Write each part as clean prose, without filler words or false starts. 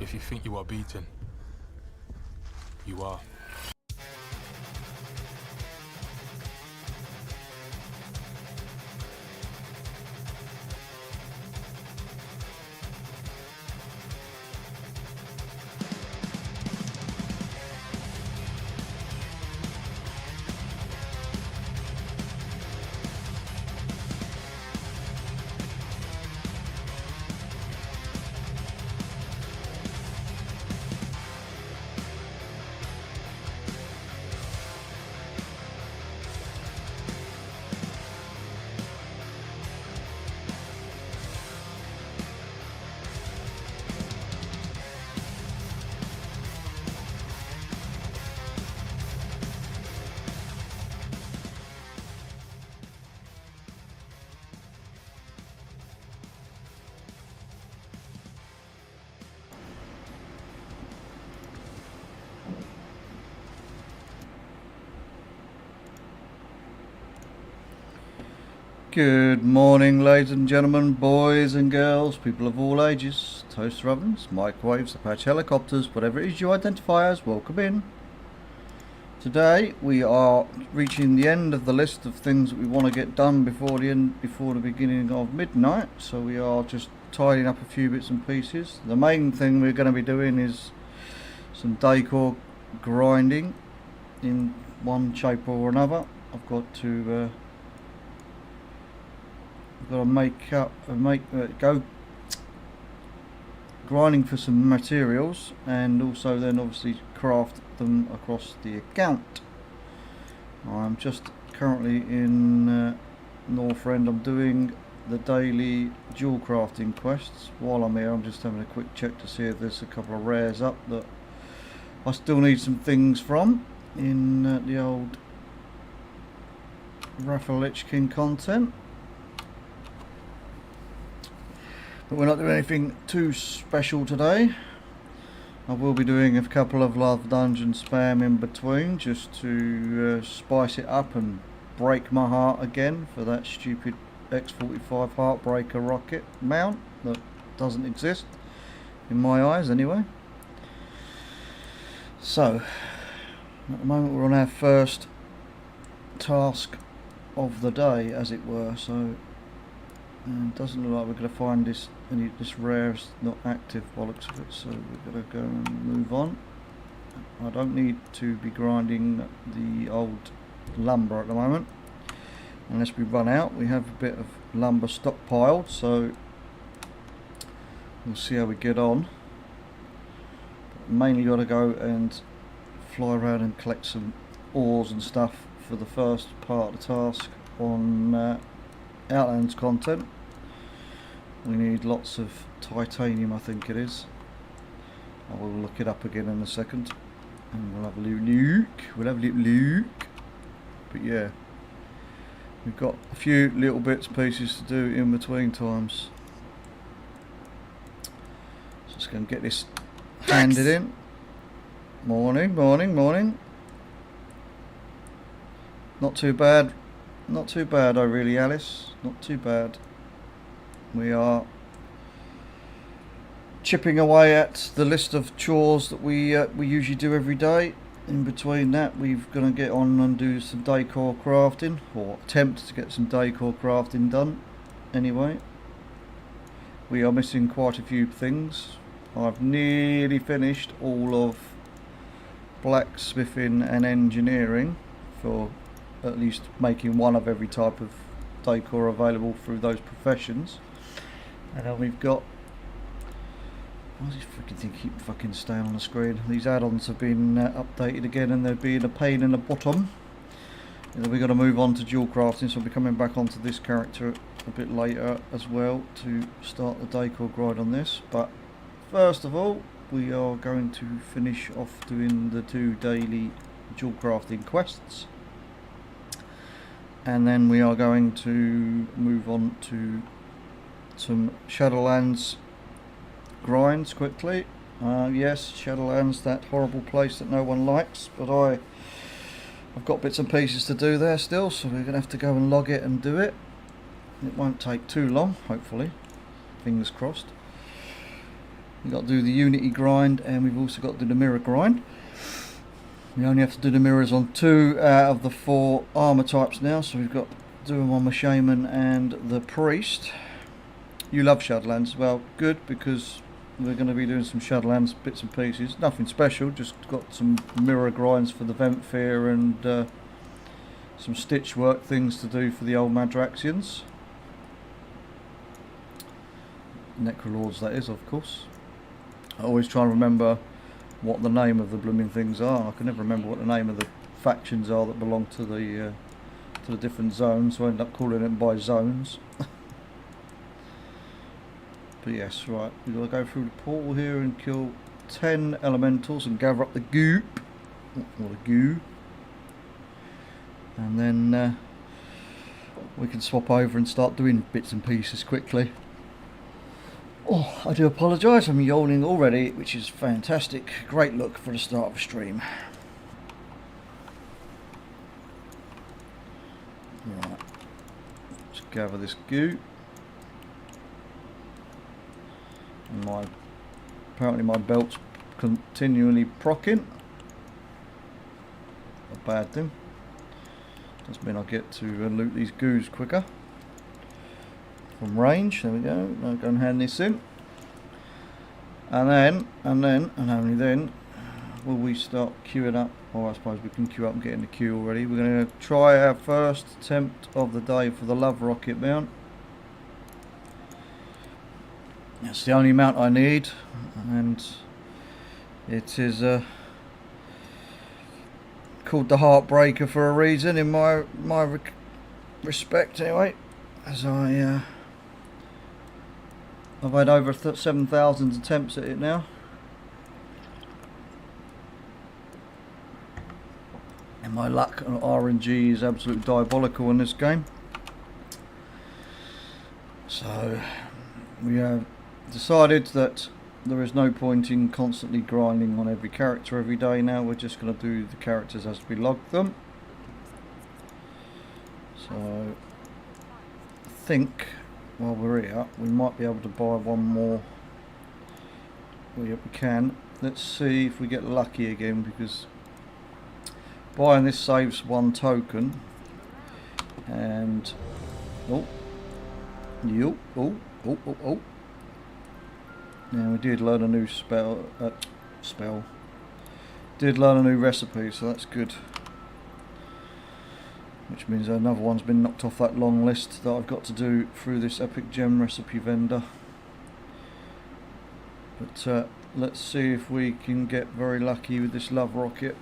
if you think you are beaten, you are. Good morning, ladies and gentlemen, boys and girls, people of all ages, toaster ovens, microwaves, Apache helicopters, whatever it is you identify as, welcome in. Today we are reaching the end of the list of things that we want to get done before the beginning of midnight. So we are just tidying up a few bits and pieces. The main thing we're going to be doing is some decor grinding in one shape or another. I've got to go grinding for some materials, and also then obviously craft them across the account. I'm just currently in North End. I'm doing the daily jewel crafting quests. While I'm here, I'm just having a quick check to see if there's a couple of rares up that I still need some things from in the old Raphael Lich King content. But we're not doing anything too special today. I will be doing a couple of love dungeon spam in between, just to spice it up and break my heart again for that stupid X45 Heartbreaker rocket mount that doesn't exist in my eyes anyway. So at the moment we're on our first task of the day, as it were. So and doesn't look like we're going to find this rare is not active by the looks of it, so we're going to go and move on. I don't need to be grinding the old lumber at the moment unless we run out. We have a bit of lumber stockpiled, so we'll see how we get on. But mainly got to go and fly around and collect some ores and stuff for the first part of the task on Outlands content. We need lots of titanium, I think it is. I will look it up again in a second, and we'll have a little look. But yeah, we've got a few little bits pieces to do in between times. So just going to get this handed in. Morning. Not too bad, oh really, Alice, not too bad. We are chipping away at the list of chores that we usually do every day. In between that, we're going to get on and do some decor crafting, or attempt to get some decor crafting done. Anyway, we are missing quite a few things. I've nearly finished all of blacksmithing and engineering, for at least making one of every type of decor available through those professions. And then we've got, why does this freaking thing keep fucking staying on the screen? These add-ons have been updated again, and they're being a pain in the bottom. And then we've got to move on to dual crafting, so I'll be coming back onto this character a bit later as well to start the decor grind on this. But first of all, we are going to finish off doing the 2 daily dual crafting quests, and then we are going to move on to some Shadowlands grinds quickly. Yes, Shadowlands, that horrible place that no one likes, but I've got bits and pieces to do there still, so we're going to have to go and log it and do it. It won't take too long, hopefully, fingers crossed. We've got to do the Unity grind, and we've also got to do the mirror grind. We only have to do the mirrors on 2 out of the 4 armour types now, so we've got to do them on the Shaman and the Priest. You love Shadowlands? Well, good, because we're going to be doing some Shadowlands bits and pieces. Nothing special, just got some mirror grinds for the Ventfear and some stitch work things to do for the old Madraxians. Necrolords, that is, of course. I always try and remember what the name of the blooming things are. I can never remember what the name of the factions are that belong to the different zones, so I end up calling them by zones. But yes, right, we've got to go through the portal here and kill 10 elementals and gather up the goop, or the goo, and then we can swap over and start doing bits and pieces quickly. Oh, I do apologise, I'm yawning already, which is fantastic. Great look for the start of a stream. Right, let's gather this goo. And apparently my belt's continually procking. A bad thing. Does mean I get to loot these goos quicker. From range, there we go. I'll go and hand this in. And only then will we start queuing up. Or I suppose we can queue up and get in the queue already. We're going to try our first attempt of the day for the Love Rocket mount. That's the only mount I need, and it is called the Heartbreaker for a reason, in my respect anyway, as I've had over 7,000 attempts at it now, and my luck and RNG is absolutely diabolical in this game. So we have decided that there is no point in constantly grinding on every character every day now. We're just going to do the characters as we log them. So I think while we're here we might be able to buy one more. Well, yeah, we can. Let's see if we get lucky again, because buying this saves 1 token, and oh, now we did learn a new did learn a new recipe, so that's good. Which means another one's been knocked off that long list that I've got to do through this epic gem recipe vendor. But let's see if we can get very lucky with this Love Rocket.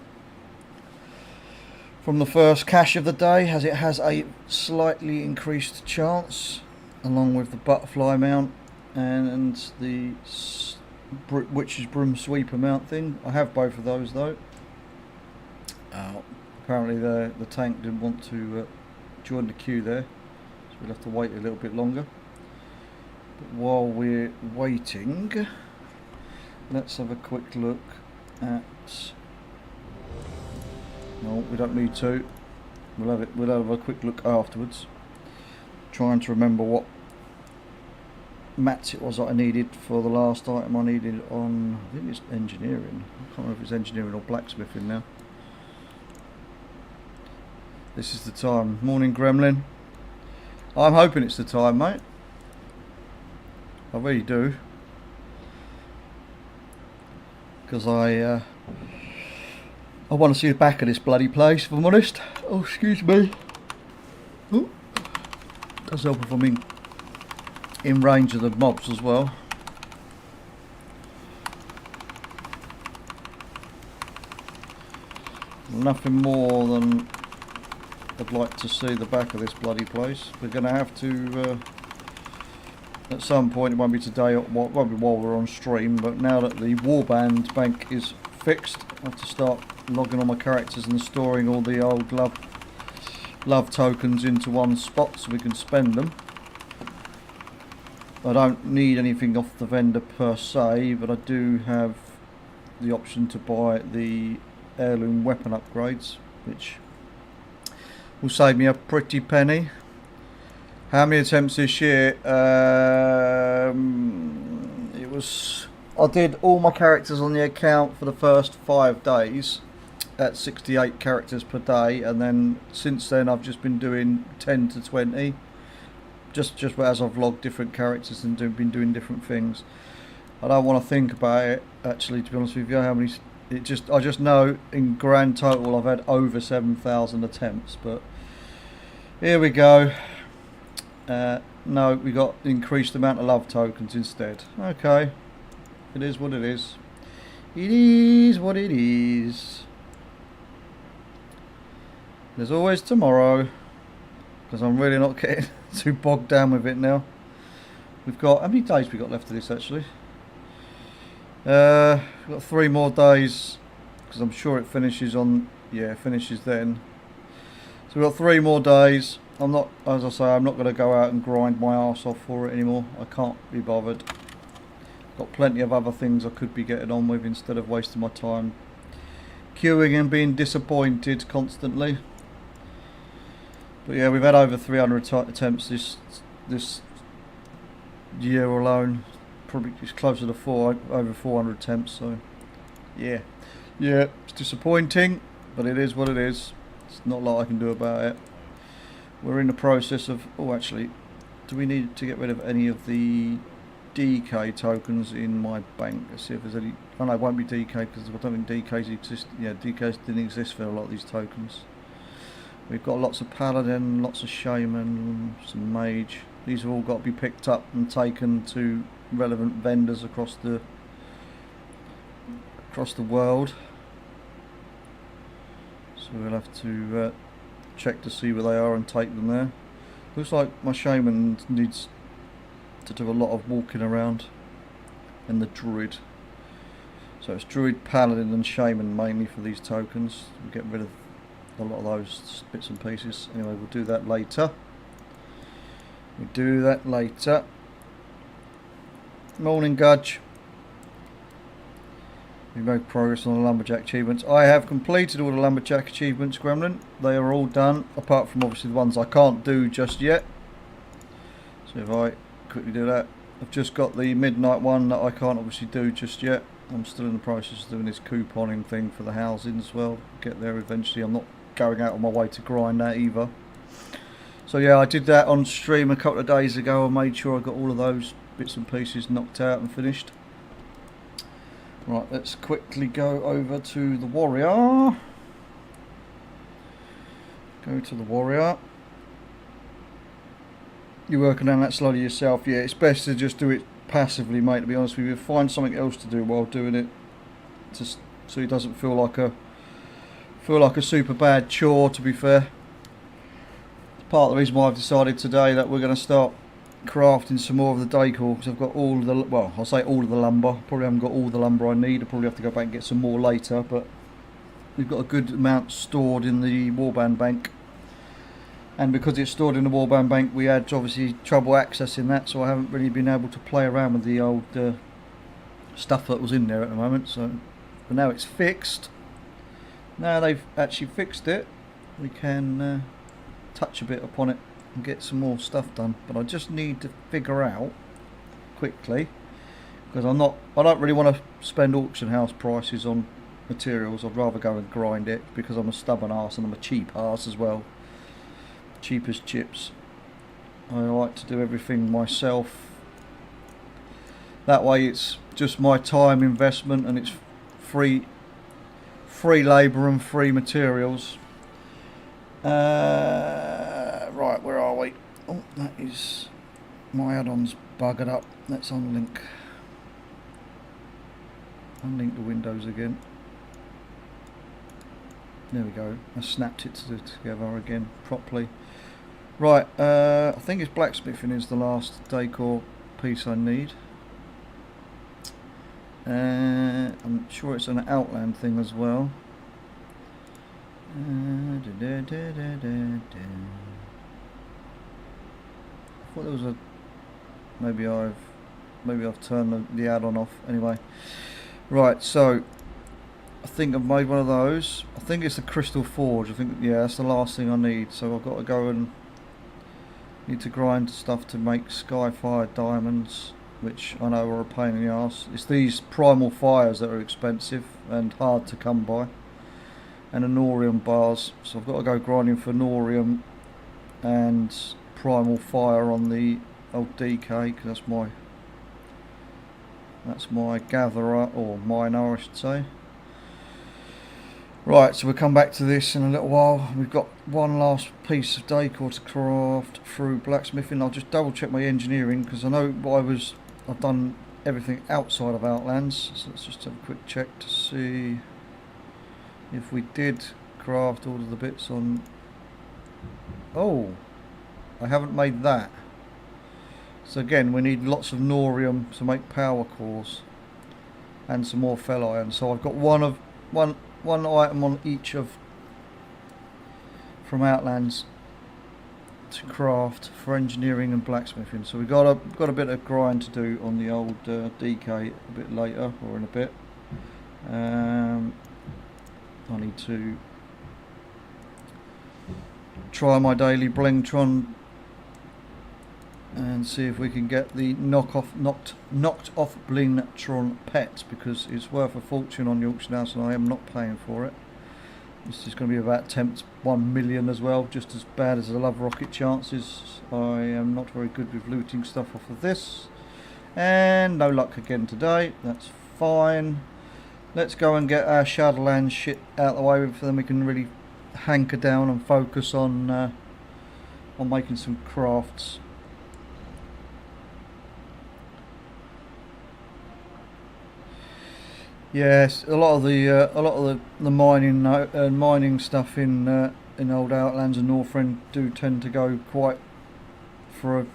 From the first cache of the day, as it has a slightly increased chance, along with the Butterfly mount and the Witch's Broom Sweeper mount thing. I have both of those though. Apparently the tank didn't want to join the queue there, so we'll have to wait a little bit longer. But while we're waiting, let's have a quick look at... No, we don't need to. We'll have a quick look afterwards. Trying to remember what mats it was that I needed for the last item I needed on, I think it's engineering. I can't remember if it's engineering or blacksmithing now. This is the time. Morning, Gremlin. I'm hoping it's the time, mate. I really do. Because I want to see the back of this bloody place, if I'm honest. Oh, excuse me. Ooh. Does help if I'm in range of the mobs as well. Nothing more than I'd like to see the back of this bloody place. We're going to have to, at some point, it won't be today, it won't be while we're on stream, but now that the warband bank is fixed, I have to start logging all my characters and storing all the old love tokens into one spot so we can spend them. I don't need anything off the vendor per se, but I do have the option to buy the heirloom weapon upgrades, which will save me a pretty penny. How many attempts this year? It was I did all my characters on the account for the first 5 days at 68 characters per day, and then since then I've just been doing 10 to 20, just as I've logged different characters and been doing different things. I don't want to think about it, actually, to be honest with you, how many. I just know in grand total I've had over 7,000 attempts, but here we go. No, we got increased amount of love tokens instead. Okay, it is what it is. It is what it is. There's always tomorrow, because I'm really not getting too bogged down with it now. We've got, how many days we got left of this actually? We've got 3 more days, because I'm sure it finishes on, yeah, it finishes then. So we've got 3 more days. I'm not, as I say, I'm not going to go out and grind my arse off for it anymore. I can't be bothered. Got plenty of other things I could be getting on with instead of wasting my time queuing and being disappointed constantly. But yeah, we've had over 300 attempts this year alone. Probably it's closer to over 400 attempts. So yeah, it's disappointing, but it is what it is. It's not a lot I can do about it. We're in the process of. Oh, actually, do we need to get rid of any of the DK tokens in my bank? Let's see if there's any. Oh no, it won't be DK because I don't think DKs exist. Yeah, DKs didn't exist for a lot of these tokens. We've got lots of paladin, lots of shaman, some mage. These have all got to be picked up and taken to relevant vendors across the world. So we'll have to check to see where they are and take them there. Looks like my shaman needs to do a lot of walking around, and the druid. So it's druid, paladin and shaman mainly for these tokens. We'll get rid of a lot of those bits and pieces. Anyway, we'll do that later. Morning, Gudge. We made progress on the lumberjack achievements. I have completed all the lumberjack achievements, Gremlin. They are all done, apart from obviously the ones I can't do just yet. So if I quickly do that, I've just got the midnight one that I can't obviously do just yet. I'm still in the process of doing this couponing thing for the housing as well. Get there eventually. I'm not going out on my way to grind that either. So yeah, I did that on stream a couple of days ago. I made sure I got all of those bits and pieces knocked out and finished. Right, let's quickly go over to the warrior. Go to the warrior. You're working on that slowly yourself. Yeah, it's best to just do it passively, mate, to be honest with you. Find something else to do while doing it, just so it doesn't feel like a super bad chore, to be fair. It's part of the reason why I've decided today that we're going to start crafting some more of the decor, because I've got all of the, well, I'll say all of the lumber. Probably haven't got all the lumber I need. I'll probably have to go back and get some more later, but we've got a good amount stored in the warband bank. And because it's stored in the warband bank, we had obviously trouble accessing that, so I haven't really been able to play around with the old stuff that was in there at the moment. So, but now it's fixed. Now they've actually fixed it, we can touch a bit upon it and get some more stuff done. But I just need to figure out quickly, because I don't really want to spend auction house prices on materials. I'd rather go and grind it, because I'm a stubborn arse and I'm a cheap arse as well. Cheap as chips. I like to do everything myself. That way it's just my time investment, and it's free labour and free materials. Right, where are we? Oh, that is my add-ons buggered up. Let's unlink the windows again. There we go. I snapped it together again properly. Right, I think it's blacksmithing is the last decor piece I need. I'm sure it's an outland thing as well. I thought there was a. Maybe I've turned the add-on off. Anyway, right. So I think I've made one of those. I think it's the crystal forge. I think, yeah, that's the last thing I need. So I've got to go and need to grind stuff to make skyfire diamonds. which I know are a pain in the arse. It's these primal fires that are expensive and hard to come by, and the Norium bars. So I've got to go grinding for Norium and primal fire on the old DK, because that's my gatherer, or miner I should say. Right, so we'll come back to this in a little while. We've got one last piece of decor to craft through blacksmithing. I'll just double check my engineering, because I know I've done everything outside of Outlands. So let's just have a quick check to see if we did craft all of the bits on. Oh, I haven't made that. So again, we need lots of Norium to make power cores and some more fell iron. So I've got one item on each from Outlands to craft for engineering and blacksmithing. So we've got a bit of grind to do on the old DK a bit later, or in a bit. I need to try my daily Blingtron and see if we can get the knocked off Blingtron pet, because it's worth a fortune on the auction house and I am not paying for it. This is going to be about tempt 1 million as well, just as bad as the Love Rocket chances. I am not very good with looting stuff off of this, and no luck again today. That's fine. Let's go and get our Shadowlands shit out of the way, for then we can really hanker down and focus on making some crafts. Yes, a lot of the mining stuff in old Outlands and Northrend do tend to go quite for a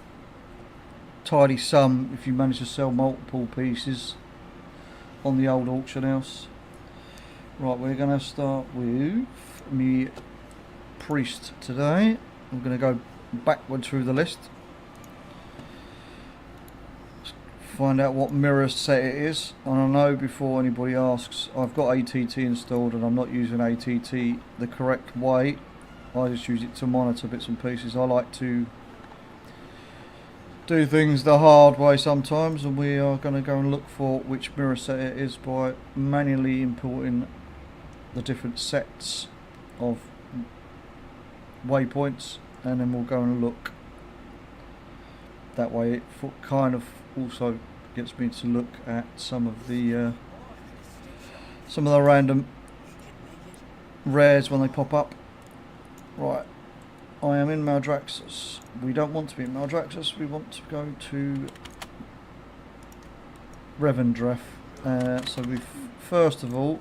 tidy sum if you manage to sell multiple pieces on the old auction house. Right, we're going to start with me priest today. I'm going to go backward through the list, find out what mirror set it is. And I know, before anybody asks, I've got ATT installed and I'm not using ATT the correct way. I just use it to monitor bits and pieces. I like to do things the hard way sometimes, and we are going to go and look for which mirror set it is by manually importing the different sets of waypoints, and then we'll go and look. That way it kind of also gets me to look at some of the random rares when they pop up. Right, I am in Maldraxxus. We don't want to be in Maldraxxus, we want to go to Revendreth. So we've first of all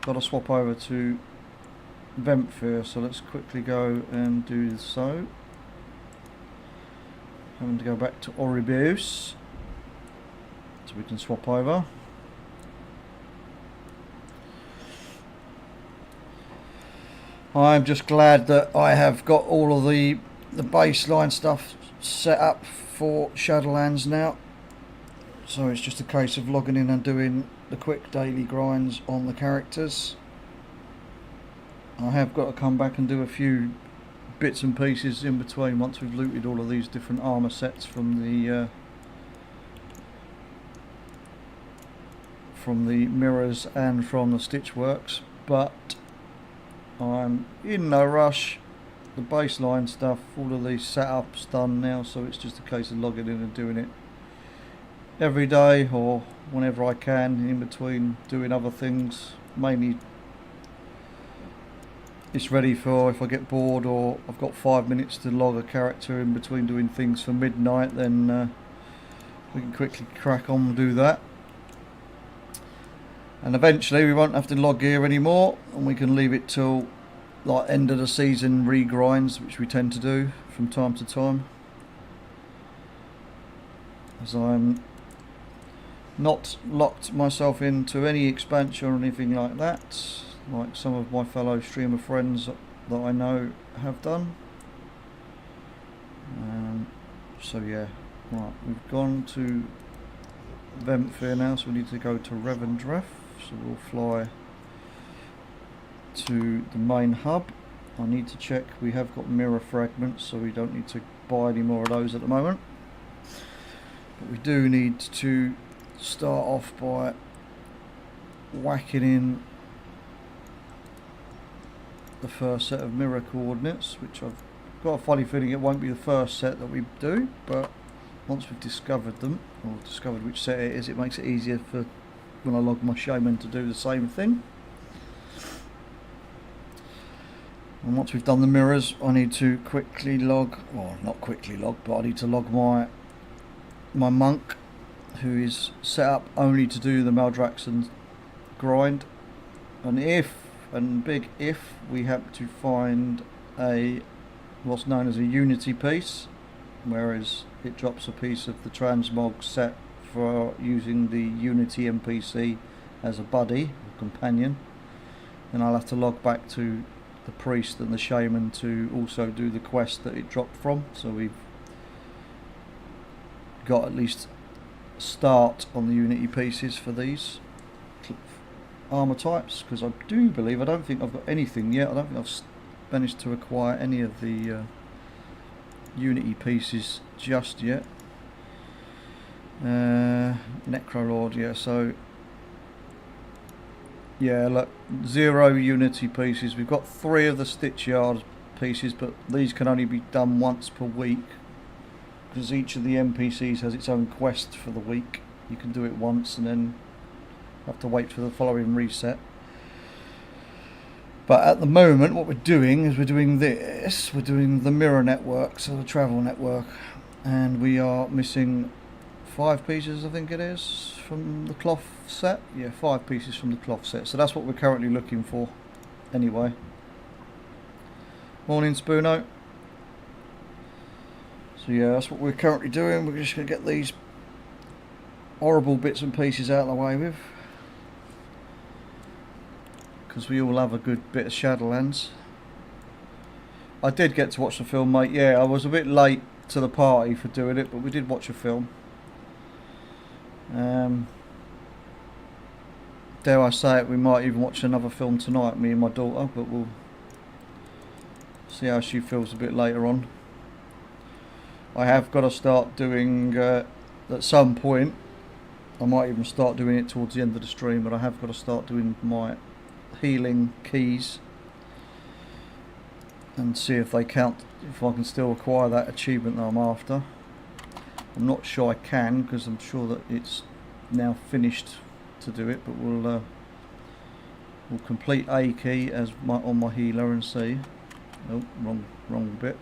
got to swap over to Venthyr, so let's quickly go and do so. Having to go back to Oribos so we can swap over. I'm just glad that I have got all of the baseline stuff set up for Shadowlands now, so it's just a case of logging in and doing the quick daily grinds on the characters. I have got to come back and do a few bits and pieces in between once we've looted all of these different armour sets from the mirrors and from the Stitchworks, but I'm in no rush. The baseline stuff, all of these setups done now, so it's just a case of logging in and doing it every day or whenever I can, in between doing other things. Mainly it's ready for if I get bored or I've got 5 minutes to log a character in between doing things for midnight, then we can quickly crack on and do that. And eventually we won't have to log gear anymore, and we can leave it till like end of the season regrinds, which we tend to do from time to time, as I'm not locked myself into any expansion or anything like that, like some of my fellow streamer friends that I know have done. So yeah, right, we've gone to Venthyr now, so we need to go to Revendreth. So we'll fly to the main hub. I need to check we have got mirror fragments, so we don't need to buy any more of those at the moment. But we do need to start off by whacking in the first set of mirror coordinates, which I've got a funny feeling it won't be the first set that we do, but once we've discovered them, or discovered which set it is, it makes it easier for when I log my shaman to do the same thing. And once we've done the mirrors, I need to quickly log, well not quickly log, but I need to log my monk, who is set up only to do the Maldraxxan grind. And big if, we have to find what's known as a unity piece, whereas it drops a piece of the transmog set for using the unity NPC as a buddy or companion. And I'll have to log back to the priest and the shaman to also do the quest that it dropped from, so we've got at least a start on the unity pieces for these armor types, because I don't think I've got anything yet. I don't think I've managed to acquire any of the unity pieces just yet. Necrolord, yeah, so yeah, look, 0 unity pieces. We've got 3 of the stitch yard pieces, but these can only be done once per week because each of the NPCs has its own quest for the week. You can do it once and then have to wait for the following reset. But at the moment what we're doing is we're doing the mirror network, so the travel network, and we are missing 5 pieces, I think it is, from the cloth set. Yeah, 5 pieces from the cloth set, so that's what we're currently looking for anyway. Morning, Spoono. So yeah, that's what we're currently doing. We're just going to get these horrible bits and pieces out of the way with, because we all love a good bit of Shadowlands. I did get to watch the film, mate. Yeah, I was a bit late to the party for doing it, but we did watch a film. Dare I say it, we might even watch another film tonight, me and my daughter, but we'll see how she feels a bit later on. I have got to start doing, at some point, I might even start doing it towards the end of the stream, but I have got to start doing my healing keys and see if they count, if I can still acquire that achievement that I'm after. I'm not sure I can, because I'm sure that it's now finished to do it, but we'll complete a key as on my healer and see. Oh, wrong bit.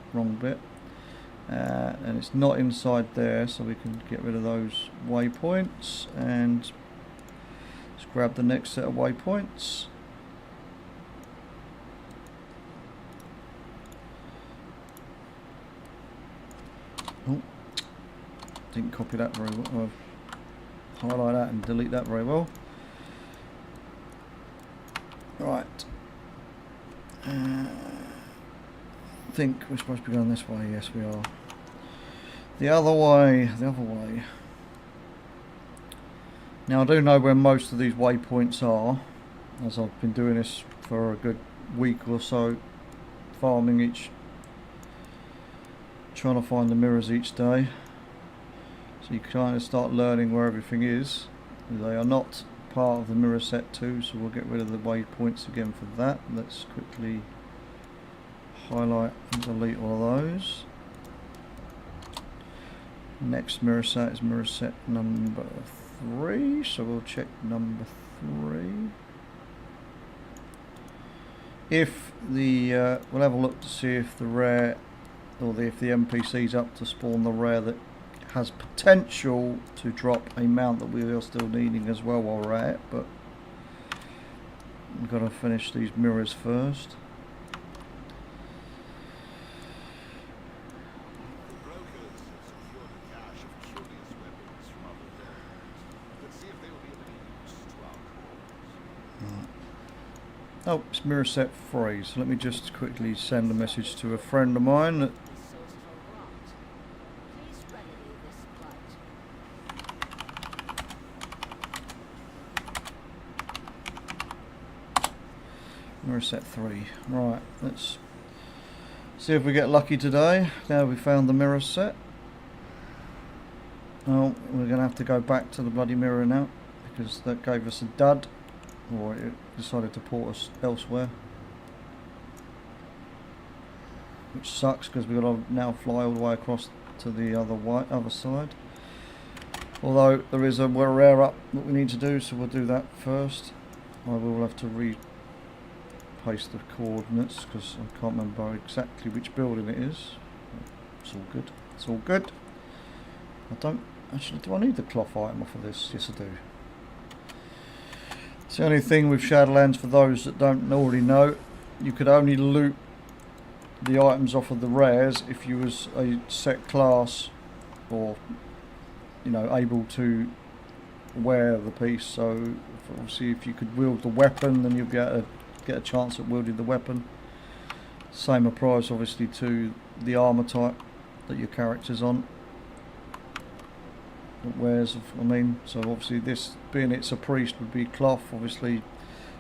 And it's not inside there, so we can get rid of those waypoints and just grab the next set of waypoints. Oh, didn't copy that very well. Highlight that and delete that very well. Right. I think we're supposed to be going this way. Yes, we are. The other way. Now I do know where most of these waypoints are, as I've been doing this for a good week or so, farming trying to find the mirrors each day. So you kind of start learning where everything is. They are not part of the mirror set 2, so we'll get rid of the waypoints again for that. Let's quickly highlight and delete all of those. Next mirror set is mirror set number 3, so we'll check number 3. If the we'll have a look to see if the rare, or if the NPC's up to spawn the rare that has potential to drop a mount that we are still needing as well while we're at it, but we've got to finish these mirrors first. Oh, it's mirror set 3, so let me just quickly send a message to a friend of mine that mirror set 3. Right, let's see if we get lucky today. Now we found the mirror set. Well, we're going to have to go back to the bloody mirror now, because that gave us a dud, or it decided to port us elsewhere. Which sucks, because we've got to now fly all the way across to the other side. Although there is a rare up that we need to do, so we'll do that first. I will have to paste the coordinates, because I can't remember exactly which building it is. It's all good. It's all good. I don't actually. Do I need the cloth item off of this? Yes, I do. It's the only thing with Shadowlands, for those that don't already know, you could only loot the items off of the rares if you was a set class, or you know, able to wear the piece. So obviously, if you could wield the weapon, then you'll be able to get a chance at wielding the weapon. Same applies obviously to the armor type that your character's on. It wears, I mean, so obviously this, being it's a priest, would be cloth. Obviously,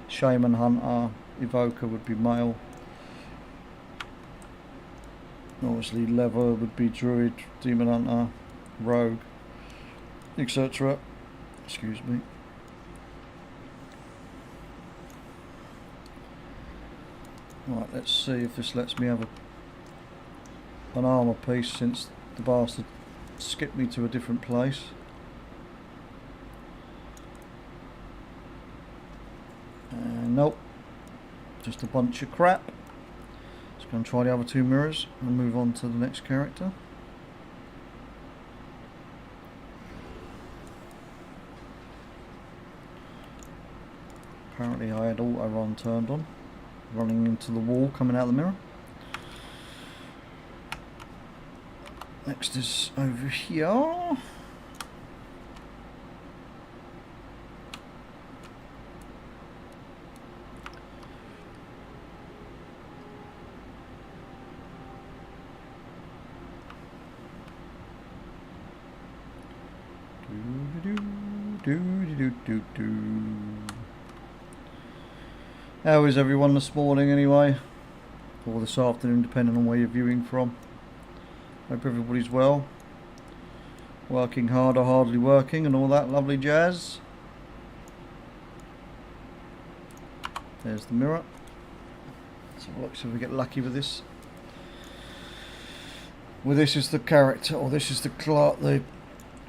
shaman, hunter, evoker would be male. Obviously, leather would be druid, demon hunter, rogue, etc. Excuse me. Right, let's see if this lets me have an armour piece, since the bastard skipped me to a different place. Nope, just a bunch of crap. Just going to try the other two mirrors and move on to the next character. Apparently I had auto run turned on, running into the wall coming out of the mirror. Next is over here. How is everyone this morning anyway? Or this afternoon, depending on where you're viewing from. Hope everybody's well. Working hard or hardly working and all that lovely jazz. There's the mirror. Let's have a look, see if we get lucky with this. Well, this is the character, or this is the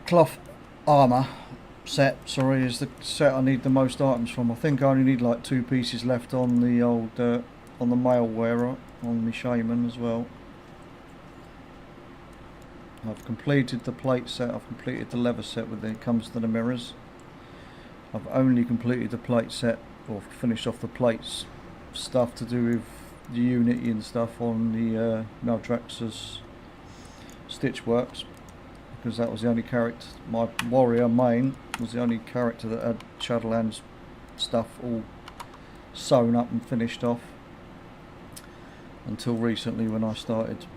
cloth armour set, sorry, is the set I need the most items from. I think I only need like 2 pieces left on the old, on the mail wearer, on my shaman as well. I've completed the plate set, I've completed the leather set when it comes to the mirrors. I've only completed the plate set, or finished off the plates stuff to do with the Unity and stuff on the Maldraxxus Stitchworks, because that was the only character, my warrior main was the only character that had Shadowlands stuff all sewn up and finished off, until recently when I started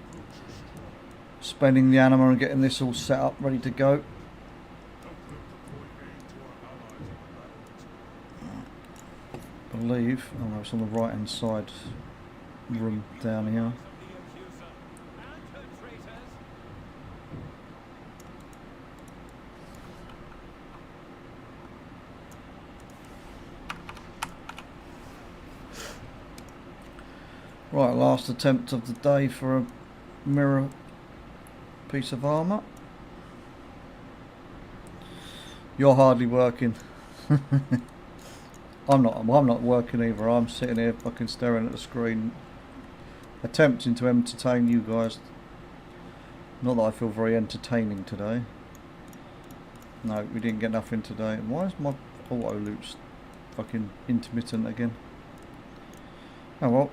spending the anima and getting this all set up ready to go. I believe, oh no, it's on the right hand side room down here. Right, last attempt of the day for a mirror piece of armour. You're hardly working. I'm not working either. I'm sitting here fucking staring at the screen, attempting to entertain you guys. Not that I feel very entertaining today. No, we didn't get nothing today. Why is my auto loops fucking intermittent again? Oh well.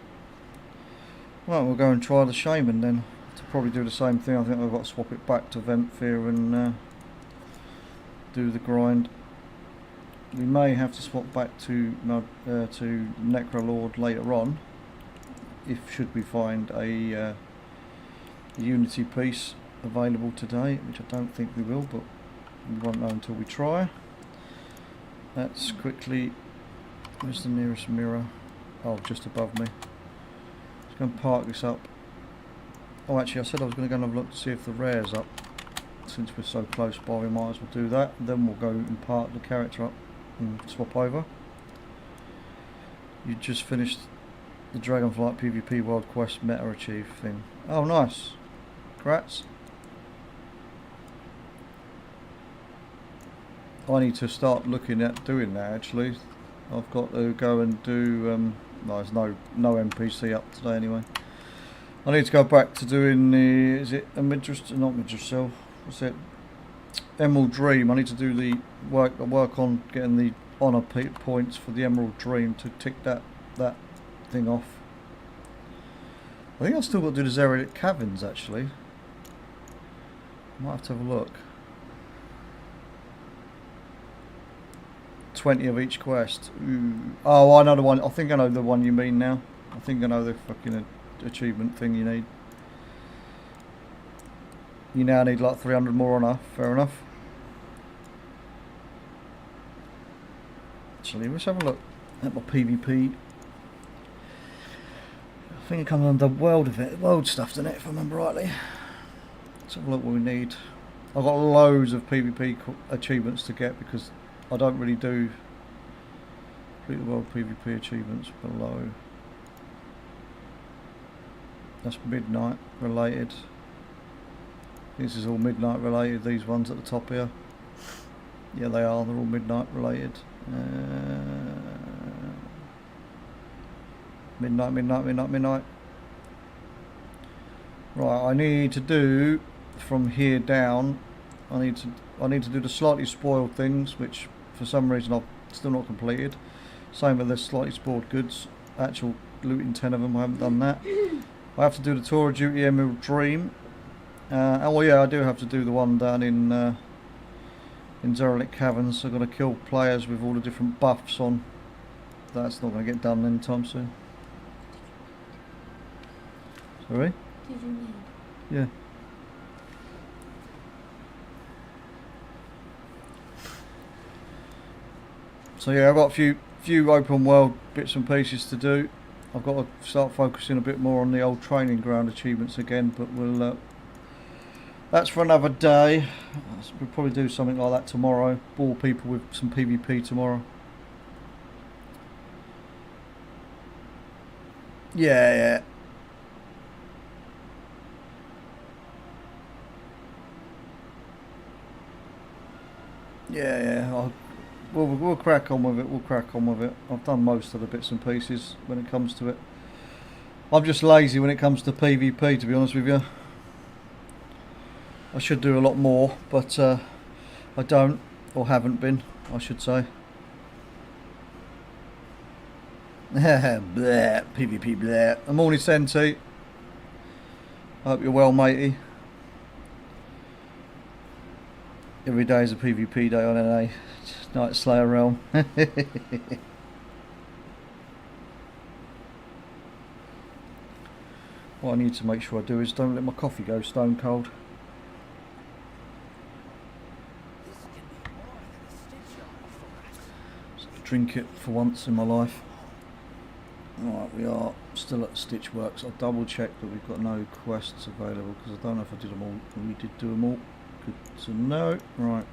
Well, we'll go and try the shaman then. To probably do the same thing. I think I've got to swap it back to Ventfear and do the grind. We may have to swap back to Necrolord later on, if should we find a Unity piece available today, which I don't think we will, but we won't know until we try. Let's quickly, where's the nearest mirror? Oh, just above me. Just going to park this up. Oh, actually I said I was going to go and have a look to see if the rare's up since we're so close by, we might as well do that. Then we'll go and park the character up and swap over. You just finished the Dragonflight PvP World Quest Meta Achieve thing. Oh, nice. Congrats. I need to start looking at doing that actually. I've got to go and do, no, there's no NPC up today anyway. I need to go back to doing the, is it a Midras, not Midrassil, what's it? Emerald Dream. I need to do the work on getting the honour points for the Emerald Dream to tick that thing off. I think I've still got to do the Zeralic Caverns actually. Might have to have a look. 20 of each quest. Ooh. Oh, I know the one. I think I know the one you mean now. I think I know the fucking achievement thing you need. You now need like 300 more honour. Fair enough. Actually, let's have a look at my PvP. I think it comes under world stuff, doesn't it, if I remember rightly. Let's have a look what we need. I've got loads of PvP achievements to get because I don't really do complete the world PvP achievements below. That's midnight related. This is all midnight related, these ones at the top here. Yeah, they are, they're all midnight related. Midnight. Right, I need to do from here down. I need to do the slightly spoiled things, which for some reason I've still not completed. Same with the slightly spoiled goods. Actual looting 10 of them, I haven't done that. I have to do the Tour of Duty Emerald Dream. Oh yeah, I do have to do the one down in Zeralic Caverns. I've got to kill players with all the different buffs on. That's not going to get done anytime soon. Sorry? Did you need? Yeah. So yeah, I've got a few open world bits and pieces to do. I've got to start focusing a bit more on the old training ground achievements again, but we'll that's for another day. We'll probably do something like that tomorrow. Bore people with some PvP tomorrow. Yeah. We'll crack on with it. I've done most of the bits and pieces when it comes to it. I'm just lazy when it comes to PvP, to be honest with you. I should do a lot more, but I don't, or haven't been, I should say. Bleh, PvP bleh. I'm morning, Senti. I hope you're well, matey. Every day is a PvP day on NA. Night Slayer Realm. What I need to make sure I do is don't let my coffee go stone cold. Drink it for once in my life. Right, we are still at Stitchworks. I'll double check that we've got no quests available because I don't know if I did them all. We did do them all. Good to know. Right.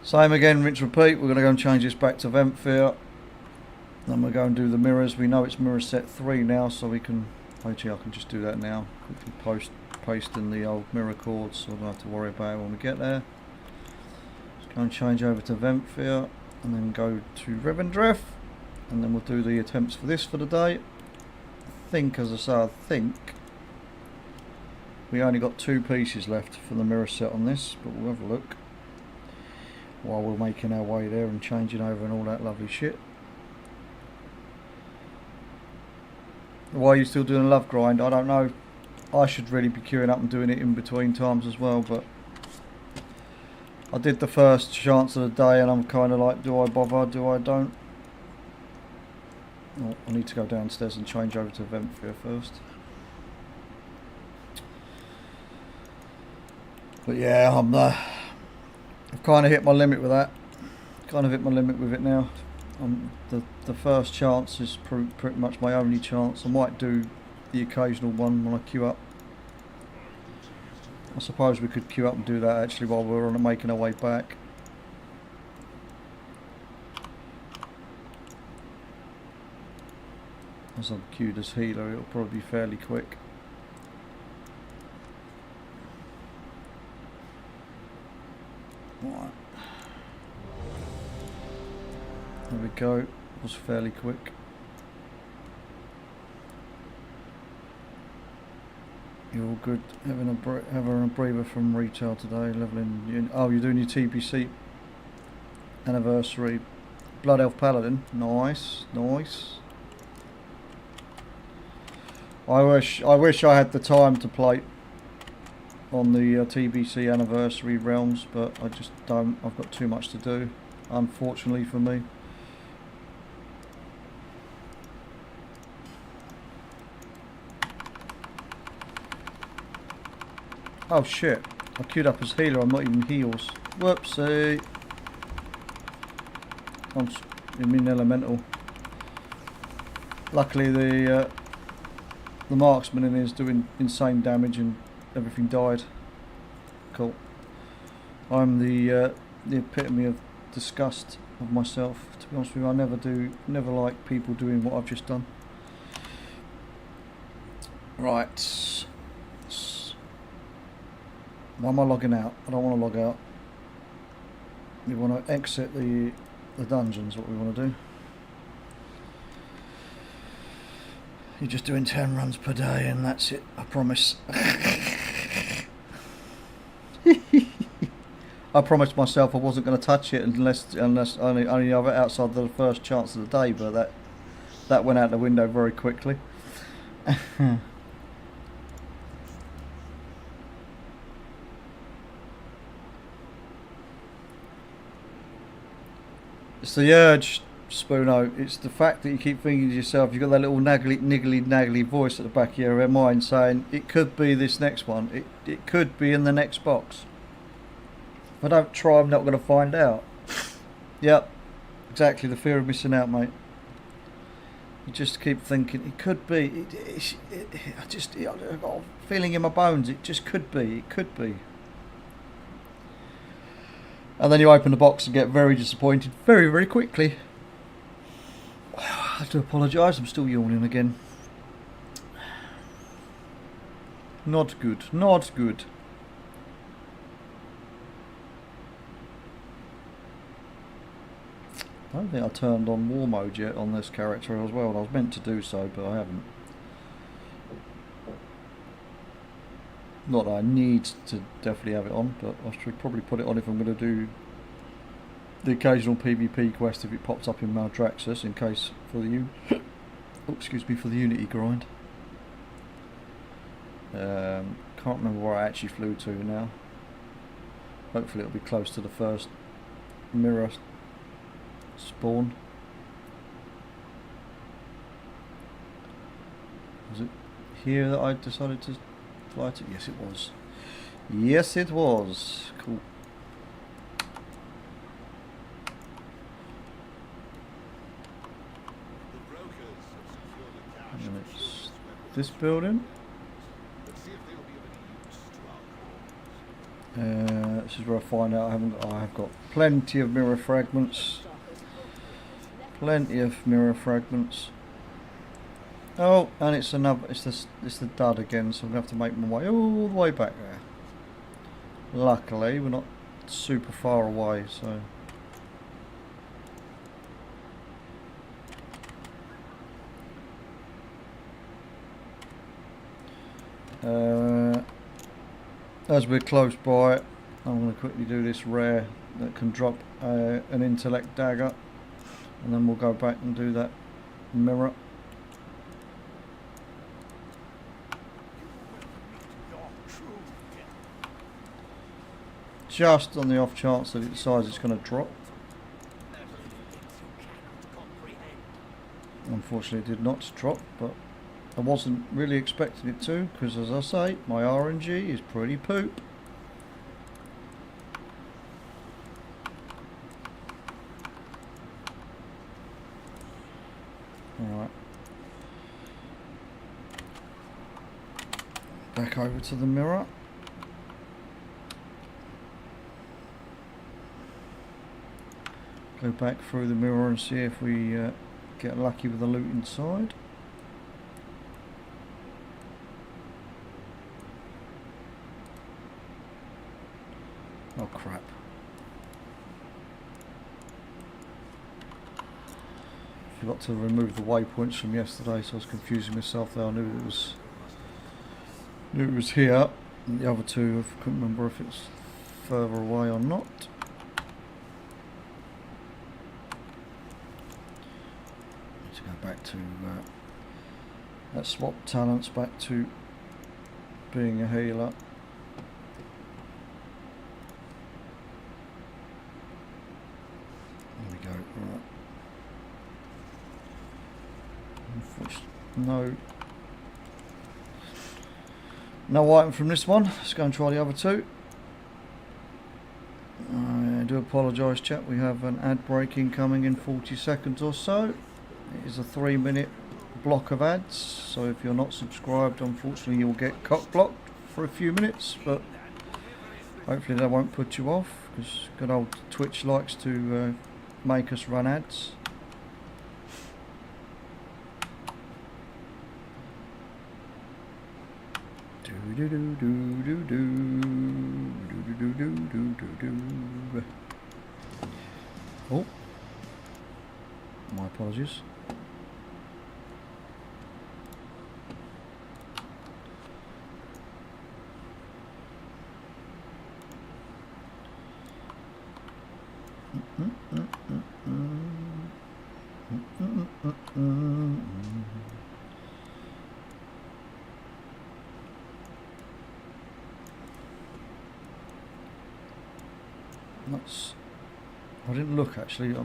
Same again, rinse repeat. We're going to go and change this back to Ventfear. Then we'll go and do the mirrors. We know it's mirror set 3 now, so we can... Actually, I can just do that now. Quickly paste in the old mirror cords, so I don't have to worry about it when we get there. Let's go and change over to Ventfear, and then go to Revendreth, and then we'll do the attempts for this for the day. I think, as I say, I think we only got 2 pieces left for the mirror set on this, but we'll have a look while we're making our way there and changing over and all that lovely shit. Why are you still doing a love grind? I don't know. I should really be queuing up and doing it in between times as well, but I did the first chance of the day and I'm kind of like, do I bother, do I don't? Oh, I need to go downstairs and change over to Ventfear first. But yeah, I've kind of hit my limit with that. Kind of hit my limit with it now. The first chance is pretty much my only chance. I might do the occasional one when I queue up. I suppose we could queue up and do that actually while we're on making our way back. As I'm queued as healer, it'll probably be fairly quick. Right. There we go. It was fairly quick. You're all good. Having a breather from retail today. Leveling. Oh, you're doing your TBC anniversary. Blood Elf Paladin. Nice, nice. I wish I had the time to play on the TBC anniversary realms, but I just don't. I've got too much to do, unfortunately for me. Oh shit, I queued up as healer, I'm not even heals. Whoopsie. I'm in elemental. Luckily the marksman in is doing insane damage and everything died. Cool. I'm the epitome of disgust of myself, to be honest with you. I never like people doing what I've just done. Right. Why am I logging out? I don't want to log out. We want to exit the dungeons, what we want to do. You're just doing 10 runs per day and that's it, I promise. I promised myself I wasn't going to touch it unless only outside the first chance of the day, but that went out the window very quickly. It's the urge, Spoono. It's the fact that you keep thinking to yourself, you've got that little niggly voice at the back of your mind saying, it could be this next one. It could be in the next box. If I don't try, I'm not going to find out. Yep, exactly, the fear of missing out, mate. You just keep thinking, it could be. I've got a feeling in my bones, it just could be. It could be. And then you open the box and get very disappointed very, very quickly. I do apologise, I'm still yawning again. Not good, not good. I don't think I turned on war mode yet on this character as well. I was meant to do so, but I haven't. Not that I need to definitely have it on, but I should probably put it on if I'm going to do the occasional PvP quest if it pops up in Maldraxxus, in case for the for the Unity grind. Can't remember where I actually flew to now. Hopefully it'll be close to the first mirror spawn. Was it here that I decided to fly to? Yes, it was. Yes, it was. Cool. And it's this building. This is where I find out I have got plenty of mirror fragments. Plenty of mirror fragments. Oh, and it's another. It's the dud again. So I'm gonna have to make my way all the way back there. Luckily, we're not super far away, so. As we're close by, I'm going to quickly do this rare that can drop an intellect dagger, and then we'll go back and do that mirror. Just on the off chance that it decides it's going to drop. Unfortunately it did not drop, but I wasn't really expecting it to, because as I say, my RNG is pretty poop. Alright. Back over to the mirror. Go back through the mirror and see if we get lucky with the loot inside. Oh crap. Forgot to remove the waypoints from yesterday, so I was confusing myself there. I knew it was here. And the other two, I couldn't remember if it's further away or not. Need to go back to that swap talents back to being a healer. There we go. Right. No item from this one. Let's go and try the other two. I do apologise, chat. We have an ad break incoming in 40 seconds or so. It is a 3-minute block of ads, so if you're not subscribed, unfortunately you'll get cock blocked for a few minutes, but hopefully that won't put you off, because good old Twitch likes to make us run ads. Oh, my apologies. I didn't look actually.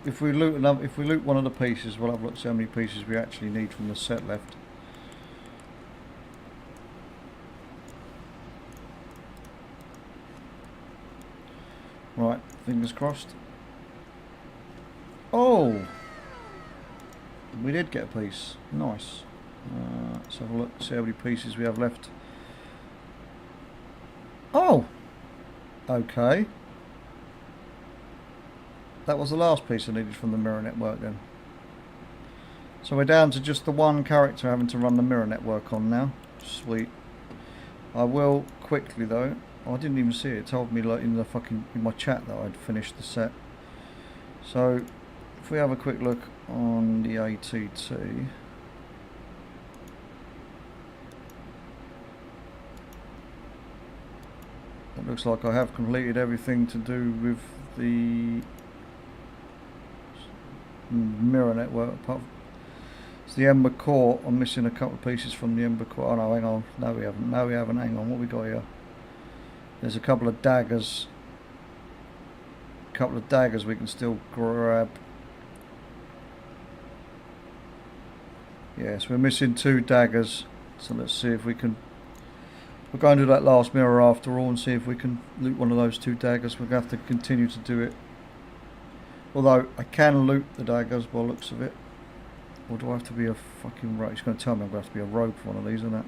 If we loot one of the pieces, we'll have a look at how many pieces we actually need from the set left. Right, fingers crossed. Oh, we did get a piece. Nice. Let's have a look. See how many pieces we have left. Oh, okay. That was the last piece I needed from the mirror network then. So we're down to just the one character having to run the mirror network on now. Sweet. I will quickly though. Oh, I didn't even see it. It told me like in my chat that I'd finished the set. So if we have a quick look on the ATT. It looks like I have completed everything to do with the mirror network. It's the Ember Core. I'm missing a couple of pieces from the Ember Core. Oh no, hang on. No we haven't. No we haven't. Hang on. What we got here? There's a couple of daggers. A couple of daggers we can still grab. Yes, we're missing 2 daggers. So let's see if we can. We're going to do that last mirror after all and see if we can loot one of those 2 daggers. We're going to have to continue to do it. Although I can loot the daggers by the looks of it. Or do I have to be a fucking rogue? It's going to tell me I'm going to have to be a rogue for one of these, isn't it?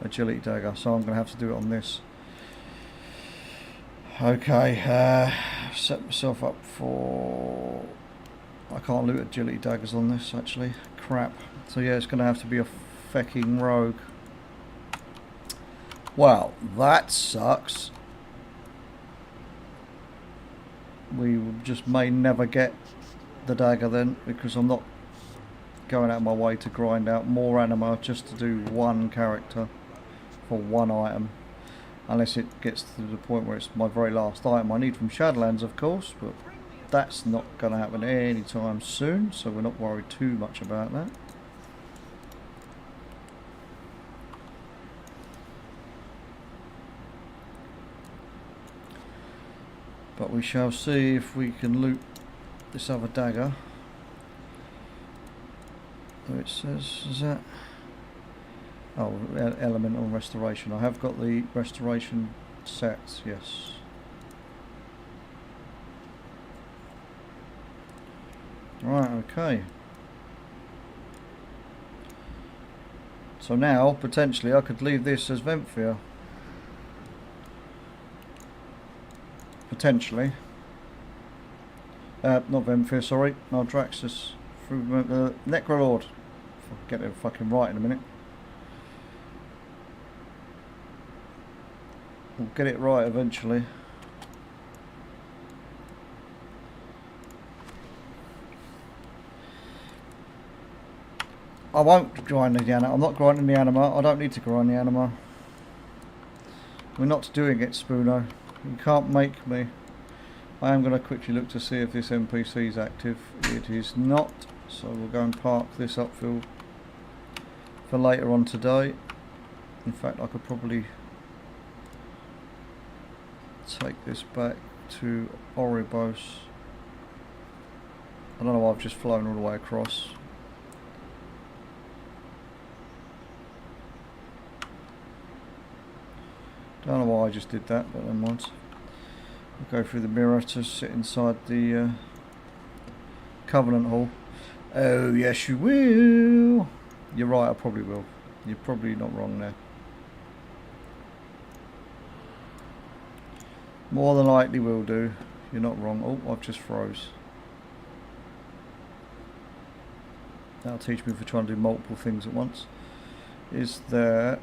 Agility dagger. So I'm going to have to do it on this. Okay. Set myself up for... I can't loot agility daggers on this actually. Crap. So yeah, it's going to have to be a fecking rogue. Well, that sucks. We just may never get the dagger then, because I'm not going out of my way to grind out more anima just to do one character for one item, unless it gets to the point where it's my very last item I need from Shadowlands, of course, but that's not going to happen anytime soon, so we're not worried too much about that. But we shall see if we can loot this other dagger. So it says, is that? Oh, elemental restoration. I have got the restoration set, yes. Right, okay. So now, potentially, I could leave this as Venthyr. Potentially. Not Vemfir, sorry. Maldraxxus. Through Necrolord. I'll get it fucking right in a minute. We'll get it right eventually. I won't grind the anima. I'm not grinding the anima. I don't need to grind the anima. We're not doing it, Spoono. You can't make me. I am going to quickly look to see if this NPC is active. It is not. So we'll go and park this upfield for later on today. In fact, I could probably take this back to Oribos. I don't know why I've just flown all the way across. Don't know why I just did that, but never mind. We'll go through the mirror to sit inside the Covenant Hall. Oh, yes you will. You're right, I probably will. You're probably not wrong there. More than likely will do. You're not wrong. Oh, I've just froze. That'll teach me for trying to do multiple things at once. Is there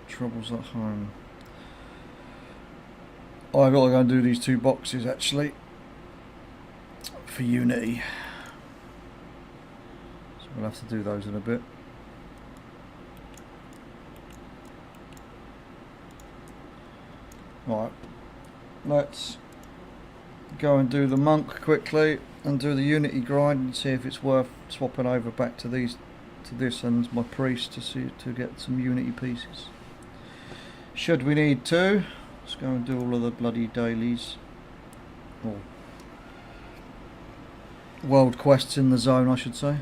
troubles at home? Oh, I've got to go and do these 2 boxes actually for Unity. So we'll have to do those in a bit. Right, let's go and do the monk quickly and do the Unity grind and see if it's worth swapping over back to this and my priest to get some Unity pieces. Should we need to, let's go and do all of the bloody dailies or world quests in the zone, I should say.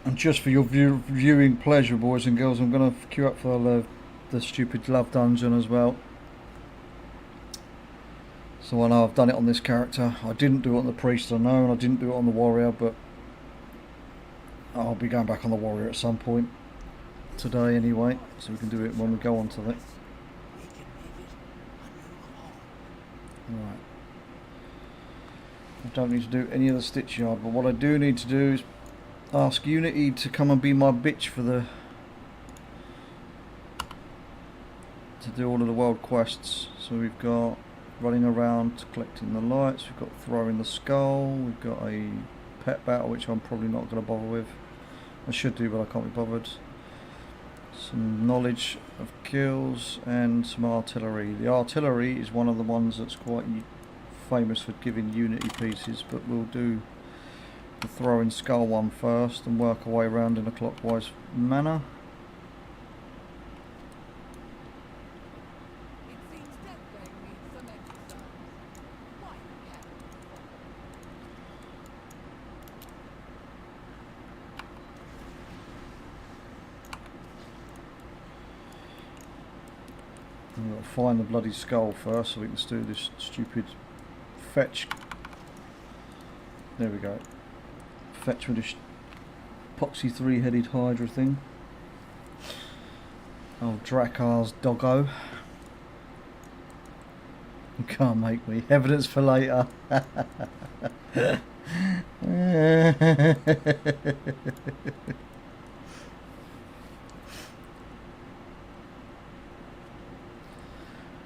And just for your viewing pleasure, boys and girls, I'm going to queue up for the stupid love dungeon as well. So I know I've done it on this character. I didn't do it on the priest, I know, and I didn't do it on the warrior, but I'll be going back on the warrior at some point today anyway, so we can do it when we go on to that. Right. I don't need to do any of the stitch yard, but what I do need to do is ask Unity to come and be my bitch for to do all of the world quests. So we've got running around collecting the lights, we've got throwing the skull, we've got a pet battle which I'm probably not going to bother with. I should do, but I can't be bothered. Some knowledge of kills and some artillery. The artillery is one of the ones that's quite famous for giving Unity pieces, but we'll do the throwing skull one first and work our way around in a clockwise manner. We've got to find the bloody skull first so we can do this stupid fetch. There we go. Fetch with this poxy 3-headed hydra thing. Oh, Drakar's doggo. You can't make me. Evidence for later.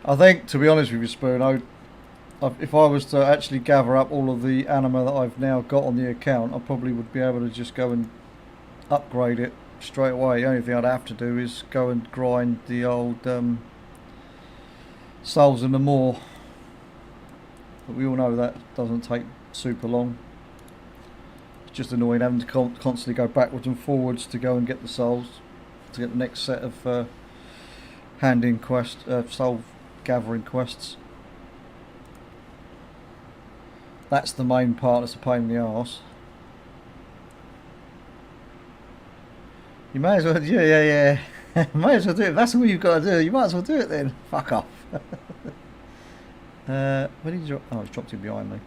I think, to be honest with you, Spoon, if I was to actually gather up all of the anima that I've now got on the account, I probably would be able to just go and upgrade it straight away. The only thing I'd have to do is go and grind the old souls in the moor. But we all know that doesn't take super long. It's just annoying having to constantly go backwards and forwards to go and get the souls, to get the next set of hand-in quest, soul gathering quests. That's the main part that's a pain in the arse. You may as well, yeah. Might as well do it. If that's all you've got to do, you might as well do it then. Fuck off. Where did you drop? Oh, it's dropped it behind me.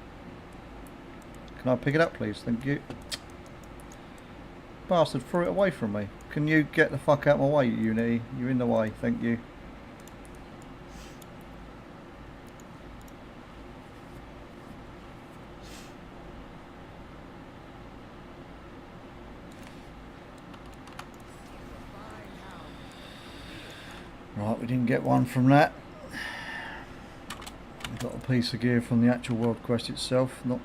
Can I pick it up, please? Thank you. Bastard threw it away from me. Can you get the fuck out of my way, Unity? You're in the way, thank you. Right, we didn't get one from that. We got a piece of gear from the actual world quest itself, not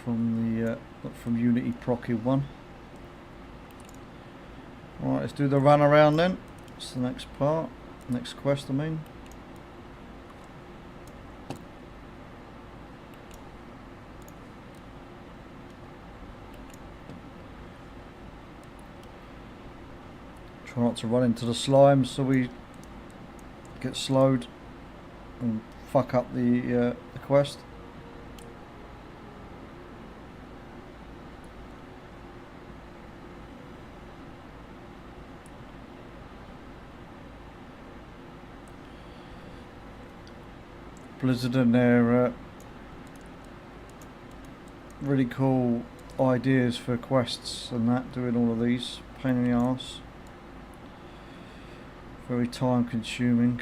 from the not from Unity Procky one. Right, let's do the run around then. That's the next part, next quest I mean. Try not to run into the slime so we get slowed and fuck up the quest. Blizzard and their really cool ideas for quests and that, doing all of these, pain in the arse. Very time consuming.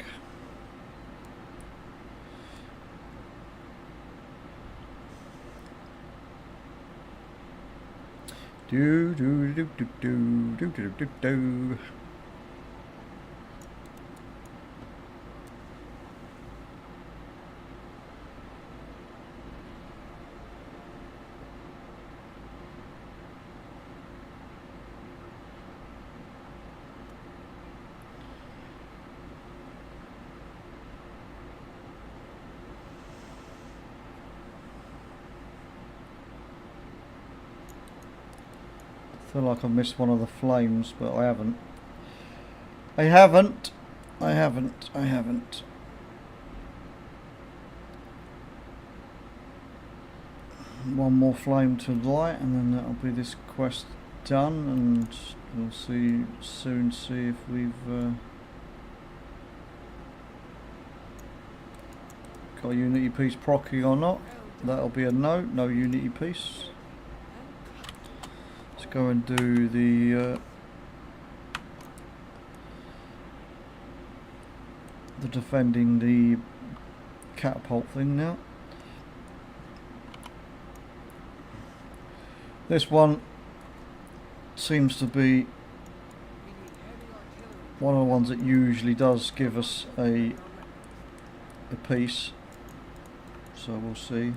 Do do do do do do do do do. I feel like I've missed one of the flames, but I haven't. I haven't. One more flame to light, and then that'll be this quest done, and we'll soon see if we've got a Unity piece procky or not. That'll be a no Unity piece. Let's go and do the defending the catapult thing now. This one seems to be one of the ones that usually does give us a piece, so we'll see.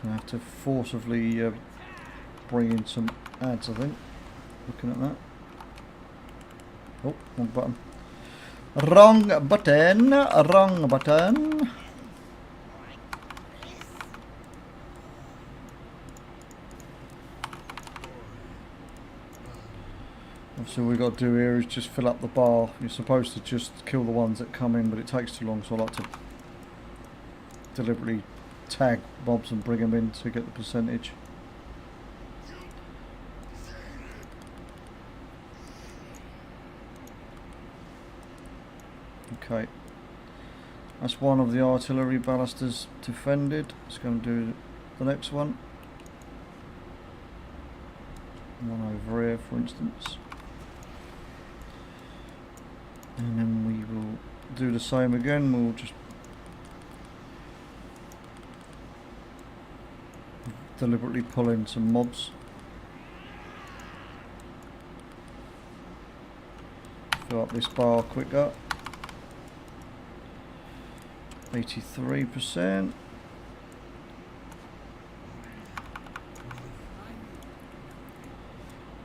Gonna have to forcibly bring in some ads, I think. Looking at that. Oh, wrong button. Wrong button. Wrong button. So what we've got to do here is just fill up the bar. You're supposed to just kill the ones that come in, but it takes too long, so I like to deliberately tag mobs and bring them in to get the percentage. Okay, that's one of the artillery ballisters defended. Let's go and do the next one. One over here, for instance. And then we will do the same again. We'll just deliberately pull in some mobs. Fill up this bar quicker. 83%.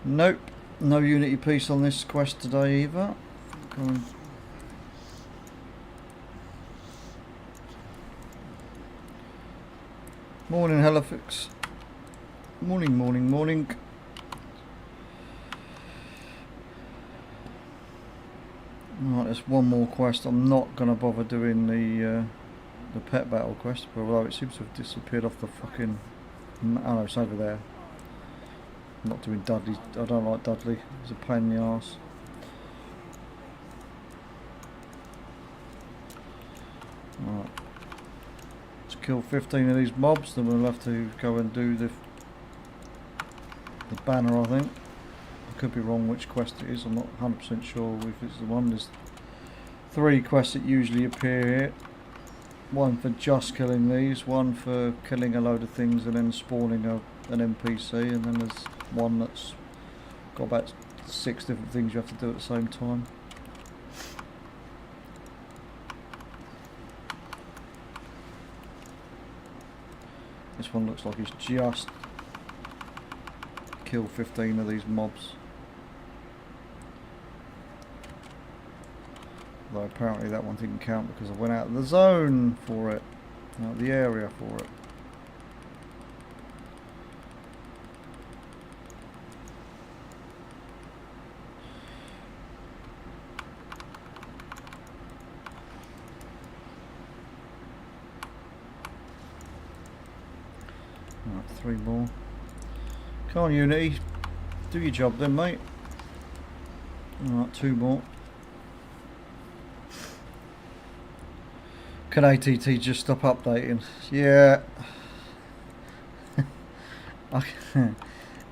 Nope, no Unity piece on this quest today either. Morning, Halifax. Morning. Right, there's one more quest. I'm not going to bother doing the pet battle quest, but although it seems to have disappeared off the fucking... Oh no, it's over there. I'm not doing Dudley. I don't like Dudley. He's a pain in the arse. Right. Let's kill 15 of these mobs, then we'll have to go and do the banner, I think. I could be wrong which quest it is, I'm not 100% sure if it's the one. There's 3 quests that usually appear here. One for just killing these, one for killing a load of things and then spawning an NPC, and then there's one that's got about 6 different things you have to do at the same time. This one looks like it's just kill 15 of these mobs. Although apparently that one didn't count because I went out of the zone for it, out of the area for it. Right, 3 more. Come on, Unity, do your job then, mate. Alright, 2 more. Can ATT just stop updating? Yeah.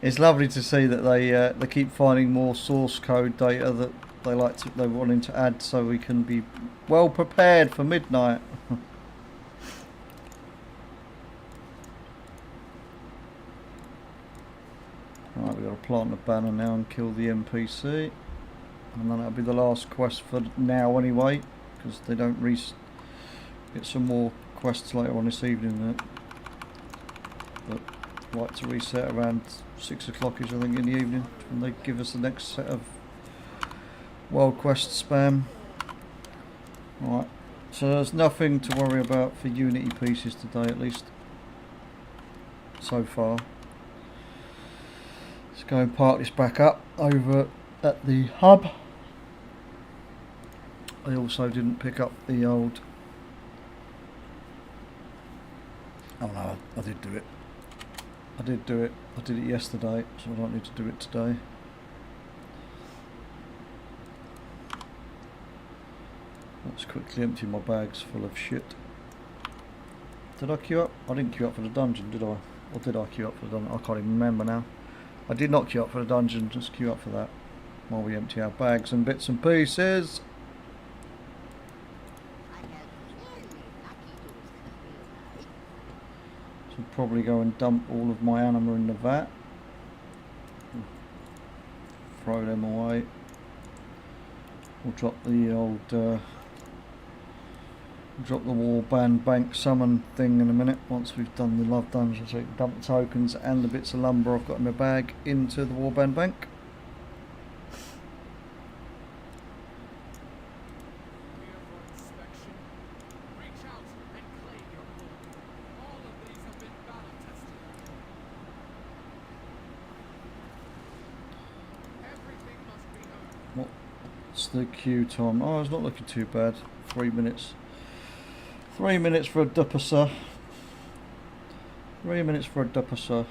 It's lovely to see that they keep finding more source code data that they're wanting to add so we can be well prepared for midnight. Right, we've got to plant the banner now and kill the NPC, and then that'll be the last quest for now anyway, because they don't get some more quests later on this evening that like to reset around 6 o'clock-ish, I think, in the evening, when they give us the next set of world quest spam. Right, so there's nothing to worry about for Unity pieces today, at least so far. Let's go and park this back up over at the hub. I also didn't pick up the old... Oh no, I did do it. I did do it. I did it yesterday, so I don't need to do it today. Let's quickly empty my bags full of shit. Did I queue up? I didn't queue up for the dungeon, did I? Or did I queue up for the dungeon? I can't even remember now. I did not queue up for the dungeon, just queue up for that. While we empty our bags and bits and pieces. So probably go and dump all of my anima in the vat. Throw them away. We'll drop the old drop the warband bank summon thing in a minute once we've done the love dungeon, so you can dump the tokens and the bits of lumber I've got in my bag into the warband bank. What's the queue time? Oh, it's not looking too bad. 3 minutes. 3 minutes for a dupper, sir. 3 minutes for a dupper, sir.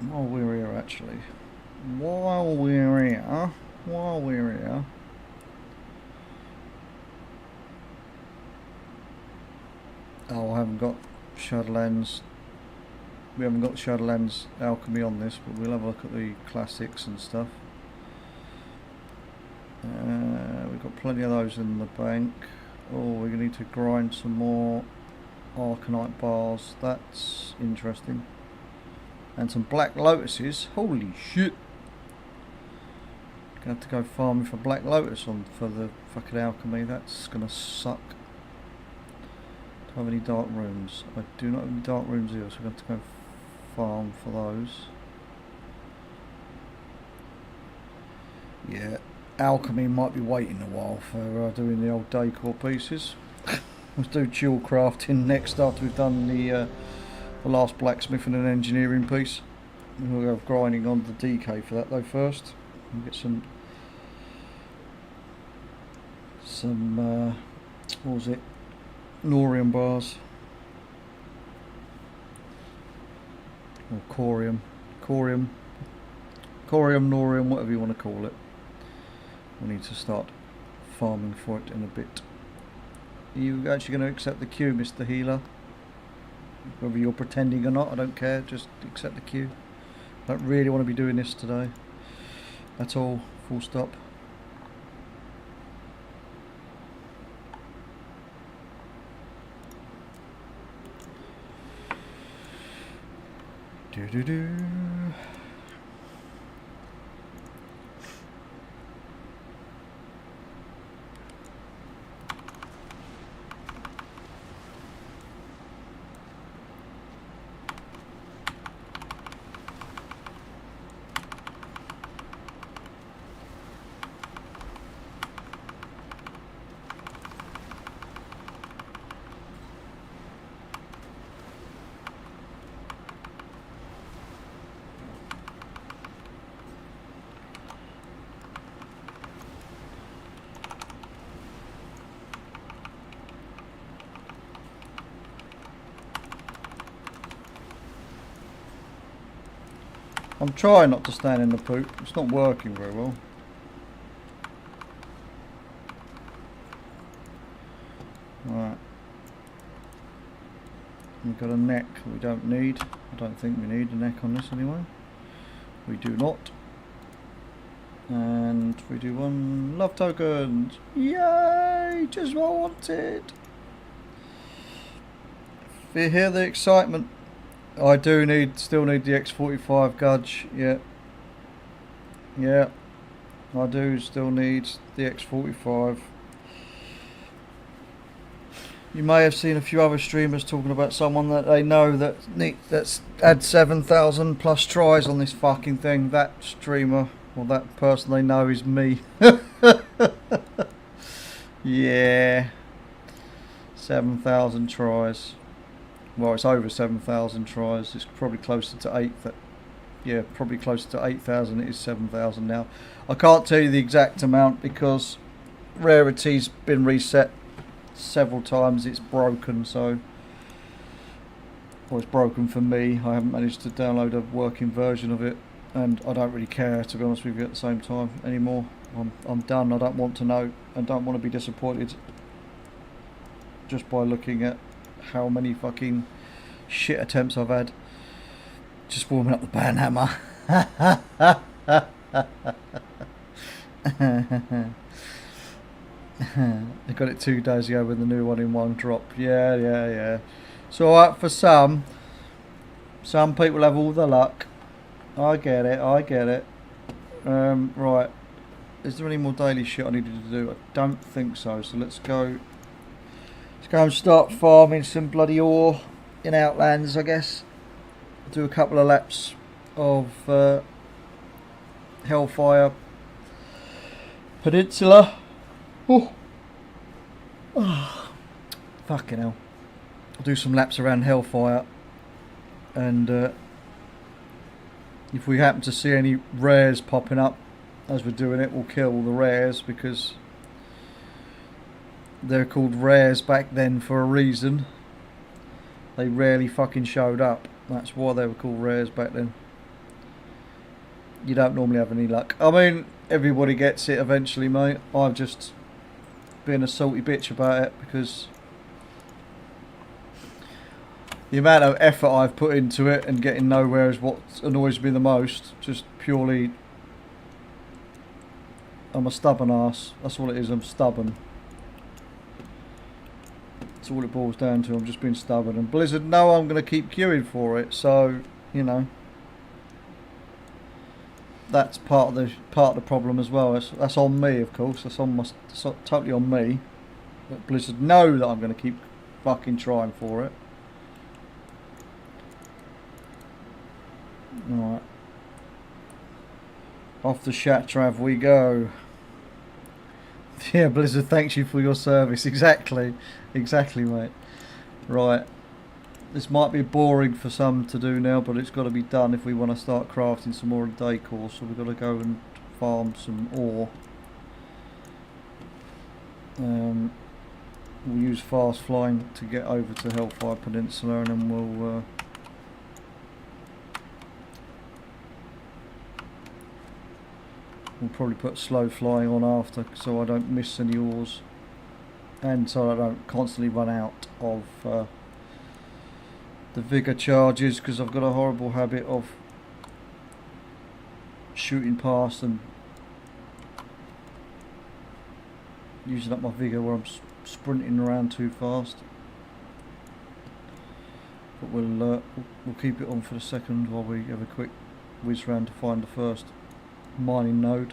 While we're here, actually. While we're here. Oh, I haven't got Shadowlands. We haven't got Shadowlands Alchemy on this, but we'll have a look at the classics and stuff. We've got plenty of those in the bank. Oh, we're going to need to grind some more Arcanite bars. That's interesting. And some Black Lotuses. Holy shit! Gonna have to go farming for Black Lotus for the fucking alchemy. That's gonna suck. Do I have any dark rooms? I do not have any dark rooms here, so we're going to have to go farm for those. Yeah, alchemy might be waiting a while for doing the old decor pieces. Let's do dual crafting next after we've done the last blacksmithing and engineering piece. We'll go grinding on the DK for that though first. We'll get some what was it? Norium bars. Or corium, norium, whatever you want to call it. We need to start farming for it in a bit. Are you actually going to accept the queue, Mr. Healer? Whether you're pretending or not, I don't care. Just accept the queue. I don't really want to be doing this today. At all. Full stop. Do do do. I'm trying not to stand in the poop. It's not working very well. Right. We've got a neck we don't need. I don't think we need a neck on this anyway. We do not. And we do one love tokens. Yay! Just what I wanted. If you hear the excitement, I do still need the X45 Gudge. Yeah. Yeah. I do still need the X45. You may have seen a few other streamers talking about someone that they know that's had 7,000 plus tries on this fucking thing. That streamer, or that person they know, is me. Yeah. 7,000 tries. Well, it's over 7,000 tries. It's probably closer to 8. Yeah, probably closer to 8,000. It is 7,000 now. I can't tell you the exact amount because rarity's been reset several times. It's broken, so it's broken for me. I haven't managed to download a working version of it, and I don't really care, to be honest with you, at the same time anymore. I'm done. I don't want to know, and don't want to be disappointed just by looking at how many fucking shit attempts I've had. Just warming up the banhammer. I got it 2 days ago with the new one in one drop. Yeah. It's alright for some. Some people have all the luck. I get it. Right. Is there any more daily shit I needed to do? I don't think so. So let's go and start farming some bloody ore in Outlands, I guess. Do a couple of laps of Hellfire Peninsula. Oh, fucking hell. I'll do some laps around Hellfire, and if we happen to see any rares popping up as we're doing it, we'll kill all the rares, because they're called rares back then for a reason. They rarely fucking showed up. That's why they were called rares back then. You don't normally have any luck. I mean, everybody gets it eventually, mate. I've just been a salty bitch about it because the amount of effort I've put into it and getting nowhere is what annoys me the most. Just purely, I'm a stubborn ass. That's all it is. I'm stubborn. That's all it boils down to. I'm just being stubborn. And Blizzard know I'm going to keep queuing for it, so you know that's part of the problem as well. That's on me, of course. That's totally on me. But Blizzard know that I'm going to keep fucking trying for it. Alright. Off the Shatrav we go. Yeah, Blizzard, thanks you for your service. Exactly, mate. Right. This might be boring for some to do now, but it's got to be done if we want to start crafting some more decor. So we've got to go and farm some ore. We'll use fast flying to get over to Hellfire Peninsula, and then we'll probably put slow flying on after, so I don't miss any ores. and so I don't constantly run out of the vigor charges, because I've got a horrible habit of shooting past and using up my vigor where I'm sprinting around too fast. But we'll keep it on for a second while we have a quick whiz round to find the first mining node.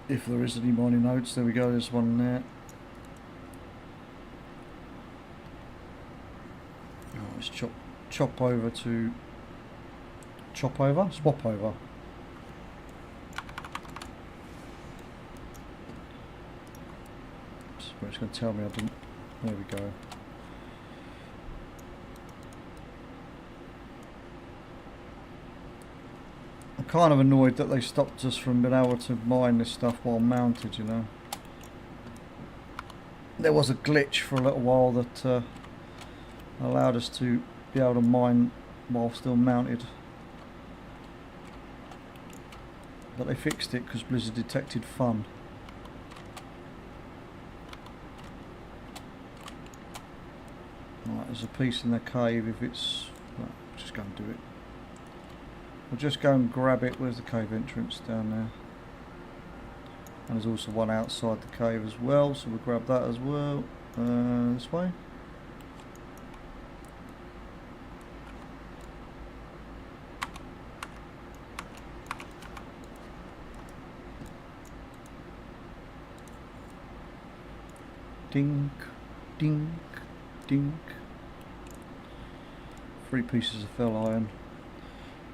If there is any mining nodes. There we go, there's one there. Oh, let's swap over. It's going to tell me I didn't. There we go. I'm kind of annoyed that they stopped us from being able to mine this stuff while mounted, you know. There was a glitch for a little while that allowed us to be able to mine while still mounted. But they fixed it because Blizzard detected fun. Right, there's a piece in the cave. If it's... Well, just go and do it. We'll just go and grab it. Where's the cave entrance? Down there. And there's also one outside the cave as well, so we'll grab that as well. This way. Dink, dink, dink. 3 pieces of fell iron.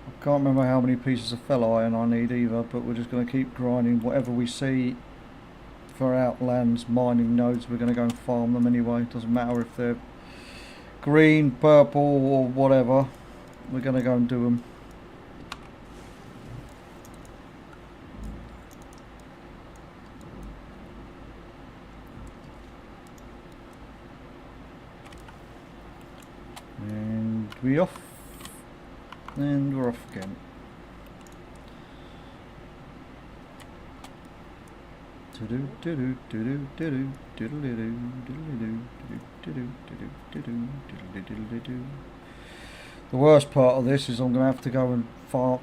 I can't remember how many pieces of fell iron I need either, but we're just going to keep grinding whatever we see for Outlands mining nodes. We're going to go and farm them anyway. It doesn't matter if they're green, purple or whatever. We're going to go and do them. And we off. And we're off again. The worst part of this is I'm going to have to go and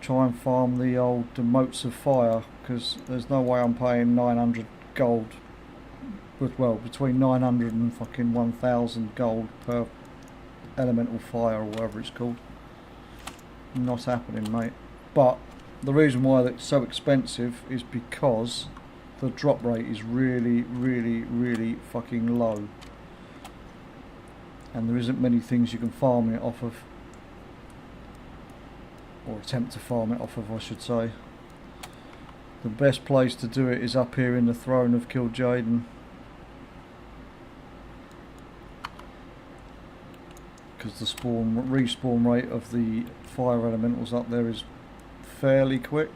try and farm the old motes of fire, because there's no way I'm paying 900 gold. Well, between 900 and fucking 1000 gold per elemental fire or whatever it's called. Not happening, mate. But the reason why it's so expensive is because the drop rate is really, really, really fucking low, and there isn't many things you can farm it off of, or attempt to farm it off of, I should say. The best place to do it is up here in the throne of Kil'jaeden, because the respawn rate of the fire elementals up there is fairly quick.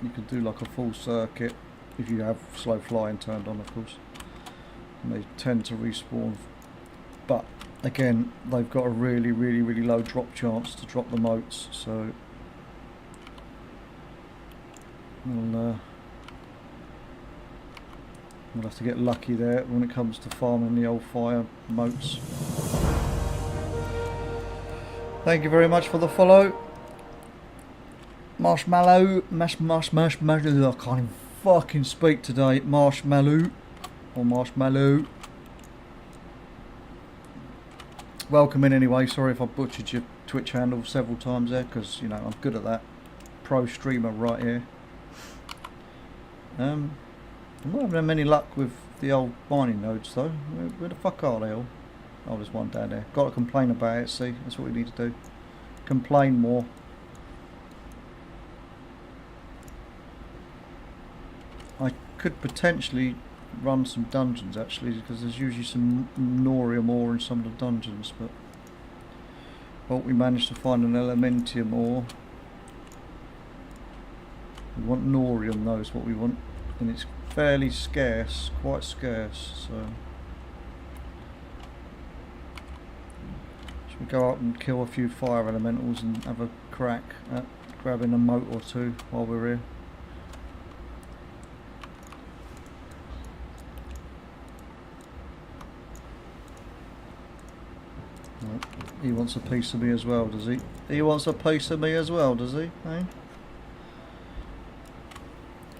You can do like a full circuit if you have slow flying turned on, of course, and they tend to respawn. But again, they've got a really, really, really low drop chance to drop the motes, so we'll have to get lucky there when it comes to farming the old fire motes. Thank you very much for the follow. Marshmallow, marshmallow. I can't even fucking speak today. Marshmallow, or marshmallow. Welcome in anyway. Sorry if I butchered your Twitch handle several times there, because you know I'm good at that. Pro streamer right here. I'm not having many luck with the old mining nodes though. Where the fuck are they all? Oh, there's one down there. Got to complain about it, see? That's what we need to do. Complain more. I could potentially run some dungeons actually, because there's usually some Norium ore in some of the dungeons, but well, we managed to find an Elementium ore. We want Norium though, is what we want, and it's fairly scarce, quite scarce, so we go up and kill a few fire elementals and have a crack at grabbing a mote or two while we're here. He wants a piece of me as well, does he? He wants a piece of me as well, does he? Eh?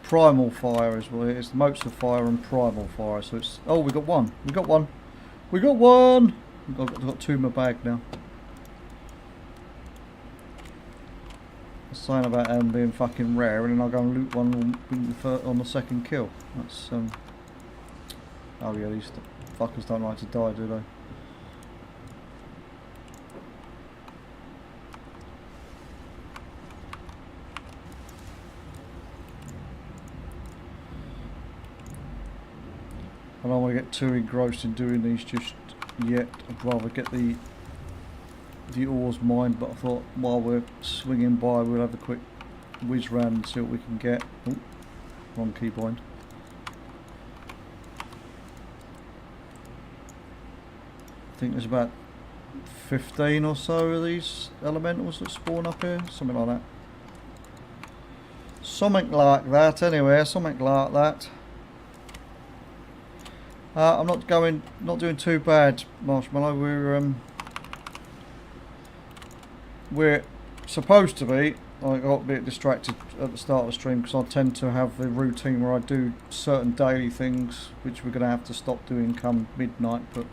Primal fire is what it is. Motes of fire and primal fire. So it's... Oh, we got one. We got one. We got one! I've got two in my bag now. A sign about them being fucking rare, and then I'll go and loot one on the second kill. That's, Oh yeah, these fuckers don't like to die, do they? I don't want to get too engrossed in doing these just yet. I'd rather get the ores mined, but I thought while we're swinging by we'll have a quick whiz round and see what we can get. Ooh, wrong keybind. I think there's about 15 or so of these elementals that spawn up here, something like that. Something like that anyway, something like that. I'm not doing too bad, Marshmallow. We're supposed to be. I got a bit distracted at the start of the stream because I tend to have the routine where I do certain daily things, which we're going to have to stop doing come midnight. But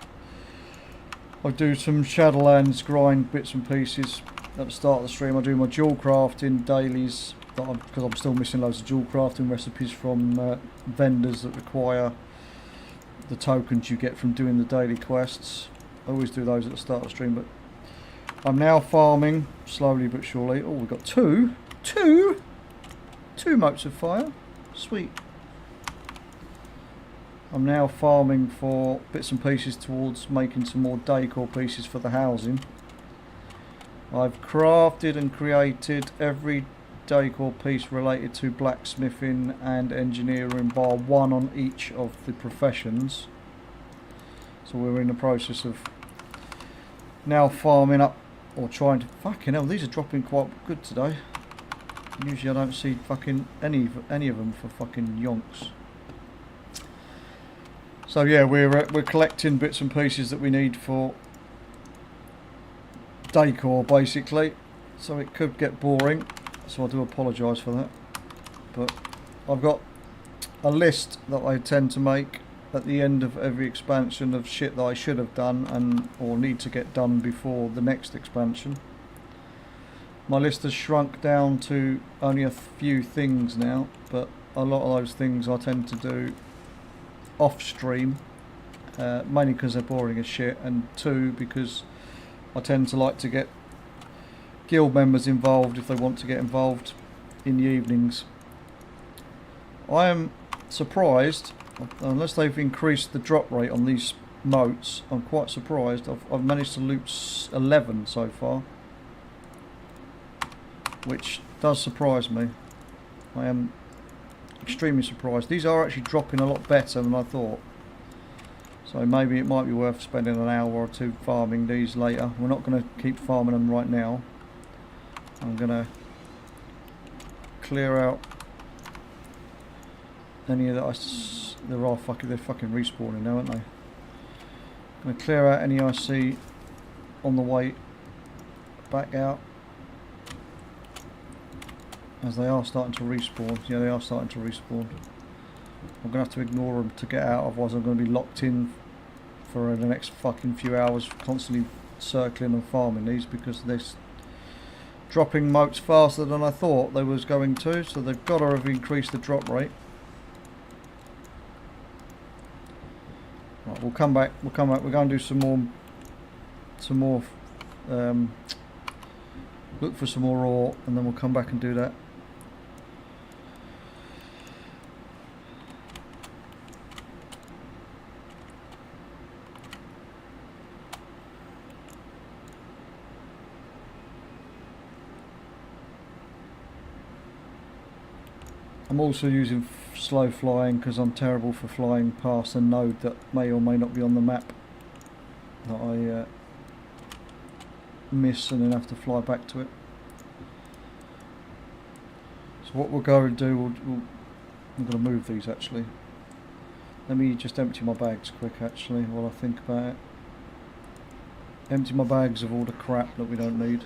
I do some Shadowlands grind bits and pieces at the start of the stream. I do my dual crafting dailies because I'm still missing loads of dual crafting recipes from vendors that require the tokens you get from doing the daily quests. I always do those at the start of the stream, but I'm now farming slowly but surely. Oh, we've got two motes of fire. Sweet. I'm now farming for bits and pieces towards making some more decor pieces for the housing. I've crafted and created every decor piece related to blacksmithing and engineering, bar one on each of the professions. So we're in the process of now farming up, or trying to... Fucking hell, these are dropping quite good today. Usually I don't see fucking any of them for fucking yonks. So yeah, we're collecting bits and pieces that we need for decor basically. So it could get boring. So I do apologise for that, but I've got a list that I tend to make at the end of every expansion of shit that I should have done or need to get done before the next expansion. My list has shrunk down to only a few things now, but a lot of those things I tend to do off stream, mainly because they're boring as shit, and two, because I tend to like to get guild members involved if they want to get involved in the evenings. I am surprised, unless they've increased the drop rate on these motes, I'm quite surprised. I've managed to loot 11 so far, which does surprise me. I am extremely surprised. These are actually dropping a lot better than I thought, so maybe it might be worth spending an hour or two farming these later. We're not going to keep farming them right now. I'm going to clear out any of that. They're fucking respawning now, aren't they? I'm going to clear out any I see on the way back out, as they are starting to respawn. Yeah, they are starting to respawn. I'm going to have to ignore them to get out, otherwise I'm going to be locked in for the next fucking few hours, constantly circling and farming these, because they're dropping motes faster than I thought they was going to, so they've got to have increased the drop rate. Right, we'll come back. We're going to do some more look for some more ore, and then we'll come back and do that. I'm also using slow flying because I'm terrible for flying past a node that may or may not be on the map that I miss and then have to fly back to it. So what we'll go and do, I'm going to move these actually. Let me just empty my bags quick actually while I think about it. Empty my bags of all the crap that we don't need.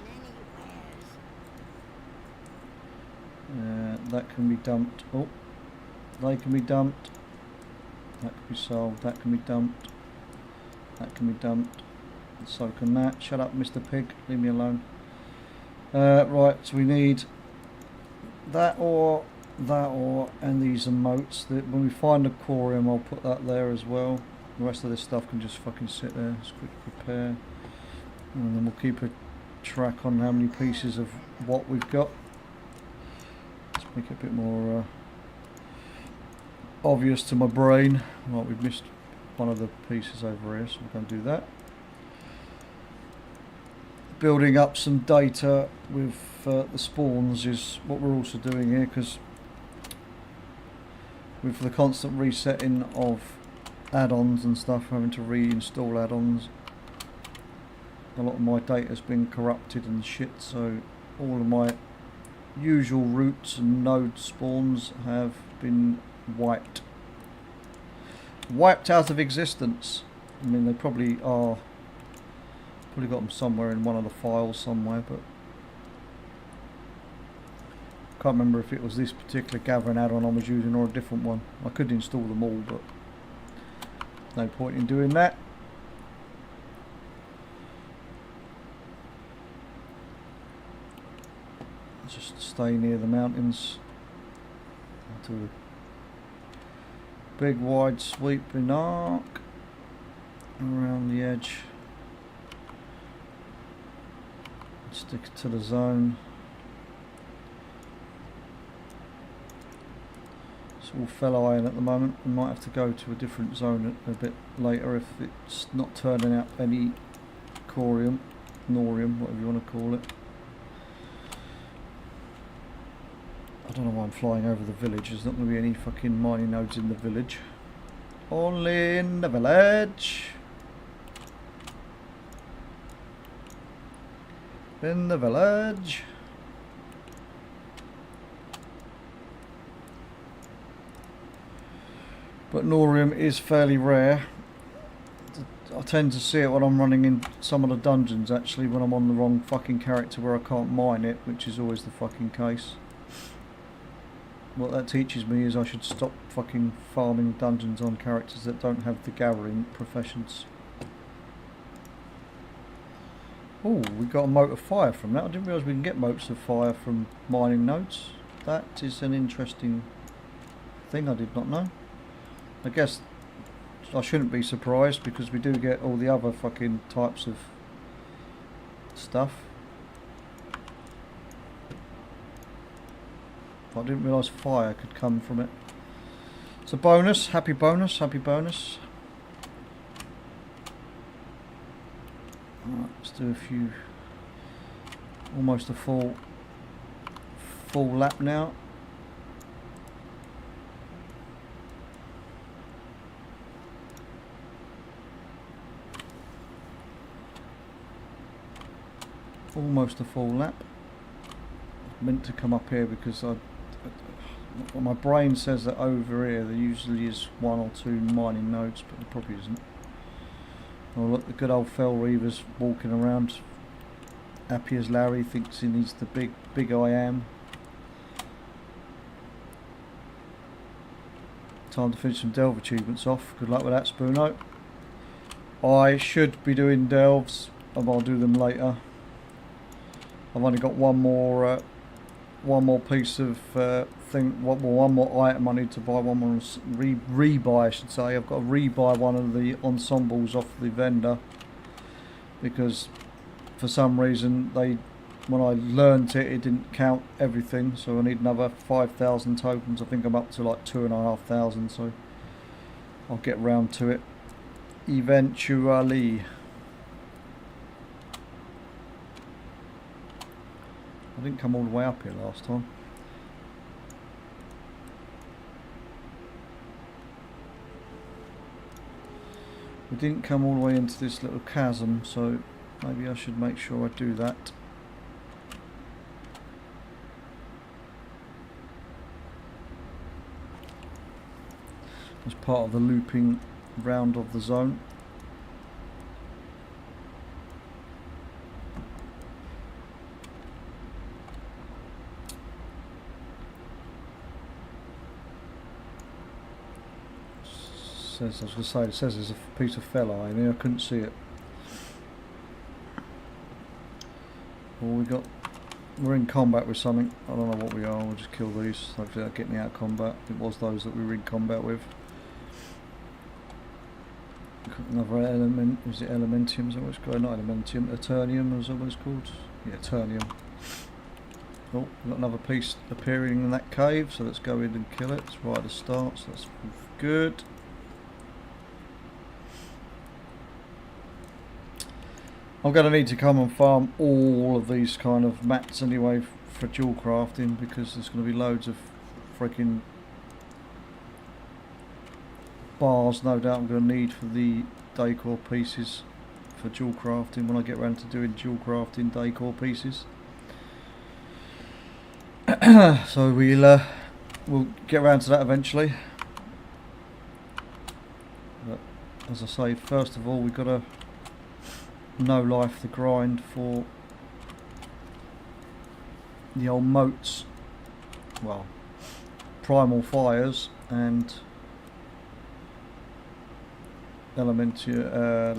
That can be dumped. Oh, they can be dumped. That can be sold. That can be dumped. That can be dumped. And so can that. Shut up, Mr. Pig. Leave me alone. Right, so we need that ore, and these are moats. When we find the corium, I'll put that there as well. The rest of this stuff can just fucking sit there. Just quick repair. And then we'll keep a track on how many pieces of what we've got. Let's make it a bit more obvious to my brain. Right, we've missed one of the pieces over here, so we're going to do that. Building up some data with the spawns is what we're also doing here, because with the constant resetting of add-ons and stuff, having to reinstall add-ons, a lot of my data has been corrupted and shit, so all of my usual routes and node spawns have been wiped out of existence. I mean, they probably got them somewhere in one of the files somewhere, but I can't remember if it was this particular gathering add-on I was using or a different one. I could install them all, but no point in doing that. Just stay near the mountains. Do a big wide sweeping arc around the edge. Stick to the zone. It's all fellow iron at the moment. We might have to go to a different zone a bit later if it's not turning out any corium, norium, whatever you want to call it. I don't know why I'm flying over the village. There's not going to be any fucking mining nodes in the village. Only in the village. In the village. But norium is fairly rare. I tend to see it when I'm running in some of the dungeons, actually, when I'm on the wrong fucking character where I can't mine it, which is always the fucking case. What that teaches me is I should stop fucking farming dungeons on characters that don't have the gathering professions. Oh, we got a mote of fire from that. I didn't realise we can get motes of fire from mining nodes. That is an interesting thing I did not know. I guess I shouldn't be surprised because we do get all the other fucking types of stuff. I didn't realise fire could come from it. It's a bonus, happy bonus, happy bonus. Right, let's do a few, almost a full lap now. Almost a full lap. I meant to come up here because my brain says that over here there usually is one or two mining nodes, but there probably isn't. Oh look, the good old Fell Reaver's walking around, happy as Larry, thinks he needs the big I am. Time to finish some delve achievements off. Good luck with that, Spoono. I should be doing delves, and I'll do them later. I've only got one more piece of one more item I need to buy. One more rebuy, I should say. I've got to rebuy one of the ensembles off the vendor because for some reason when I learnt it didn't count everything, so I need another 5,000 tokens. I think I'm up to like 2,500, so I'll get round to it eventually. I didn't come all the way up here last time. We didn't come all the way into this little chasm, so maybe I should make sure I do that. As part of the looping round of the zone. says, I was going to say, it says there's a piece of fell iron here. I couldn't see it. Well, we're in combat with something. I don't know what we are. We'll just kill these. Hopefully that'll get me out of combat. It was those that we were in combat with. Another element. Is it elementium? Is that what it's called? Not elementium. Eternium is that what it's called? Yeah, eternium. Oh, we've got another piece appearing in that cave, so let's go in and kill it. It's right at the start, so that's good. I'm going to need to come and farm all of these kind of mats anyway for dual crafting, because there's going to be loads of freaking bars, no doubt, I'm going to need for the decor pieces for dual crafting when I get around to doing dual crafting decor pieces. So we'll get around to that eventually. But as I say, first of all, we've got to no life the grind for the old moats, well, primal fires and elementia,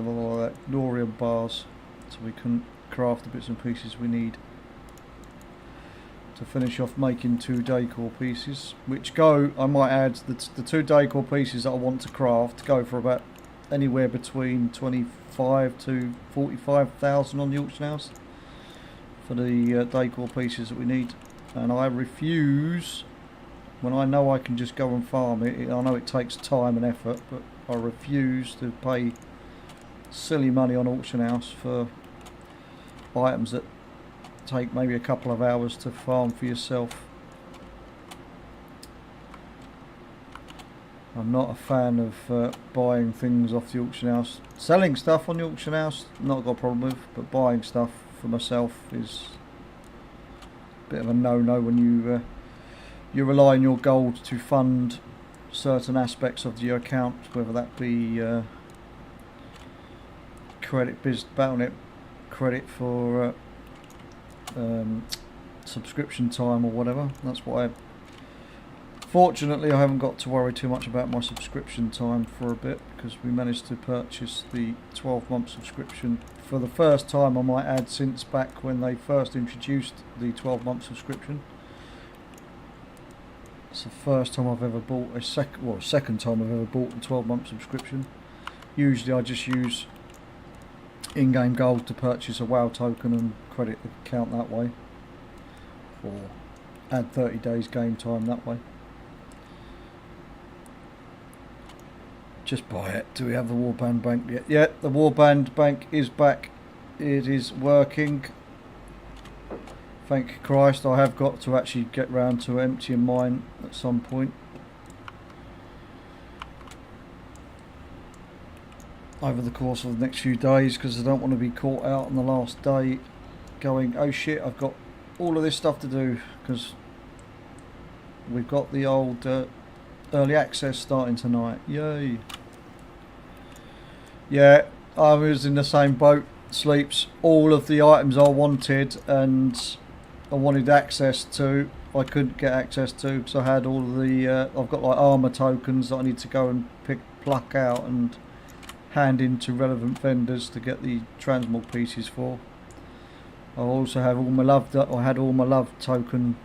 Norium bars, so we can craft the bits and pieces we need to finish off making 2 decor pieces, which go, I might add, the 2 decor pieces that I want to craft go for about anywhere between 25 to 45,000 on the auction house for the decor pieces that we need. And I refuse, when I know I can just go and farm it, I know it takes time and effort, but I refuse to pay silly money on auction house for items that take maybe a couple of hours to farm for yourself. I'm not a fan of buying things off the auction house. Selling stuff on the auction house, not got a problem with, but buying stuff for myself is a bit of a no-no when you rely on your gold to fund certain aspects of your account, whether that be credit, Battle.net credit for subscription time or whatever. That's why fortunately I haven't got to worry too much about my subscription time for a bit, because we managed to purchase the 12-month subscription for the first time, I might add, since back when they first introduced the 12-month subscription. It's the first time I've ever bought second time I've ever bought a 12-month subscription. Usually I just use in-game gold to purchase a WoW token and credit the account that way, or add 30 days game time that way. Just buy it. Do we have the Warband Bank yet? Yeah, the Warband Bank is back. It is working. Thank Christ. I have got to actually get round to emptying mine at some point over the course of the next few days, because I don't want to be caught out on the last day going, oh shit, I've got all of this stuff to do, because we've got the old early access starting tonight. Yay. Yeah, I was in the same boat, Sleeps. All of the items I wanted and I wanted access to, I couldn't get access to, because I had all of the I've got like armor tokens that I need to go and pluck out and hand in to relevant vendors to get the transmog pieces for. I also have all my love, I had all my love token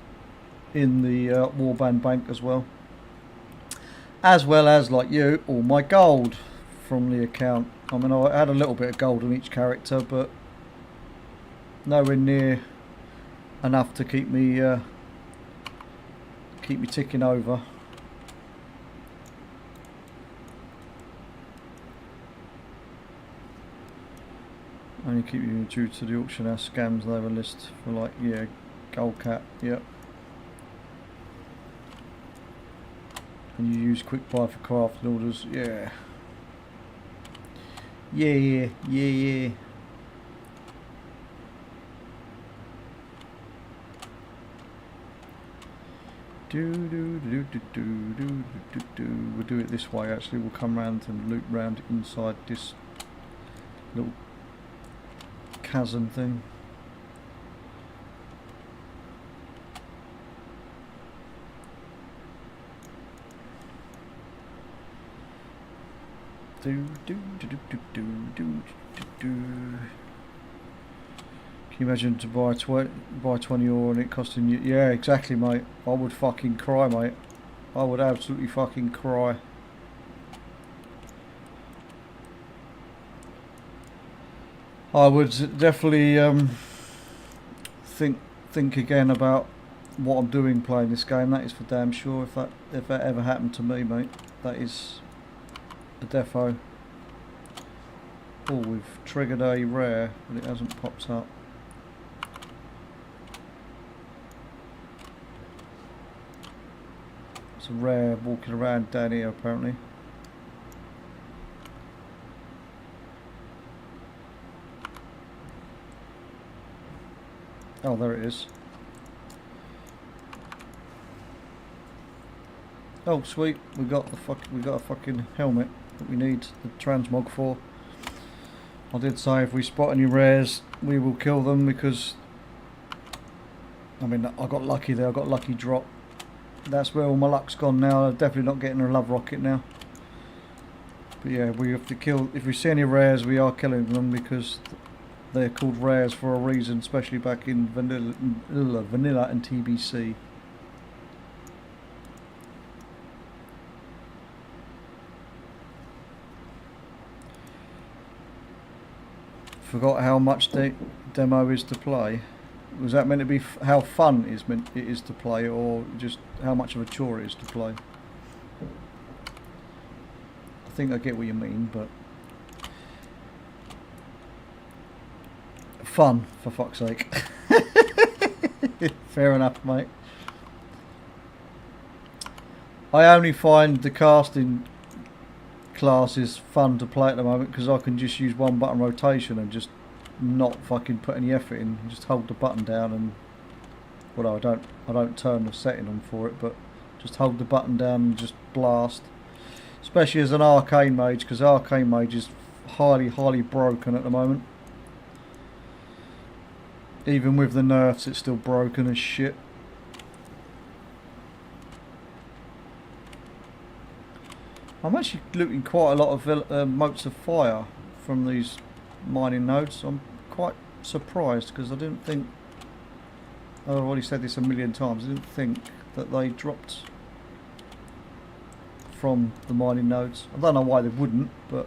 in the Warband Bank as well as, like you, all my gold from the account. I mean, I had a little bit of gold on each character, but nowhere near enough to keep me ticking over. Only keep you due to the auction house scams. They have a list for, like, yeah, gold cap, yep. And you use quick buy for crafting orders, yeah. Yeah. We'll do it this way actually. We'll come round and loop round inside this little chasm thing. Do, do, do, do, do, do, do, do. Can you imagine to buy 20 ore and it costing you? Yeah, exactly, mate. I would fucking cry, mate. I would absolutely fucking cry. I would definitely think again about what I'm doing playing this game. That is for damn sure. If that ever happened to me, mate, that is a defo. Oh, we've triggered a rare, but it hasn't popped up. It's a rare walking around down here apparently. Oh, there it is. Oh, sweet! We got a fucking helmet that we need the transmog for. I did say if we spot any rares, we will kill them because, I mean, I got lucky there. I got lucky drop. That's where all my luck's gone now. I'm definitely not getting a love rocket now. But yeah, we have to kill. If we see any rares, we are killing them because they're called rares for a reason, especially back in vanilla and TBC. Forgot how much demo is to play. Was that meant to be how fun it is to play, or just how much of a chore it is to play? I think I get what you mean, but fun, for fuck's sake. Fair enough, mate. I only find the casting class is fun to play at the moment because I can just use one button rotation and just not fucking put any effort in. Just hold the button down and, well, I don't turn the setting on for it, but just hold the button down and just blast. Especially as an arcane mage, because arcane mage is highly broken at the moment. Even with the nerfs, it's still broken as shit. I'm actually looting quite a lot of motes of fire from these mining nodes. I'm quite surprised because I didn't think, I've already said this a million times, I didn't think that they dropped from the mining nodes. I don't know why they wouldn't, but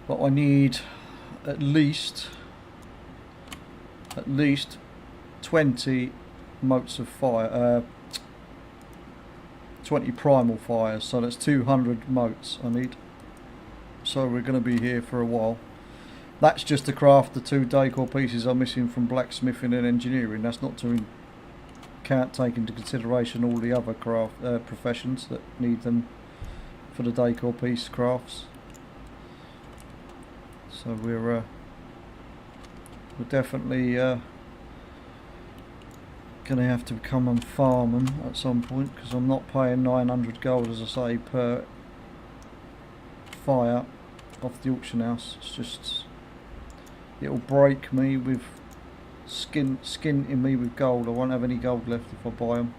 I need at least 20 motes of fire, 20 primal fires, so that's 200 motes I need. So we're going to be here for a while. That's just to craft the 2 decor pieces I'm missing from blacksmithing and engineering. That's not to take into consideration all the other craft professions that need them for the decor piece crafts. So we're definitely going to have to come and farm them at some point because I'm not paying 900 gold, as I say, per fire off the auction house. It's just, it'll break me with skinting me with gold. I won't have any gold left if I buy them.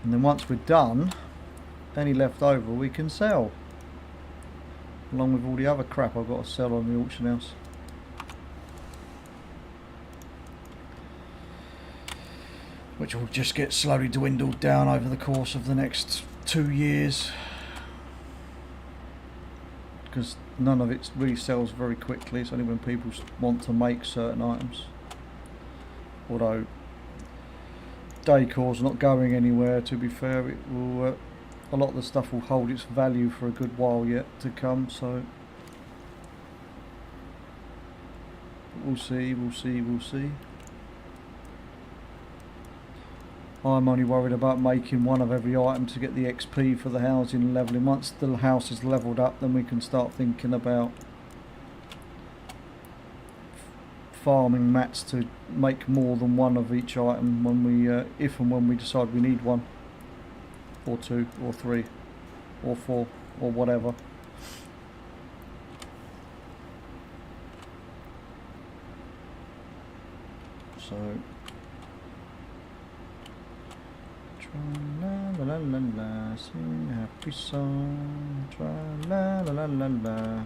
And then once we're done, any left over we can sell, along with all the other crap I've got to sell on the auction house. Which will just get slowly dwindled down over the course of the next 2 years. Because none of it really sells very quickly. It's only when people want to make certain items. Although decor's not going anywhere, to be fair. It will, a lot of the stuff will hold its value for a good while yet to come, so we'll see. I'm only worried about making one of every item to get the XP for the housing and levelling. Once the house is levelled up, then we can start thinking about farming mats to make more than one of each item when we, if and when we decide we need one, or 2, or 3, or 4, or whatever. So La la la la, sing a happy song. Tra la la la la la.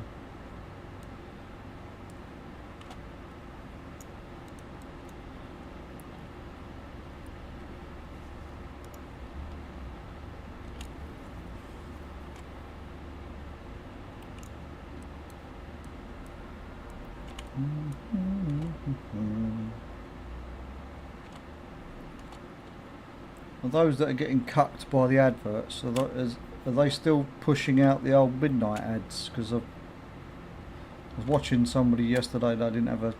Are those that are getting cucked by the adverts, are they still pushing out the old midnight ads? Because I was watching somebody yesterday that I didn't have a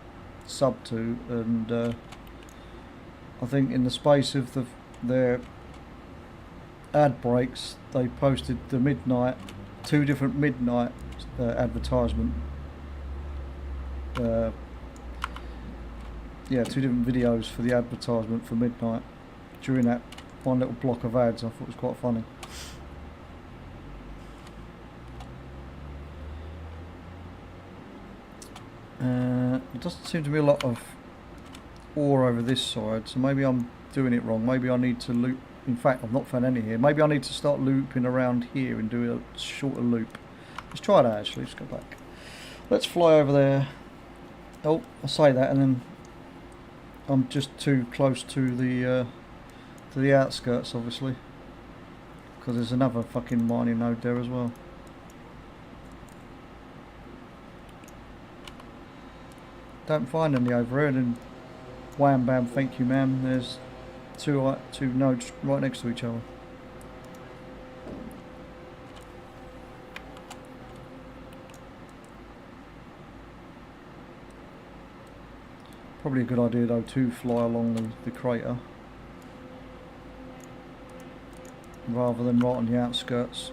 sub to, and I think in the space of their ad breaks, they posted the midnight, 2 different midnight advertisement. Yeah, 2 different videos for the advertisement for midnight during that one little block of ads. I thought it was quite funny. There doesn't seem to be a lot of ore over this side, so maybe I'm doing it wrong. Maybe I need to loop. In fact, I've not found any here. Maybe I need to start looping around here and do a shorter loop. Let's try that actually. Let's go back. Let's fly over there. Oh, I say that and then I'm just too close to the outskirts, obviously, because there's another fucking mining node there as well. Don't find any over here, and wham bam, thank you ma'am, there's two nodes right next to each other. Probably a good idea though to fly along the crater rather than right on the outskirts.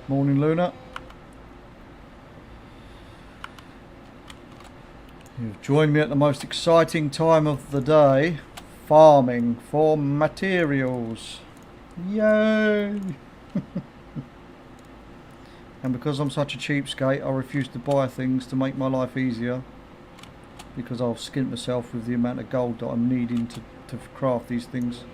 Morning Luna. You've joined me at the most exciting time of the day, farming for materials. Yay! And because I'm such a cheapskate, I refuse to buy things to make my life easier, because I'll skint myself with the amount of gold that I'm needing to craft these things.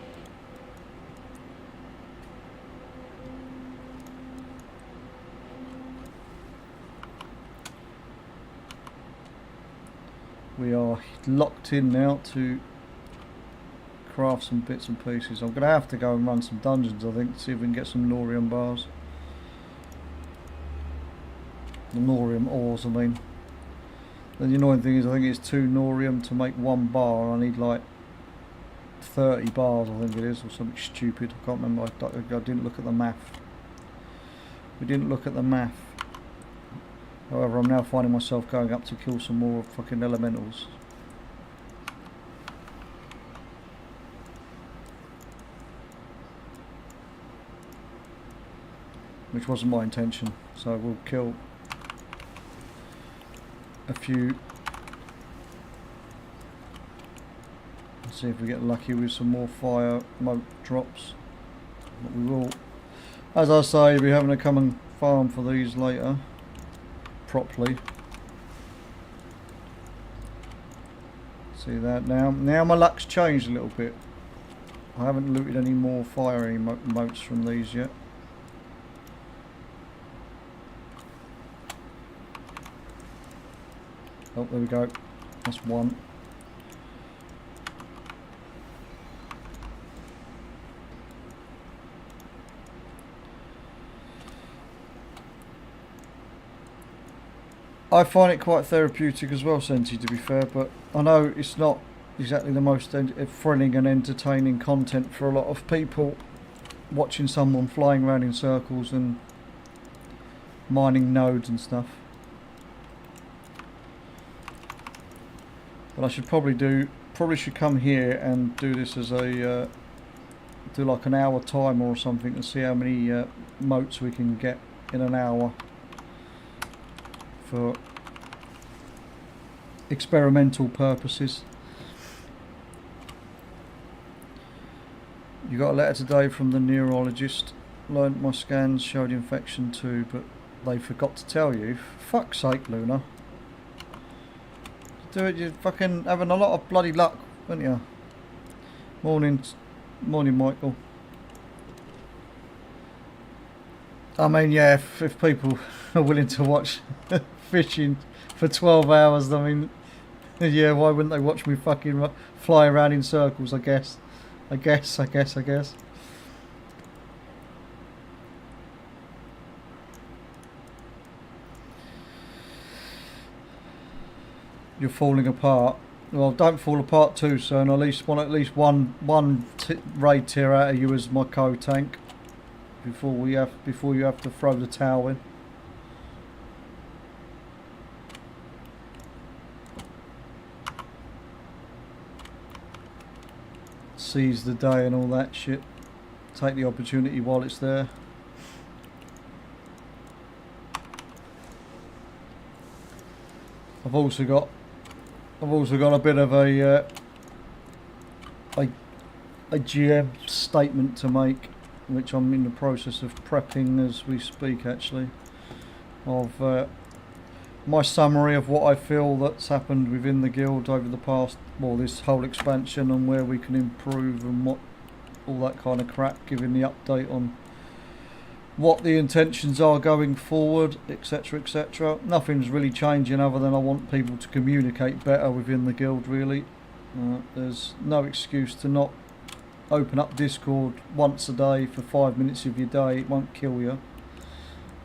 We are locked in now to craft some bits and pieces. I'm going to have to go and run some dungeons, I think, to see if we can get some Norium bars. The Norium ores, I mean. And the annoying thing is, I think it's 2 Norium to make 1 bar. I need like 30 bars, I think it is, or something stupid. I can't remember. I didn't look at the math. We didn't look at the math. However, I'm now finding myself going up to kill some more fucking elementals. Which wasn't my intention, so we'll kill a few. Let's see if we get lucky with some more fire moat drops. But we will, as I say, be having to come and farm for these later. Properly. See that now? Now my luck's changed a little bit. I haven't looted any more fire moats from these yet. Oh, there we go. That's 1. I find it quite therapeutic as well, Senti, to be fair, but I know it's not exactly the most thrilling and entertaining content for a lot of people, watching someone flying around in circles and mining nodes and stuff. But I should probably should come here and do this as a, do like an hour timer or something and see how many moats we can get in an hour. For experimental purposes. You got a letter today from the neurologist. learned my scans showed infection too, but they forgot to tell you. For fuck's sake, Luna. Do it, you're fucking having a lot of bloody luck, aren't you? Morning, Michael. I mean, yeah, if people are willing to watch fishing for 12 hours, I mean, yeah, why wouldn't they watch me fucking fly around in circles, I guess. I guess. You're falling apart. Well, don't fall apart too soon. I want at least one raid tier out of you as my co-tank before you have to throw the towel in. Seize the day and all that shit. Take the opportunity while it's there. I've also got a bit of a GM statement to make, which I'm in the process of prepping as we speak, actually, of my summary of what I feel that's happened within the guild over the past, well, this whole expansion, and where we can improve and what all that kind of crap, giving the update on what the intentions are going forward, etc, etc. Nothing's really changing other than I want people to communicate better within the guild, really. There's no excuse to not open up Discord once a day for 5 minutes of your day. It won't kill you.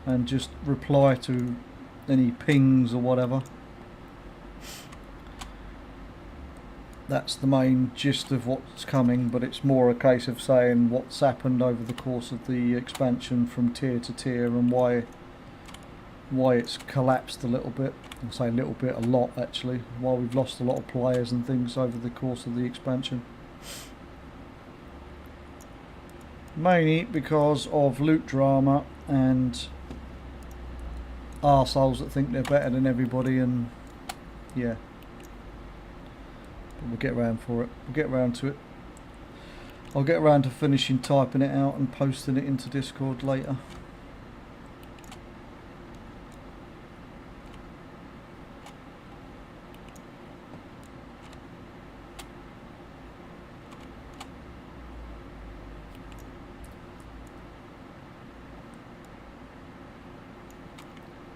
And just reply to any pings or whatever. That's the main gist of what's coming, but it's more a case of saying what's happened over the course of the expansion from tier to tier, and why it's collapsed a little bit. I say a little bit, a lot actually. Why we've lost a lot of players and things over the course of the expansion. Mainly because of loot drama and arseholes that think they're better than everybody, and yeah. But we'll get around for it. We'll get around to it. I'll get around to finishing typing it out and posting it into Discord later.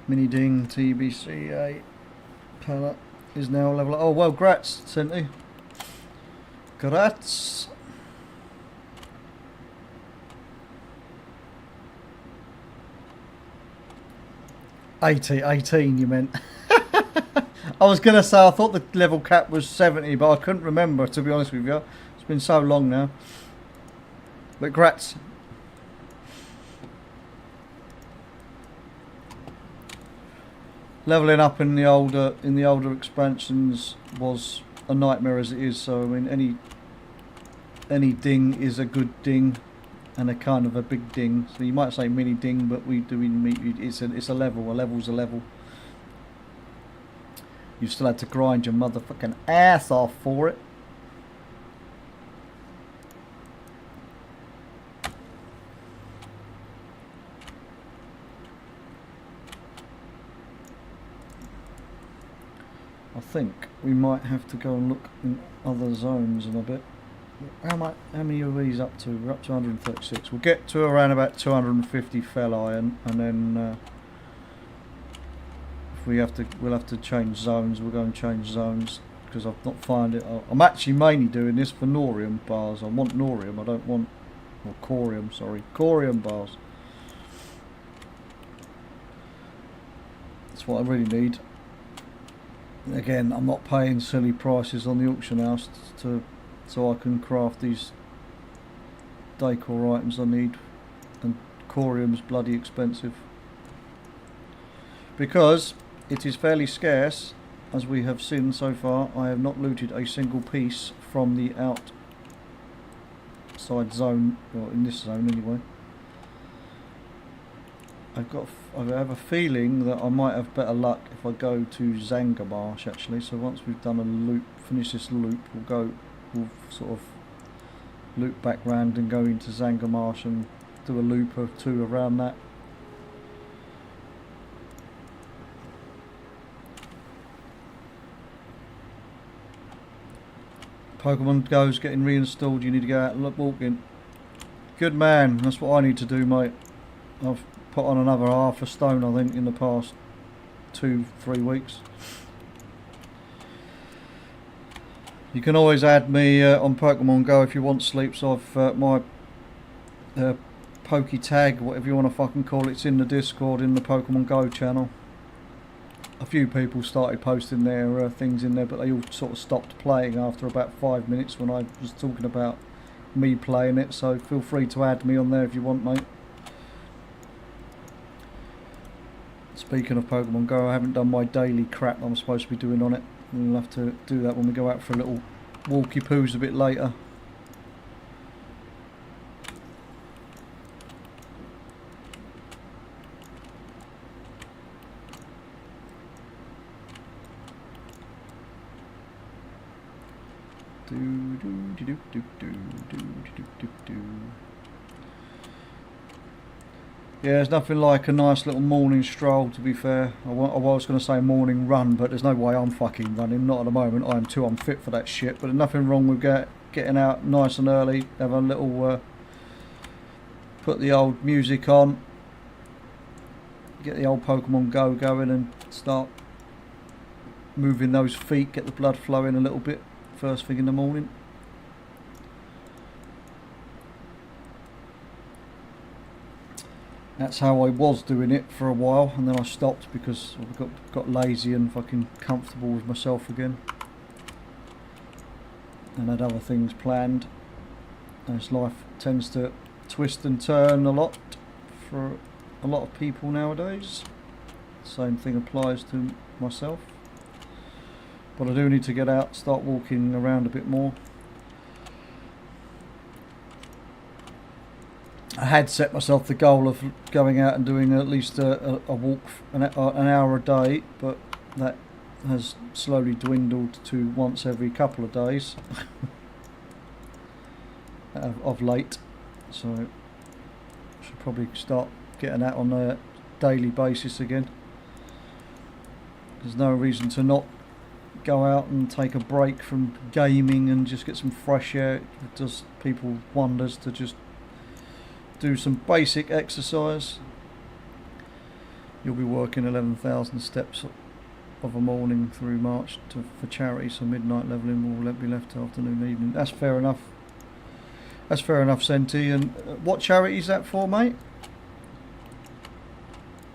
Mini Ding TBCA palette is now level. Oh well, grats, Cinty. Grats. $18 you meant. I was gonna say I thought the level cap was 70, but I couldn't remember, to be honest with you. It's been so long now. But grats. Leveling up in the older expansions was a nightmare as it is. So I mean, any ding is a good ding, and a kind of a big ding. So you might say mini ding, but it's a level. A level's a level. You still had to grind your motherfucking ass off for it. I think we might have to go and look in other zones in a bit. How many are these up to? We're up to 136. We'll get to around about 250 fell iron, and then if we'll have to change zones. We'll go and change zones, because I've not found it. I'm actually mainly doing this for Norium bars. I want Norium. I don't want, or Corium. Sorry, Corium bars. That's what I really need. Again, I'm not paying silly prices on the auction house so I can craft these decor items I need, and Corium's bloody expensive because it is fairly scarce, as we have seen so far. I have not looted a single piece from the outside zone, or in this zone anyway. I have a feeling that I might have better luck if I go to Zangarmarsh actually. So once we've done a loop, finish this loop, we'll sort of loop back round and go into Zangarmarsh and do a loop or two around that. Pokemon Go's getting reinstalled. You need to go out and look walking. Good man. That's what I need to do, mate. I've put on another half a stone, I think, in the past 2-3 weeks. You can always add me on Pokemon Go if you want, Sleeps. I've my Poke Tag, whatever you want to fucking call it, it's in the Discord in the Pokemon Go channel. A few people started posting their things in there, but they all sort of stopped playing after about 5 minutes when I was talking about me playing it, so feel free to add me on there if you want, mate. Speaking of Pokemon Go, I haven't done my daily crap I'm supposed to be doing on it. We'll have to do that when we go out for a little walkie poos a bit later. Yeah, there's nothing like a nice little morning stroll, to be fair. I was going to say morning run, but there's no way I'm fucking running. Not at the moment. I'm too unfit for that shit. But there's nothing wrong with getting out nice and early, have a little, put the old music on, get the old Pokemon Go going and start moving those feet, get the blood flowing a little bit first thing in the morning. That's how I was doing it for a while, and then I stopped because I got lazy and fucking comfortable with myself again, and had other things planned. As life tends to twist and turn a lot for a lot of people nowadays. Same thing applies to myself. But I do need to get out, start walking around a bit more. I had set myself the goal of going out and doing at least a walk an hour a day, but that has slowly dwindled to once every couple of days of late. So I should probably start getting out on a daily basis again. There's no reason to not go out and take a break from gaming and just get some fresh air. It does people wonders to just do some basic exercise. You'll be working 11,000 steps of a morning through March for charity, so midnight levelling will be left afternoon, evening. That's fair enough. That's fair enough, Senti. And what charity is that for, mate?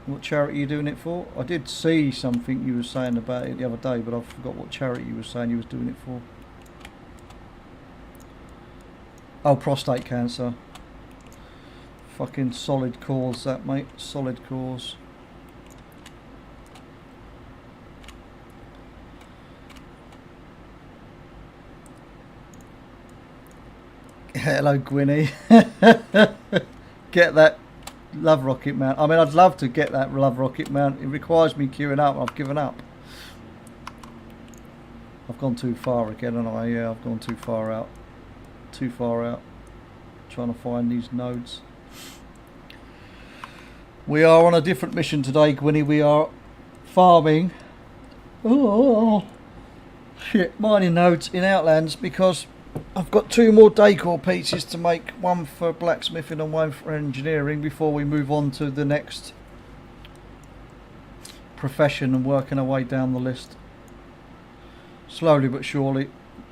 What charity are you doing it for? I did see something you were saying about it the other day, but I forgot what charity you were saying you was doing it for. Oh, prostate cancer. Fucking solid cause that, mate. Solid cause. Hello, Gwynny. Get that love rocket mount. I mean, I'd love to get that love rocket mount. It requires me queuing up. I've given up. I've gone too far again, and I've gone too far out. Too far out. Trying to find these nodes. We are on a different mission today, Gwynny. We are farming. Oh shit! Mining nodes in Outlands because I've got 2 more decor pieces to make, one for blacksmithing and one for engineering, before we move on to the next profession and working our way down the list. Slowly but surely.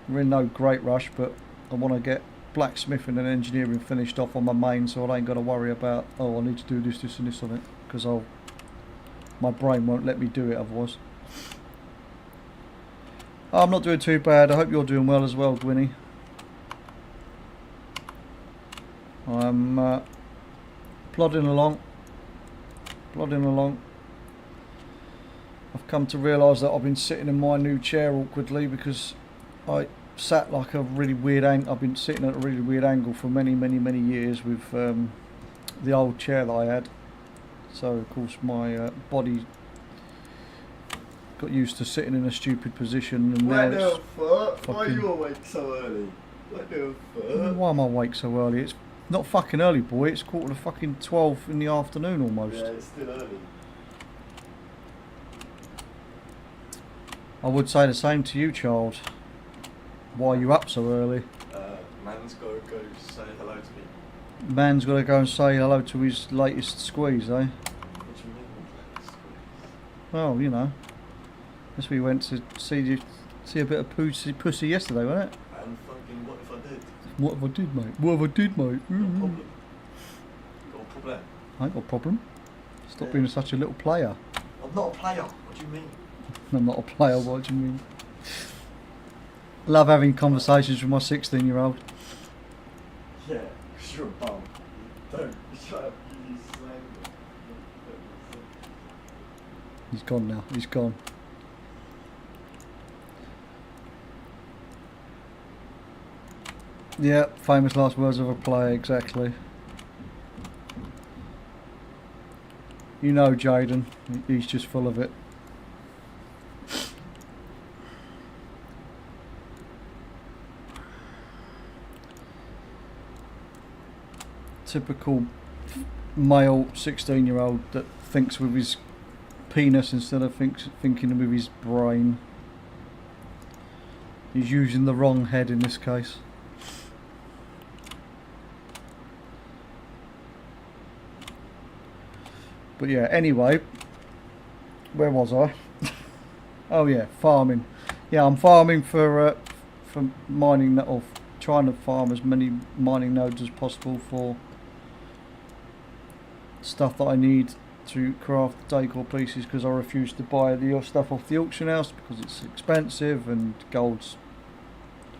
We're in no great rush, but I want to get blacksmithing and engineering finished off on my main, so I ain't got to worry about, oh, I need to do this, this and this on it, because my brain won't let me do it otherwise. Oh, I'm not doing too bad. I hope you're doing well as well, Gwynny. I'm plodding along. I've come to realise that I've been sitting in my new chair awkwardly because I sat like a really weird angle. I've been sitting at a really weird angle for many years with the old chair that I had. So of course my body got used to sitting in a stupid position, and now it's fuck? Why are you awake so early? What the fuck? Why am I awake so early? It's Not fucking early, boy. It's 12:15 in the afternoon almost. Yeah, it's still early. I would say the same to you, child. Why are you up so early? Man's got to go say hello to me. Man's got to go and say hello to his latest squeeze, eh? What do you mean? Well, you know. Guess we went to see a bit of pussy yesterday, wasn't it? And fucking what if I did? What if I did, mate? What if I did, mate? No problem. Got a problem? I ain't got a problem. Stop Yeah. being such a little player. I'm not a player. What do you mean? I'm not a player, what do you mean? Love having conversations with my 16-year-old. Yeah, because you're a bum. Don't shut up. You slang me. He's gone now, he's gone. Yeah, famous last words of a player, exactly. You know Jaden, he's just full of it. Typical male 16-year-old that thinks with his penis instead of thinking with his brain. He's using the wrong head in this case. But yeah, anyway, where was I? Oh yeah, farming. Yeah, I'm farming for mining, or trying to farm as many mining nodes as possible for stuff that I need to craft decor pieces, because I refuse to buy the stuff off the auction house because it's expensive and gold's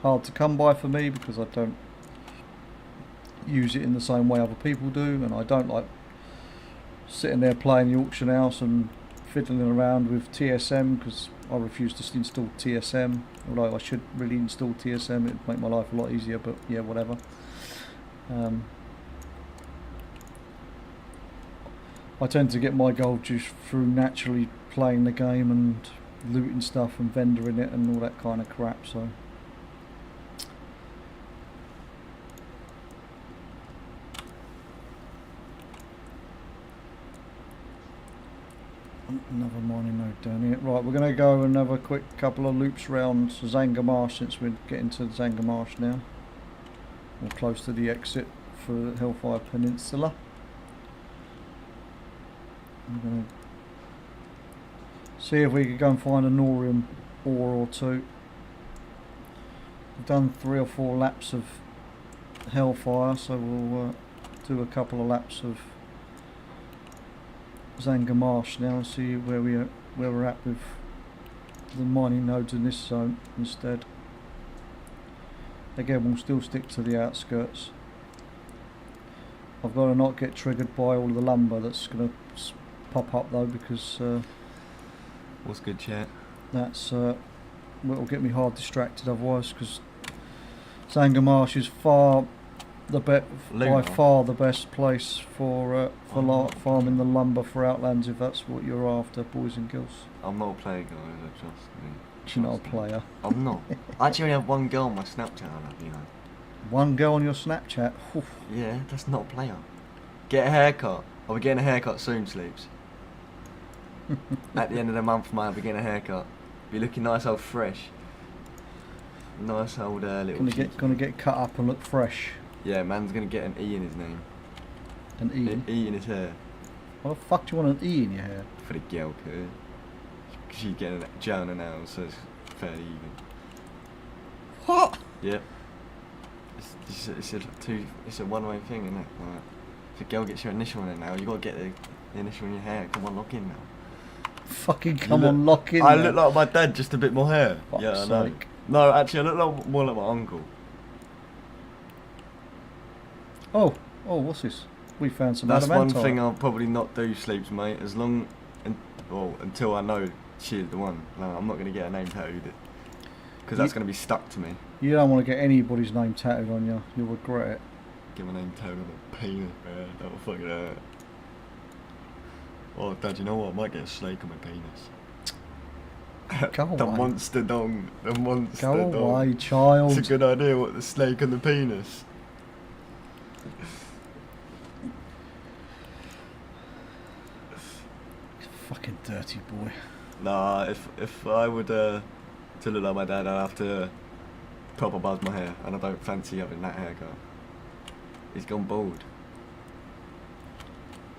hard to come by for me because I don't use it in the same way other people do, and I don't like sitting there playing the auction house and fiddling around with TSM because I refuse to install TSM, although I should really install TSM. It would make my life a lot easier, but yeah, whatever. I tend to get my gold just through naturally playing the game and looting stuff and vendoring it and all that kind of crap, so another mining node down here. Right, we're going to go and have a quick couple of loops round Zanga Marsh, since we're getting to Zanga Marsh now. We're close to the exit for Hellfire Peninsula. I'm going to see if we can go and find a Norium ore or two. We've done 3 or 4 laps of Hellfire, so we'll do a couple of laps of Zanga Marsh now and see where we're at with the mining nodes in this zone instead. Again, we'll still stick to the outskirts. I've got to not get triggered by all the lumber that's going to pop up though, because What's good, chat? that's will get me hard distracted otherwise, because Zanga Marsh is by far the best place for farming the lumber for Outlands, if that's what you're after, boys and girls. I'm not a player, guys. Trust me. You're not a player. I'm not. I actually only have one girl on my Snapchat, you know. One girl on your Snapchat? Oof. Yeah, that's not a player. Get a haircut. I'll be getting a haircut soon, Sleeps. At the end of the month, mate, I'll be getting a haircut. Be looking nice old fresh. Nice old little Gonna get cut up and look fresh. Yeah, man's gonna get an E in his name. An E? An E in his hair. Why the fuck do you want an E in your hair? For the girl, cause she's getting a gel on her nails, so it's fairly even. What? Yep. It's a one-way thing, isn't it? Like, if a girl gets your initial in it now, you gotta get the initial in your hair. Come on, lock in now. Fucking come on, lock in. I now. look like my dad, just a bit more hair. Fuck's Yeah, I know. sake. No, actually, I look more like my uncle. Oh, what's this? We found some That's one adamantite. thing I'll probably not do, Sleeps, mate. Until I know she's the one. No, I'm not going to get her name tattooed, because that's going to be stuck to me. You don't want to get anybody's name tattooed on you. You'll regret it. Get my name tattooed on my penis, man. That will fucking hurt. Oh, Dad, you know what? I might get a snake on my penis. Go The away. monster dong. The monster Go dong. away, child. It's a good idea, what, the snake on the penis. Dirty boy. Nah, if I would to look like my dad, I'd have to proper buzz my hair, and I don't fancy having that haircut. He's gone bald.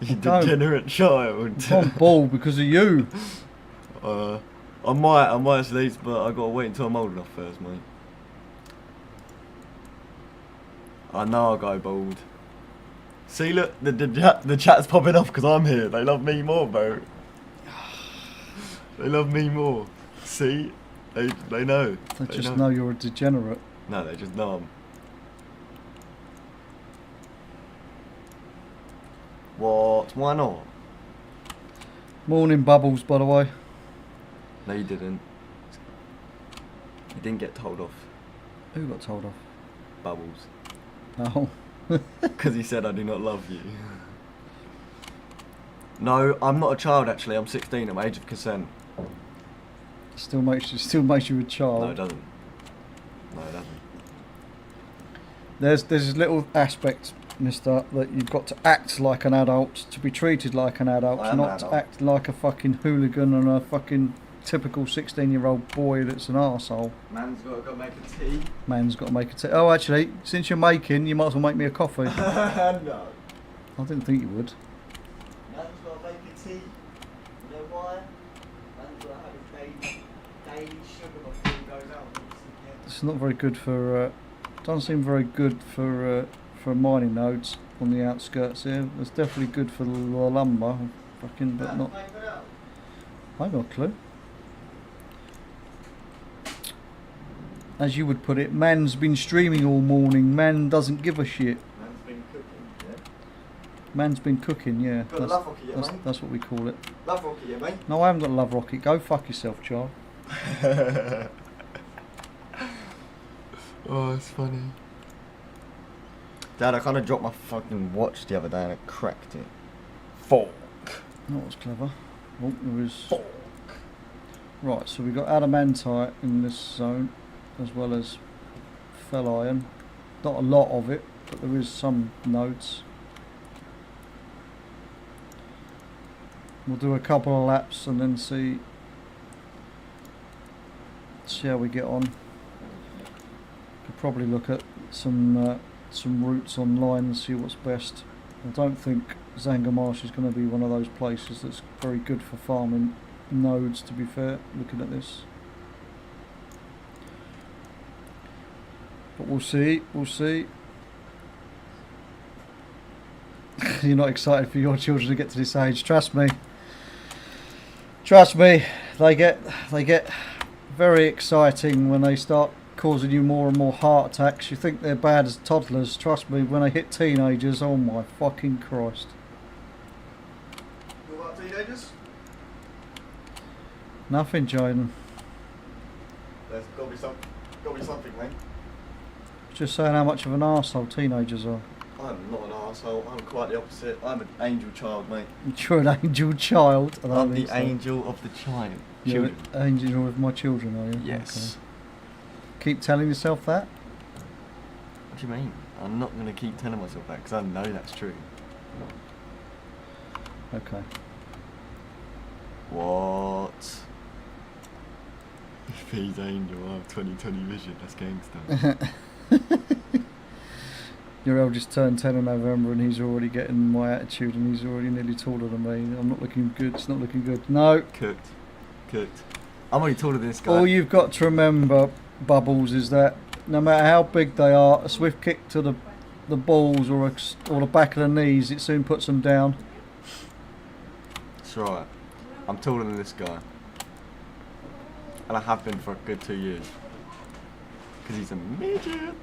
You Don't. degenerate child. I'm bald because of you. I might sleep, but I gotta wait until I'm old enough first, mate. I know I'll go bald. See, look, the chat's popping off because I'm here. They love me more, bro. They love me more. See, they know. They just know you're a degenerate. No, they just know I'm. What? Why not? Morning, Bubbles, by the way. No, you didn't. You didn't get told off. Who got told off? Bubbles. Oh. Because he said I do not love you. No, I'm not a child actually. I'm 16. I'm age of consent. Still makes you a child. No, it doesn't. No, it doesn't. There's this little aspect, mister, that you've got to act like an adult, to be treated like an adult, I am not an to adult. act like a fucking hooligan and a fucking typical 16-year-old boy that's an arsehole. Man's got to go make a tea. Man's got to make a tea. Oh, actually, since you're making, you might as well make me a coffee. No. I didn't think you would. Man's got to make a tea. You know why? Man's got to have his daily sugar before he goes out. It's not very good for. Doesn't seem very good for mining nodes on the outskirts here. It's definitely good for the lumber, fucking, but not. I got a clue. As you would put it, man's been streaming all morning. Man doesn't give a shit. Man's been cooking, yeah? Man's been cooking, yeah. Got a love rocket yet, mate? That's what we call it. Love rocket, yeah, mate? No, I haven't got a love rocket. Go fuck yourself, child. Oh, it's funny. Dad, I kind of dropped my fucking watch the other day and I cracked it. Fork. That was clever. Oh, there is. Fork. Right, so we've got adamantite in this zone, as well as fell iron. Not a lot of it, but there is some nodes. We'll do a couple of laps and then see how we get on. Could probably look at some routes online and see what's best. I don't think Zangamarsh is going to be one of those places that's very good for farming nodes, to be fair, looking at this. But we'll see. You're not excited for your children to get to this age, trust me. They get very exciting when they start causing you more and more heart attacks. You think they're bad as toddlers, trust me, when they hit teenagers, oh my fucking Christ. You like teenagers? Nothing, Jaden. There's got to be something, mate. Just saying how much of an arsehole teenagers are. I'm not an arsehole. I'm quite the opposite. I'm an angel child, mate. You're an angel child. I don't I'm the think so. angel of the child. You're Children. an angel of my children, are you? Yes. Okay. Keep telling yourself that? What do you mean? I'm not going to keep telling myself that because I know that's true. Okay. What? If he's angel, I have 20/20 vision. That's gangster. Your eldest turned 10 in November and he's already getting my attitude and he's already nearly taller than me. I'm not looking good. It's not looking good. No. Cooked. I'm already taller than this guy. All you've got to remember, Bubbles, is that no matter how big they are, a swift kick to the balls or the back of the knees, it soon puts them down. That's right. I'm taller than this guy. And I have been for a good 2 years. Because he's a midget.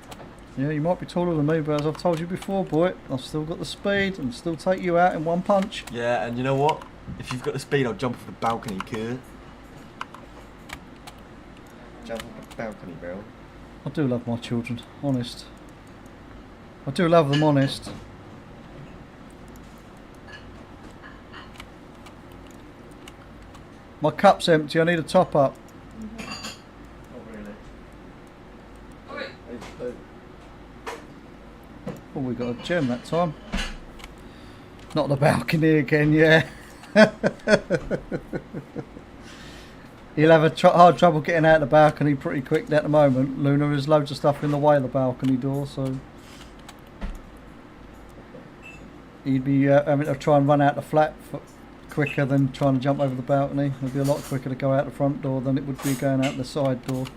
Yeah, you might be taller than me, but as I've told you before, boy, I've still got the speed and still take you out in one punch. Yeah, and you know what? If you've got the speed, I'll jump off the balcony, kid. Jump off the balcony, bro. I do love my children, honest. I do love them, honest. My cup's empty, I need a top up. Not really. Oh, we got a gem that time. Not the balcony again, yeah. He'll have hard trouble getting out the balcony pretty quick at the moment. Luna, there's loads of stuff in the way of the balcony door, so he'd be having to try and run out the flat quicker than trying to jump over the balcony. It'd be a lot quicker to go out the front door than it would be going out the side door.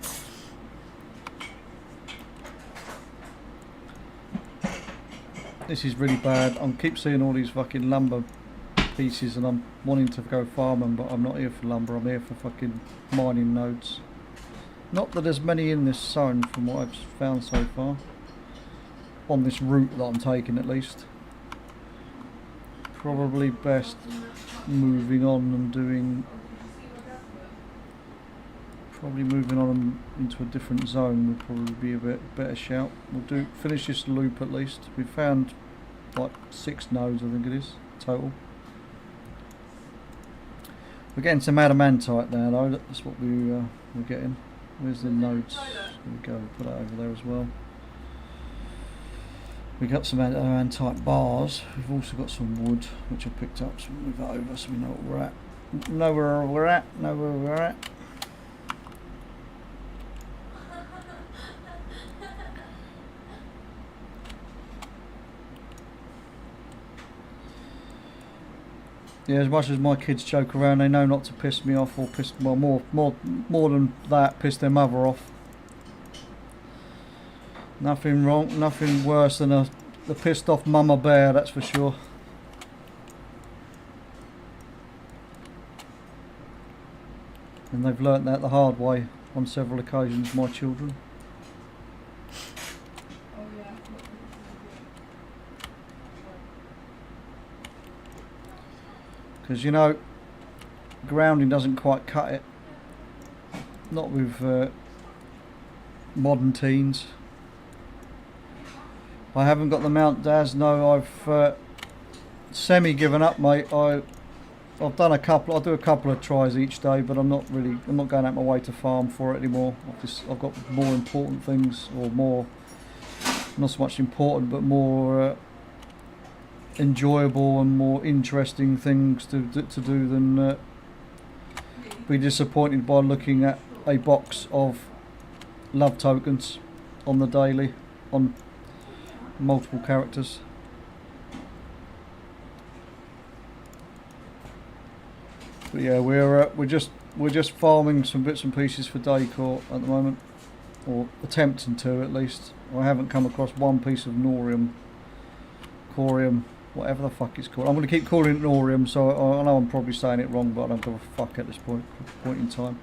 This is really bad. I keep seeing all these fucking lumber pieces and I'm wanting to go farming, but I'm not here for lumber, I'm here for fucking mining nodes. Not that there's many in this zone from what I've found so far. On this route that I'm taking at least. Probably best moving on and doing... Probably moving on into a different zone would probably be a bit better shout. We'll finish this loop at least. We found like 6 nodes, I think it is, total. We're getting some adamantite now though, that's what we're getting. Where's the nodes? There we go, put that over there as well. We got some adamantite bars. We've also got some wood, which I picked up, so we'll move that over so we know what we're at. Know where we're at. Yeah, as much as my kids joke around, they know not to piss me off or more than that, piss their mother off. Nothing wrong, nothing worse than a pissed off mama bear, that's for sure. And they've learnt that the hard way on several occasions, my children. Because you know, grounding doesn't quite cut it. Not with modern teens. I haven't got the Mount Daz. No, I've semi given up, mate. I've done a couple. I do a couple of tries each day, but I'm not going out my way to farm for it anymore. I've got more important things, or more, not so much important, but more enjoyable and more interesting things to do than be disappointed by looking at a box of love tokens on the daily on multiple characters. But yeah, we're just farming some bits and pieces for decor at the moment, or attempting to at least. I haven't come across one piece of norium, corium, whatever the fuck it's called. I'm going to keep calling it norium, so I know I'm probably saying it wrong, but I don't give a fuck at this point in time.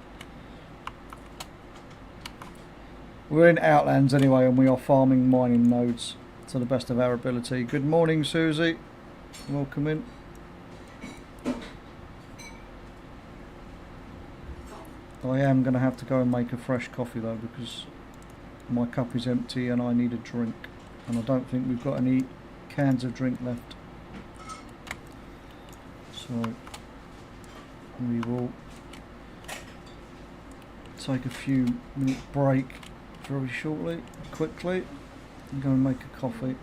We're in Outlands anyway, and we are farming mining nodes to the best of our ability. Good morning, Susie. Welcome in. I am going to have to go and make a fresh coffee though, because my cup is empty and I need a drink, and I don't think we've got any cans of drink left. So we will take a few minute break very shortly, quickly, and go and make a coffee.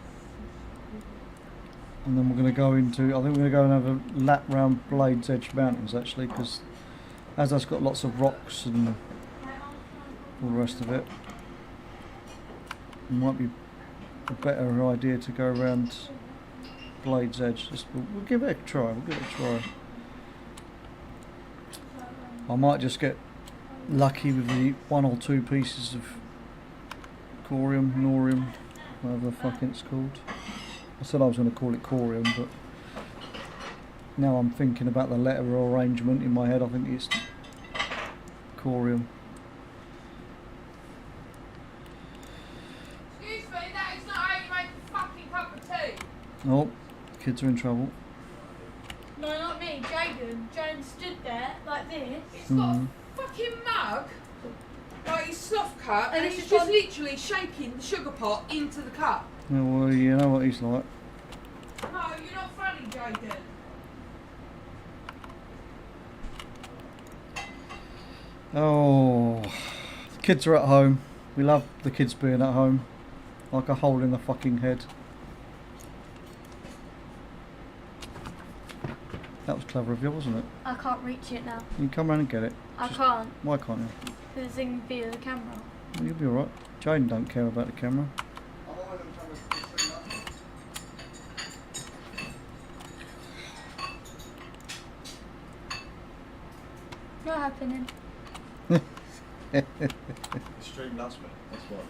And then we're going to go into, I think we're going to go and have a lap round Blades Edge Mountains actually, because as that's got lots of rocks and all the rest of it, it might be a better idea to go around Blades Edge. We'll give it a try. I might just get lucky with the 1 or 2 pieces of corium, norium, whatever the fuck it's called. I said I was going to call it corium, but now I'm thinking about the letter arrangement in my head. I think it's corium. Excuse me, that is not how you make a fucking cup of tea. Oh, kids are in trouble. No, not me, Jaden. Jaden stood there like this. He's got a fucking mug, like his sloth cup, and And he's it's just gone- literally shaking the sugar pot into the cup. Yeah, well, you know what he's like. No, you're not funny, Jaden. Oh, the kids are at home. We love the kids being at home. Like a hole in the fucking head. That was clever of you, wasn't it? I can't reach it now. You can come round and get it. I can't. Why can't you? There's a thing via the camera. Well, you'll be alright. Jaden don't care about the camera. Not happening. Stream loves me. That's what.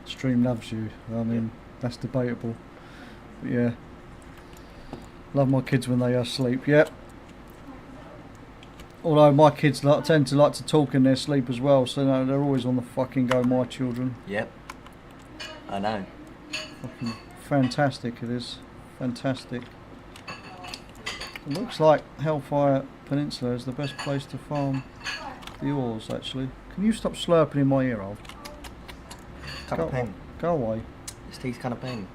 Stream loves you. I mean, that's debatable. But yeah. Love my kids when they are asleep. Yep. Although my kids tend to like to talk in their sleep as well, so no, they're always on the fucking go, my children. Yep. I know. Fucking fantastic it is. Fantastic. It looks like Hellfire Peninsula is the best place to farm the ores, actually. Can you stop slurping in my ear, old? Kind of peng. Go away. This tea's kind of peng.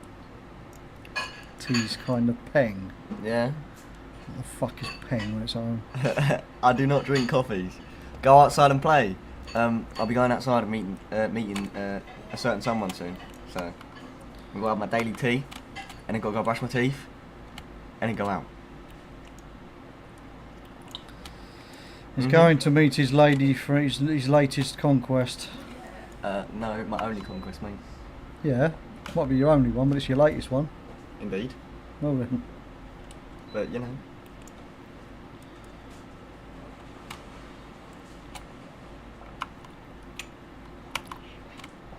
Tea's kind of peng. Yeah. What the fuck is peng when it's home? I do not drink coffees. Go outside and play. I'll be going outside and meeting a certain someone soon. So I'm gonna have my daily tea, and then gotta go brush my teeth, and then go out. He's going to meet his lady for his latest conquest. No, my only conquest, mate. Yeah, might be your only one, but it's your latest one. Indeed. Well then. But you know.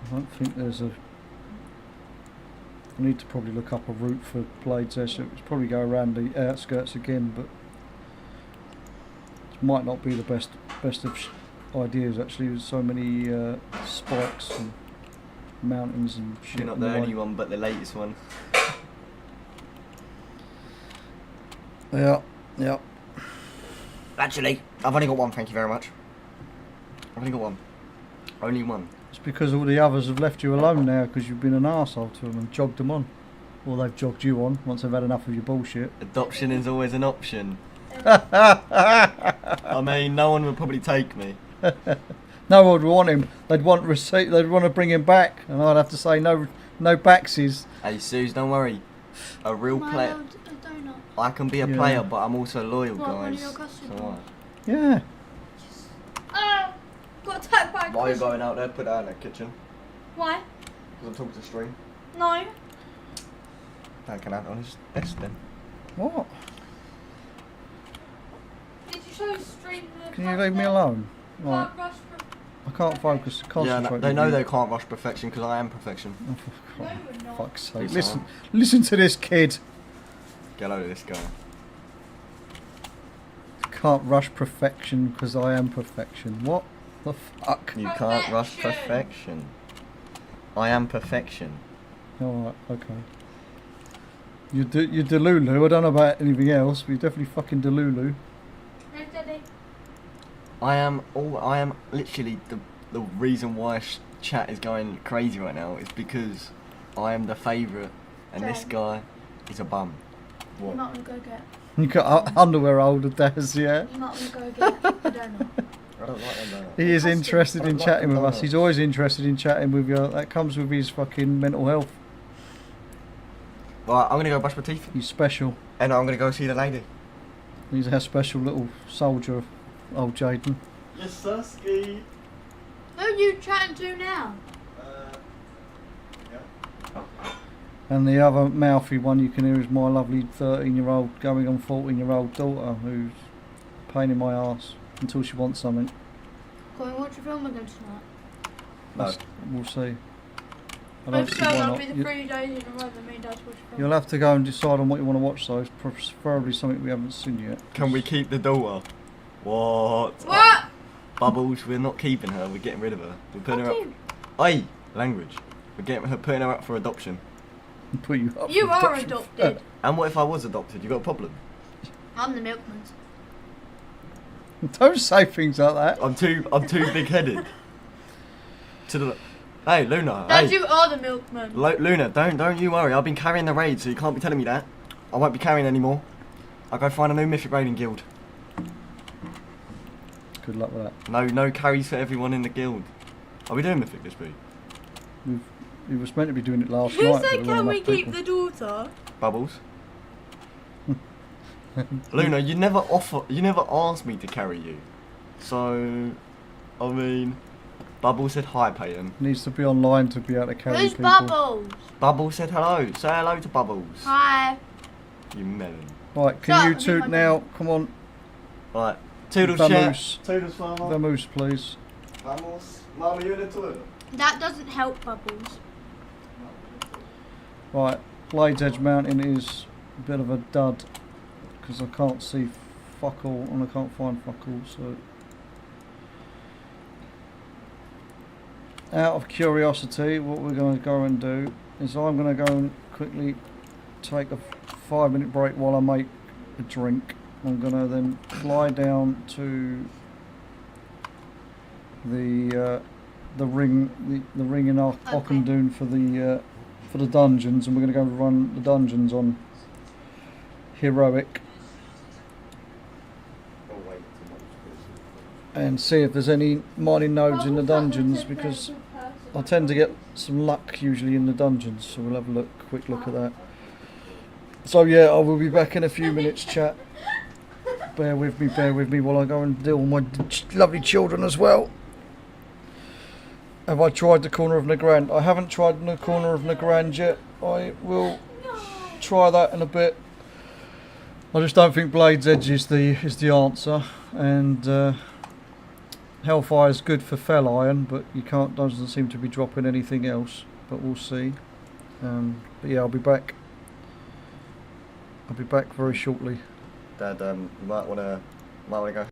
I don't think there's a... I need to probably look up a route for blades there, so it's probably go around the outskirts again, but it might not be the best of ideas actually. There's so many spikes and mountains and shit. You're not the only one, but the latest one. Yeah, yeah. Actually, I've only got one, thank you very much. I've only got one. Only one. It's because all the others have left you alone now because you've been an arsehole to them and jogged them on. Or they've jogged you on once they've had enough of your bullshit. Adoption is always an option. I mean, no one would probably take me. No one would want him. They'd want receipt. They'd want to bring him back, and I'd have to say no backsies. Hey, Suze, don't worry. A real Am I player. allowed a donut? I can be a Yeah. player, but I'm also loyal, What, one of guys. your customers? So what? Yeah. Ah! Got attacked by a Why are you customer. going out there? Put that in the kitchen. Why? Because I'm talking to stream. No. How can I have honest best then? What? Did you show stream the Can you leave me alone? Right. Can't rush I can't focus. Yeah, Concentrate. no, they with know you. they can't rush perfection because I am perfection. Oh, for No, we're not. fuck's sake! Please Listen to this kid. Get over this guy. Can't rush perfection because I am perfection. What the fuck? You can't rush Perfection. perfection. I am perfection. Alright, okay. You're Delulu. I don't know about anything else, but you're definitely fucking Delulu. Hey, Daddy. I am literally the reason why chat is going crazy right now is because I am the favourite and this Jane. guy is a bum. You What? might want to go get. You got underwear older Daz, yeah? You might want to go get a donut. I don't like them. He is Custom. interested I in like chatting the with us. donuts. He's always interested in chatting with you. That comes with his fucking mental health. Right, I'm gonna go brush my teeth He's special. and I'm gonna go see the lady. He's our special little soldier, old Jaden. Yes, Sasuke. Who are you chatting to now? And the other mouthy one you can hear is my lovely 13-year-old going on 14-year-old daughter who's a pain in my arse until she wants something. Can we watch a film again tonight? No. We'll see. I don't If see so, why that'll not. be the 3 days in a row that me and Dad watch a film. You'll have to go and decide on what you want to watch though. It's preferably something we haven't seen yet. Can we keep the daughter? What? What? Bubbles, we're not keeping her, we're getting rid of her. We're putting her Fuck up. you. Oi! Language. Putting her up for adoption. Put you up You for are adoption. adopted. And what if I was adopted? You got a problem? I'm the milkman's. Don't say things like that. I'm too big headed. To the Hey Luna, Dad, hey. you are the milkman. Luna, don't you worry, I've been carrying the raid, so you can't be telling me that. I won't be carrying anymore. I'll go find a new mythic raiding guild. Good luck with that. No carries for everyone in the guild. Are we doing mythic this week? We was meant to be doing it last Who night. said but there can weren't we enough keep people. the daughter? Bubbles? Luna, you never asked me to carry you. So, I mean, Bubble said hi, Peyton. Needs to be online to be able to carry Who's people. Bubbles? Bubble said hello. Say hello to Bubbles. Hi. You melon. Right, Shut can up, you I think two my now? dad- Come on, Right. Toodles, Vamoose. chat. Toodles, farmer. Vamoose, please. Vamos. Mum, are you in the toilet? That doesn't help Bubbles. Right, Blade's Edge Mountain is a bit of a dud because I can't see fuck all and I can't find fuck all. So, out of curiosity, what we're going to go and do is I'm going to go and quickly take a 5-minute break while I make a drink. I'm going to then fly down to the ring, the ring in Auchendoon for the dungeons, and we're going to go run the dungeons on heroic and see if there's any mining nodes in the dungeons, because I tend to get some luck usually in the dungeons, so we'll have a quick look at that. So yeah, I will be back in a few minutes, chat. Bear with me while I go and deal with my lovely children as well. Have I tried the corner of Nagrand? I haven't tried the corner of Nagrand yet. I will try that in a bit. I just don't think Blade's Edge is the answer, and Hellfire is good for fell iron, but you can't, doesn't seem to be dropping anything else. But we'll see. But yeah, I'll be back. I'll be back very shortly. Dad, you might wanna go.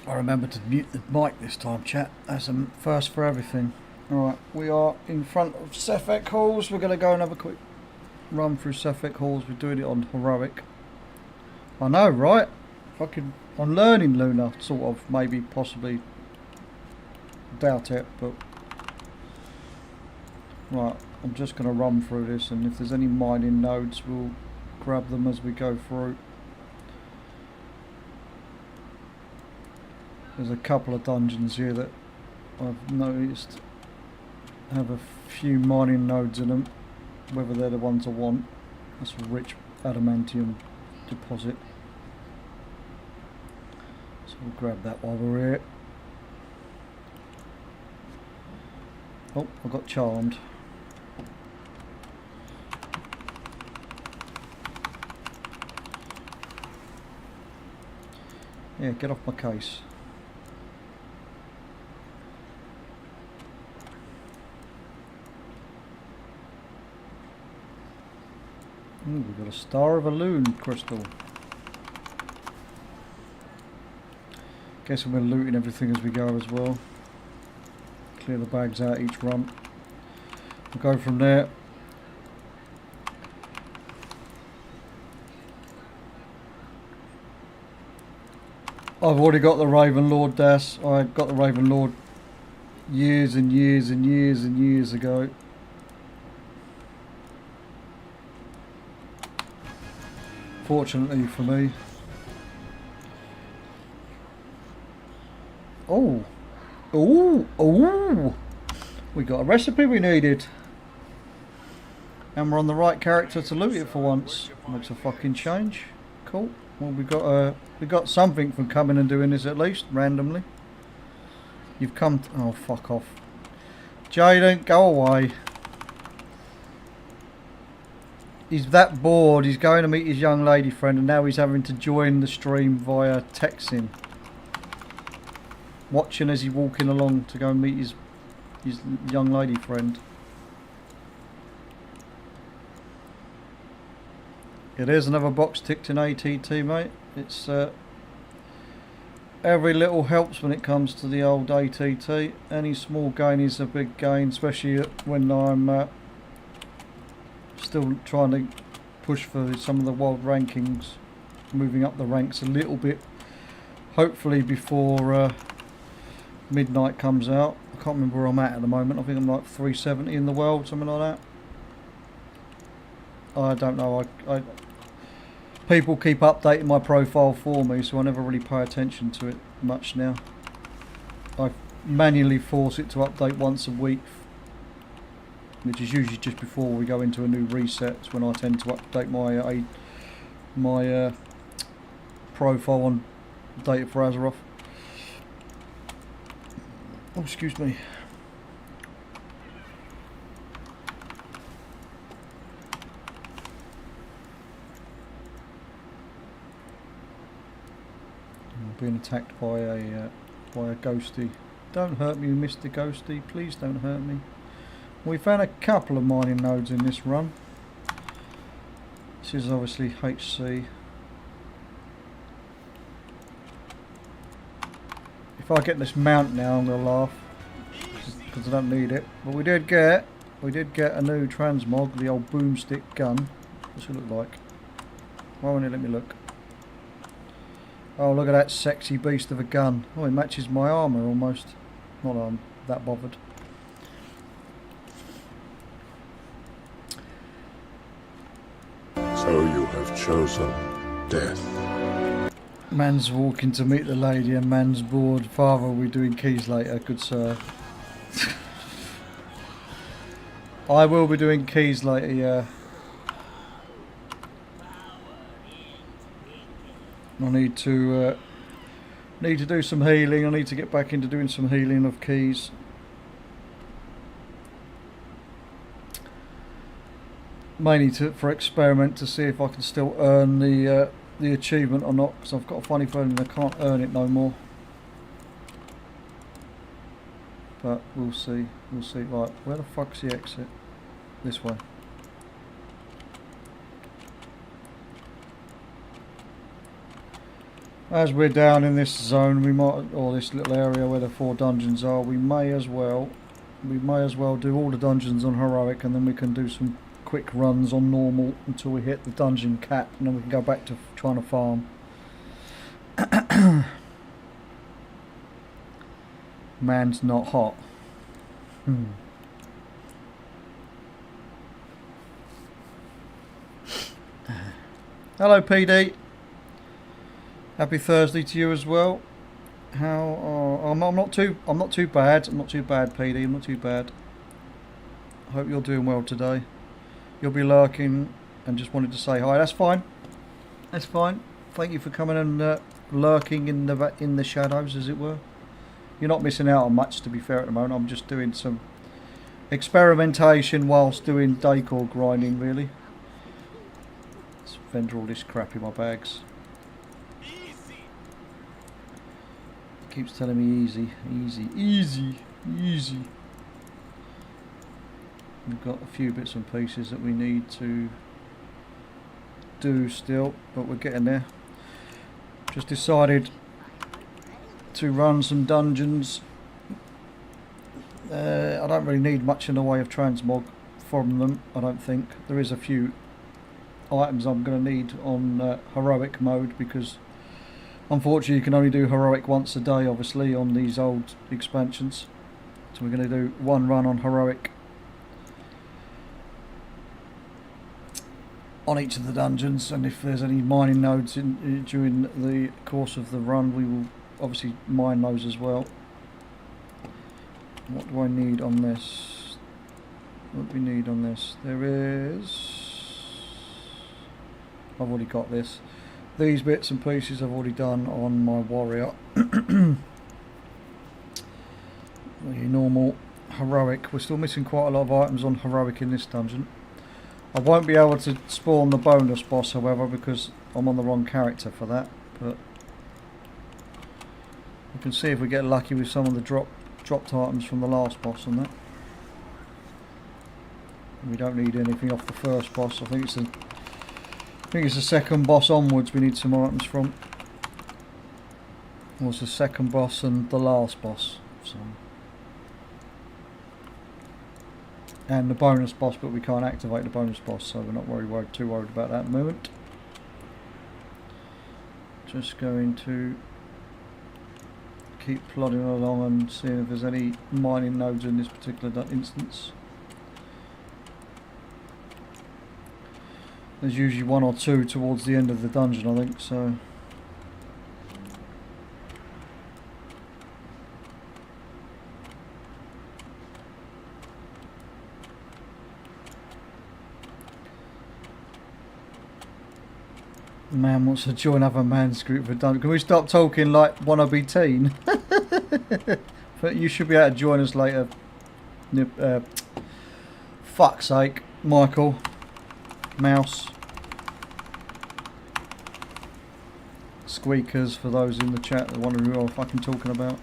I remember to mute the mic this time, chat. That's a first for everything. Alright, we are in front of Sefek Halls. We're going to go and have a quick run through Sefek Halls. We're doing it on heroic. I know, right? Fucking, I'm learning Luna, sort of, maybe, possibly. Doubt it, but... Right, I'm just going to run through this, and if there's any mining nodes, we'll grab them as we go through. There's a couple of dungeons here that I've noticed have a few mining nodes in them, whether they're the ones I want. That's a rich adamantium deposit. So we'll grab that while we're here. Oh, I got charmed. Yeah, get off my case. Ooh, we've got a Star of Elune crystal. Guess we're looting everything as we go as well. Clear the bags out each run. We'll go from there. I've already got the Raven Lord Das. I got the Raven Lord years and years and years and years ago. Fortunately for me. Oh. Oh. Oh. We got a recipe we needed. And we're on the right character to loot it for once. Makes a fucking change. Cool. Well, we got something from coming and doing this at least, randomly. You've come to, oh, fuck off. Jaden, go away. He's that bored, he's going to meet his young lady friend and now he's having to join the stream via texting. Watching as he's walking along to go and meet his young lady friend. It is another box ticked in ATT, mate. It's every little helps when it comes to the old ATT. Any small gain is a big gain, especially when I'm still trying to push for some of the world rankings, moving up the ranks a little bit, hopefully before midnight comes out. I can't remember where I'm at the moment. I think I'm like 370 in the world, something like that. I don't know. People keep updating my profile for me, so I never really pay attention to it much now. I manually force it to update once a week, which is usually just before we go into a new reset. It's when I tend to update my profile on Data for Azeroth. Oh, excuse me. I'm being attacked by a ghosty. Don't hurt me, Mr. Ghosty. Please don't hurt me. We found a couple of mining nodes in this run. This is obviously HC. If I get this mount now, I'm gonna laugh because I don't need it. But we did get a new transmog, the old boomstick gun. What's it look like? Why won't it let me look? Oh, look at that sexy beast of a gun. Oh, it matches my armour almost. Not that I'm that bothered. So you have chosen death. Man's walking to meet the lady and man's bored. Father, we're doing keys later, good sir. I will be doing keys later, yeah. I need to do some healing. I need to get back into doing some healing of keys. Mainly for experiment to see if I can still earn the achievement or not, because I've got a funny feeling I can't earn it no more. But we'll see. We'll see. Right, where the fuck's the exit? This way. As we're down in this zone, we might, or this little area where the 4 dungeons are, we may as well do all the dungeons on heroic, and then we can do some quick runs on normal until we hit the dungeon cap, and then we can go back to trying to farm. Man's not hot. Hello, PD. Happy Thursday to you as well. How? I'm not too bad. I'm not too bad, PD. I'm not too bad. Hope you're doing well today. You'll be lurking and just wanted to say hi. That's fine. That's fine. Thank you for coming and lurking in the shadows, as it were. You're not missing out on much, to be fair, at the moment. I'm just doing some experimentation whilst doing decor grinding, really. Let's vendor all this crap in my bags. Keeps telling me easy, easy, easy, easy. We've got a few bits and pieces that we need to do still, but we're getting there. Just decided to run some dungeons. I don't really need much in the way of transmog from them, I don't think. There is a few items I'm going to need on heroic mode, because unfortunately you can only do heroic once a day, obviously, on these old expansions. So we're going to do one run on heroic on each of the dungeons, and if there's any mining nodes during the course of the run, we will obviously mine those as well. What do I need on this? What do we need on this? There is... I've already got this. These bits and pieces I've already done on my warrior. The normal heroic. We're still missing quite a lot of items on heroic in this dungeon. I won't be able to spawn the bonus boss, however, because I'm on the wrong character for that. But we can see if we get lucky with some of the dropped items from the last boss on that. We don't need anything off the first boss. I think it's the second boss onwards we need some items from. Or it's the second boss and the last boss. So. And the bonus boss, but we can't activate the bonus boss, so we're not too worried about that at the moment. Just going to keep plodding along and seeing if there's any mining nodes in this particular instance. There's usually 1 or 2 towards the end of the dungeon, I think, so... Man wants to join other man's group for dungeon. Can we stop talking like wannabe teen? But you should be able to join us later. Fuck's sake, Michael. Mouse. Squeakers, for those in the chat that wonder who I'm fucking talking about.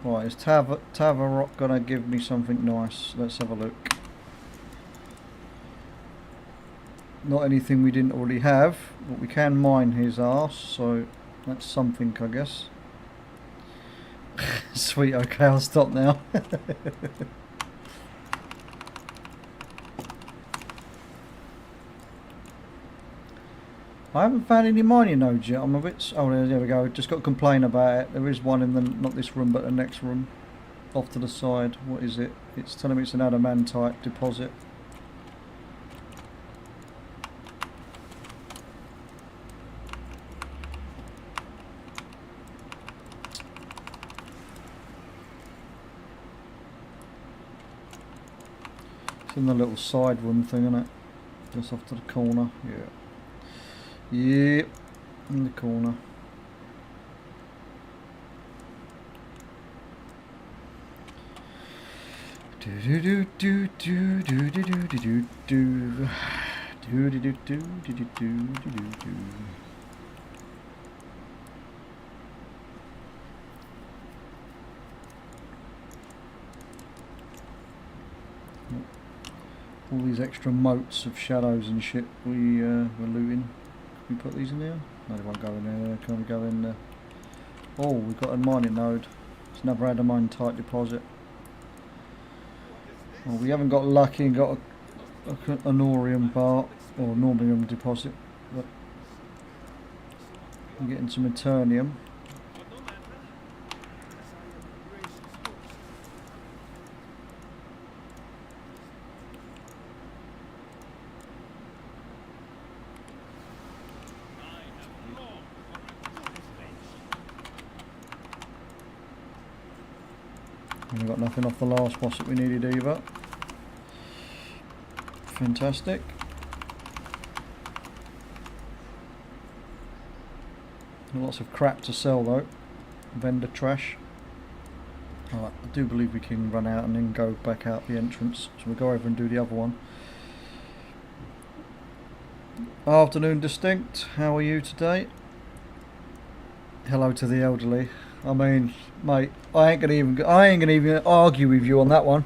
Right, is Tavarok gonna give me something nice? Let's have a look. Not anything we didn't already have, but we can mine his arse, so that's something, I guess. Sweet, okay, I'll stop now. I haven't found any mining nodes yet. I'm a bit... Oh, there we go. Just got to complain about it. There is one in the... Not this room, but the next room. Off to the side. What is it? It's telling me it's an adamantite deposit. It's in the little side room thing, isn't it? Just off to the corner. Yeah. Yep, in the corner. Do do do do do do do do do do do do do do do do do do. all these extra motes of shadows and shit we were looting. Can we put these in there? No, they won't go in there. Can we go in there? Oh, we've got a mining node. It's another adamine type deposit. Well, we haven't got lucky and got an aurium bar or an aurium deposit, but we're getting some eternium. And we got nothing off the last boss that we needed either. Fantastic. Lots of crap to sell though. Vendor trash. Alright, I do believe we can run out and then go back out the entrance. So we'll go over and do the other one. Afternoon Distinct, how are you today? Hello to the elderly. I mean, mate, I ain't gonna even argue with you on that one.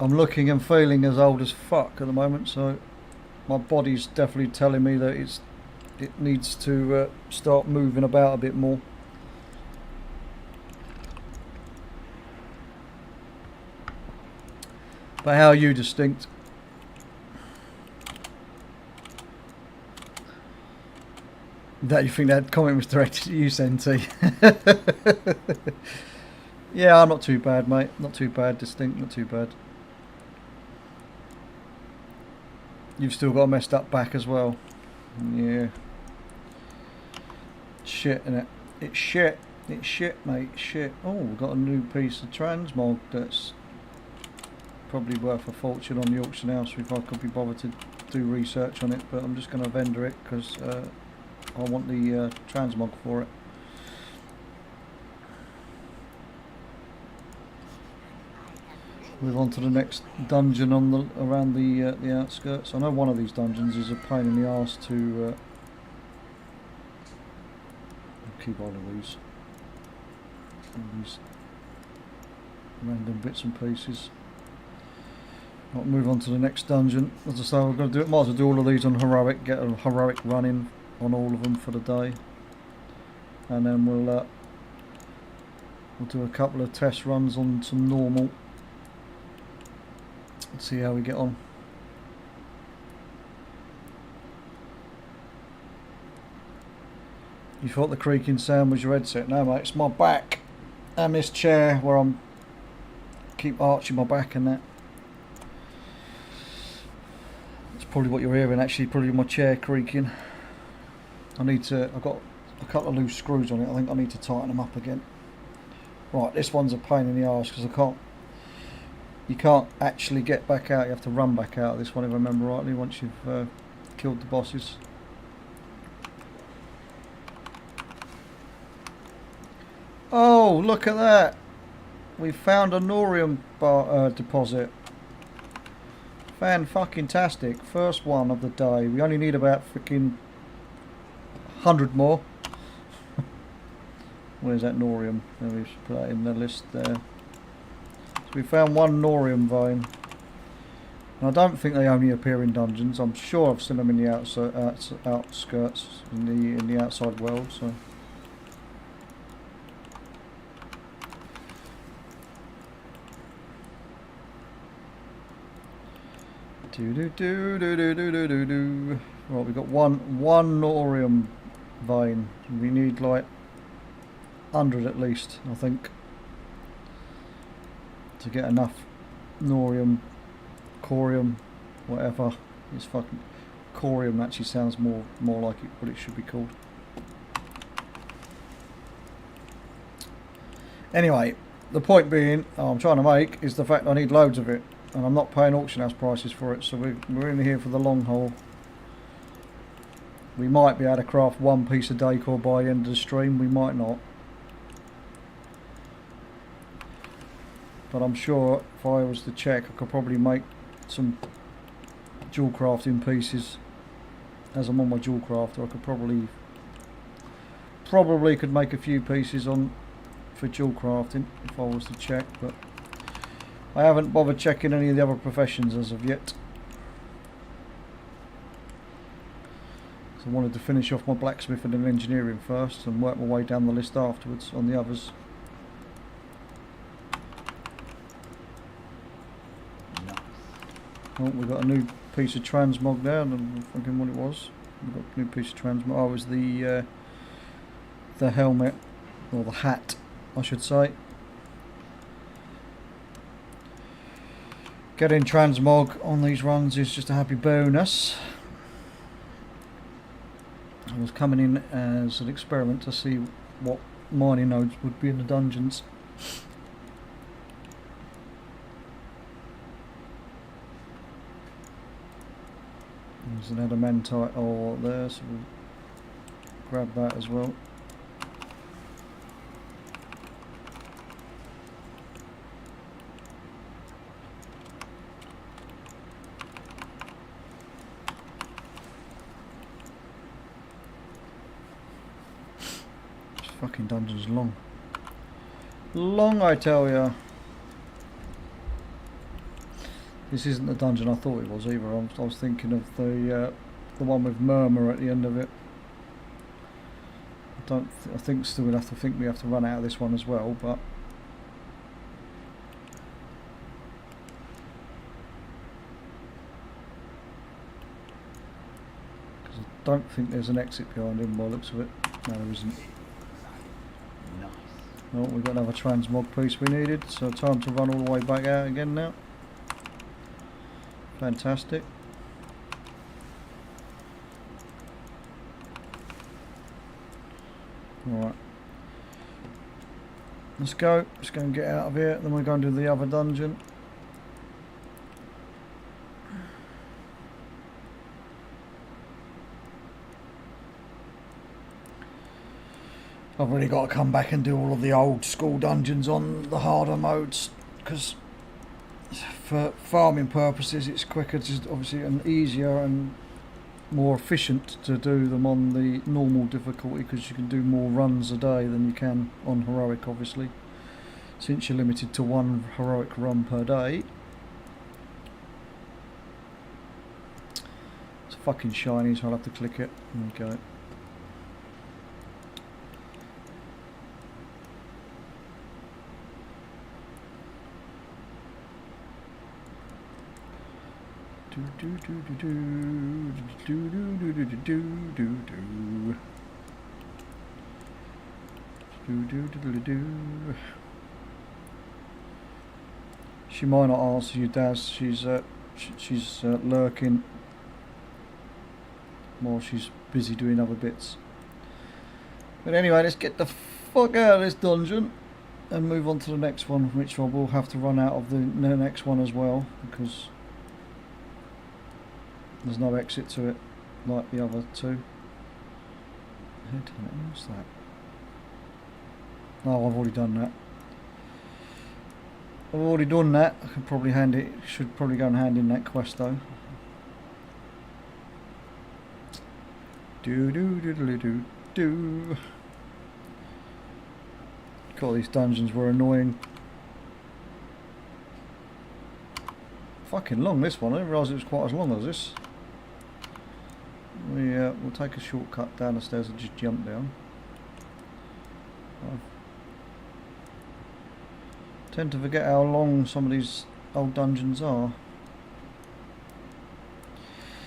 I'm looking and feeling as old as fuck at the moment, so my body's definitely telling me that it needs to start moving about a bit more. But how are you, Distinct? That you think that comment was directed at you, Senti? Yeah, I'm not too bad, mate. Not too bad, Distinct. Not too bad. You've still got a messed up back as well. Yeah. Shit, innit? It's shit. It's shit, mate. Shit. Oh, we've got a new piece of transmog that's probably worth a fortune on the auction house if I could be bothered to do research on it, but I'm just going to vendor it because I want the transmog for it. Move on to the next dungeon on the around the outskirts. I know one of these dungeons is a pain in the arse to keep all of these random bits and pieces. I'll move on to the next dungeon. As I say, we're going to do it. Might as well do all of these on heroic. Get a heroic run in on all of them for the day, and then we'll do a couple of test runs on some normal. Let's see how we get on. You thought the creaking sound was your headset? No, mate, it's my back and this chair where I'm keep arching my back and that. That's probably what you're hearing. Actually, probably my chair creaking. I've got a couple of loose screws on it. I think I need to tighten them up again. Right, this one's a pain in the arse because you can't actually get back out. You have to run back out of this one if I remember rightly once you've killed the bosses. Oh, look at that! We found a Norium deposit. Fan-fucking-tastic. First one of the day. We only need about freaking 100 more. Where's that Norium? Let me just put that in the list there. So we found one Norium vein. And I don't think they only appear in dungeons. I'm sure I've seen them in the outskirts, in the outside world. So. Right, we've got one Norium vein. We need like 100 at least, I think, to get enough Norium, Corium, whatever. It's fucking Corium actually sounds more like what it should be called. Anyway, the point being I'm trying to make is the fact I need loads of it. And I'm not paying auction house prices for it, so we're in here for the long haul. We might be able to craft one piece of decor by the end of the stream, we might not. But I'm sure if I was to check, I could probably make some jewel crafting pieces. As I'm on my jewel crafter, I could probably could make a few pieces for jewel crafting if I was to check, but I haven't bothered checking any of the other professions as of yet. So I wanted to finish off my blacksmithing and engineering first and work my way down the list afterwards on the others. Nice. Oh, we've got a new piece of transmog there, and I'm thinking what it was. We've got a new piece of transmog. Oh, it was the helmet, or the hat, I should say. Getting transmog on these runs is just a happy bonus. I was coming in as an experiment to see what mining nodes would be in the dungeons. There's an adamantite ore there, so we'll grab that as well. This fucking dungeon's long. Long, I tell ya. This isn't the dungeon I thought it was either. I was thinking of the one with murmur at the end of it. I think still we have to run out of this one as well, but because I don't think there's an exit behind him by the looks of it. No, there isn't. Nice. Oh, we've got another transmog piece we needed, so time to run all the way back out again now. Fantastic. Alright. Let's go. Let's go and get out of here. Then we're going to do the other dungeon. I've really got to come back and do all of the old school dungeons on the harder modes, because for farming purposes it's quicker, just obviously, and easier and more efficient to do them on the normal difficulty, because you can do more runs a day than you can on heroic, obviously, since you're limited to one heroic run per day. It's fucking shiny, so I'll have to click it. Okay. She might not answer you, Daz. She's lurking while she's busy doing other bits. But anyway, let's get the fuck out of this dungeon and move on to the next one, which I will have to run out of the next one as well, because there's no exit to it like the other two. What's that? Oh, I've already done that. I've already done that. I could probably hand it. Should probably go and hand in that quest though. Do. God, these dungeons were annoying. Fucking long, this one. I didn't realise it was quite as long as this. We'll take a shortcut down the stairs and just jump down. I tend to forget how long some of these old dungeons are.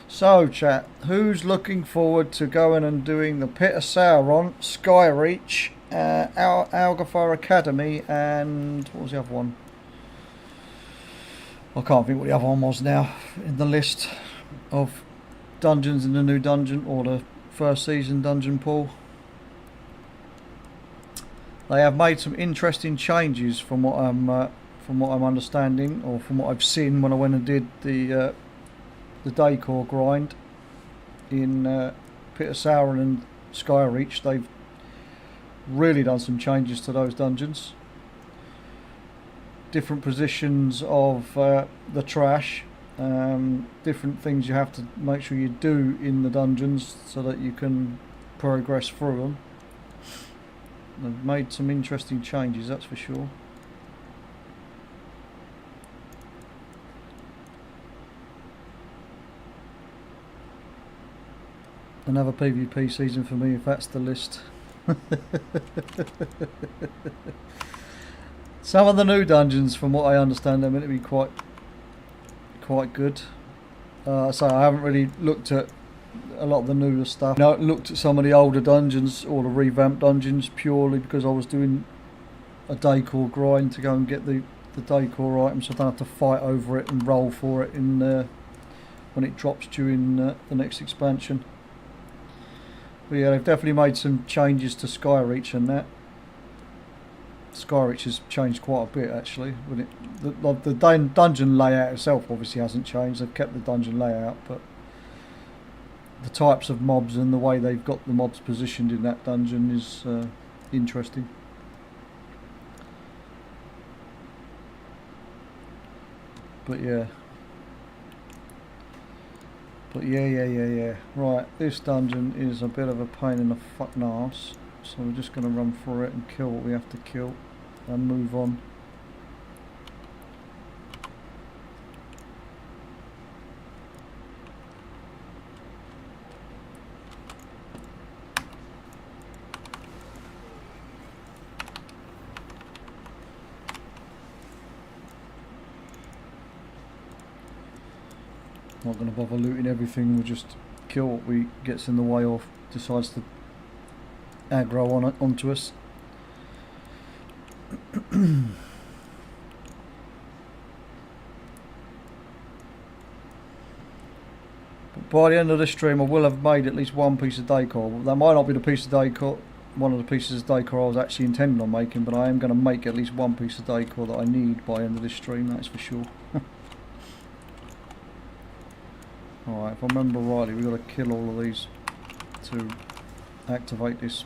So chat, who's looking forward to going and doing the Pit of Sauron, Skyreach, Algafar Academy, and what was the other one? I can't think what the other one was now in the list of dungeons in the new dungeon, or the first season dungeon pool. They have made some interesting changes from what I'm understanding, or from what I've seen when I went and did the decor grind in Pit of Sauron and Skyreach. They've really done some changes to those dungeons. Different positions of the trash, different things you have to make sure you do in the dungeons so that you can progress through them. They've made some interesting changes, that's for sure. Another PvP season for me if that's the list. Some of the new dungeons, from what I understand, are meant to be quite good. So I haven't really looked at a lot of the newer stuff. I looked at some of the older dungeons or the revamped dungeons purely because I was doing a decor grind to go and get the decor items, so I don't have to fight over it and roll for it in when it drops during the next expansion. But yeah, they've definitely made some changes to Skyreach and that. Skyreach has changed quite a bit actually. The dungeon layout itself obviously hasn't changed. They've kept the dungeon layout, but the types of mobs and the way they've got the mobs positioned in that dungeon is interesting. But yeah. Yeah. Right, this dungeon is a bit of a pain in the fucking arse. So we're just going to run through it and kill what we have to kill and move on. Not going to bother looting everything, we'll just kill what we gets in the way of, decides to aggro on it, onto us. But by the end of this stream I will have made at least one piece of decor. That might not be the piece of decor, one of the pieces of decor I was actually intending on making, but I am going to make at least one piece of decor that I need by the end of this stream, that's for sure. Alright, if I remember rightly, we've got to kill all of these to activate this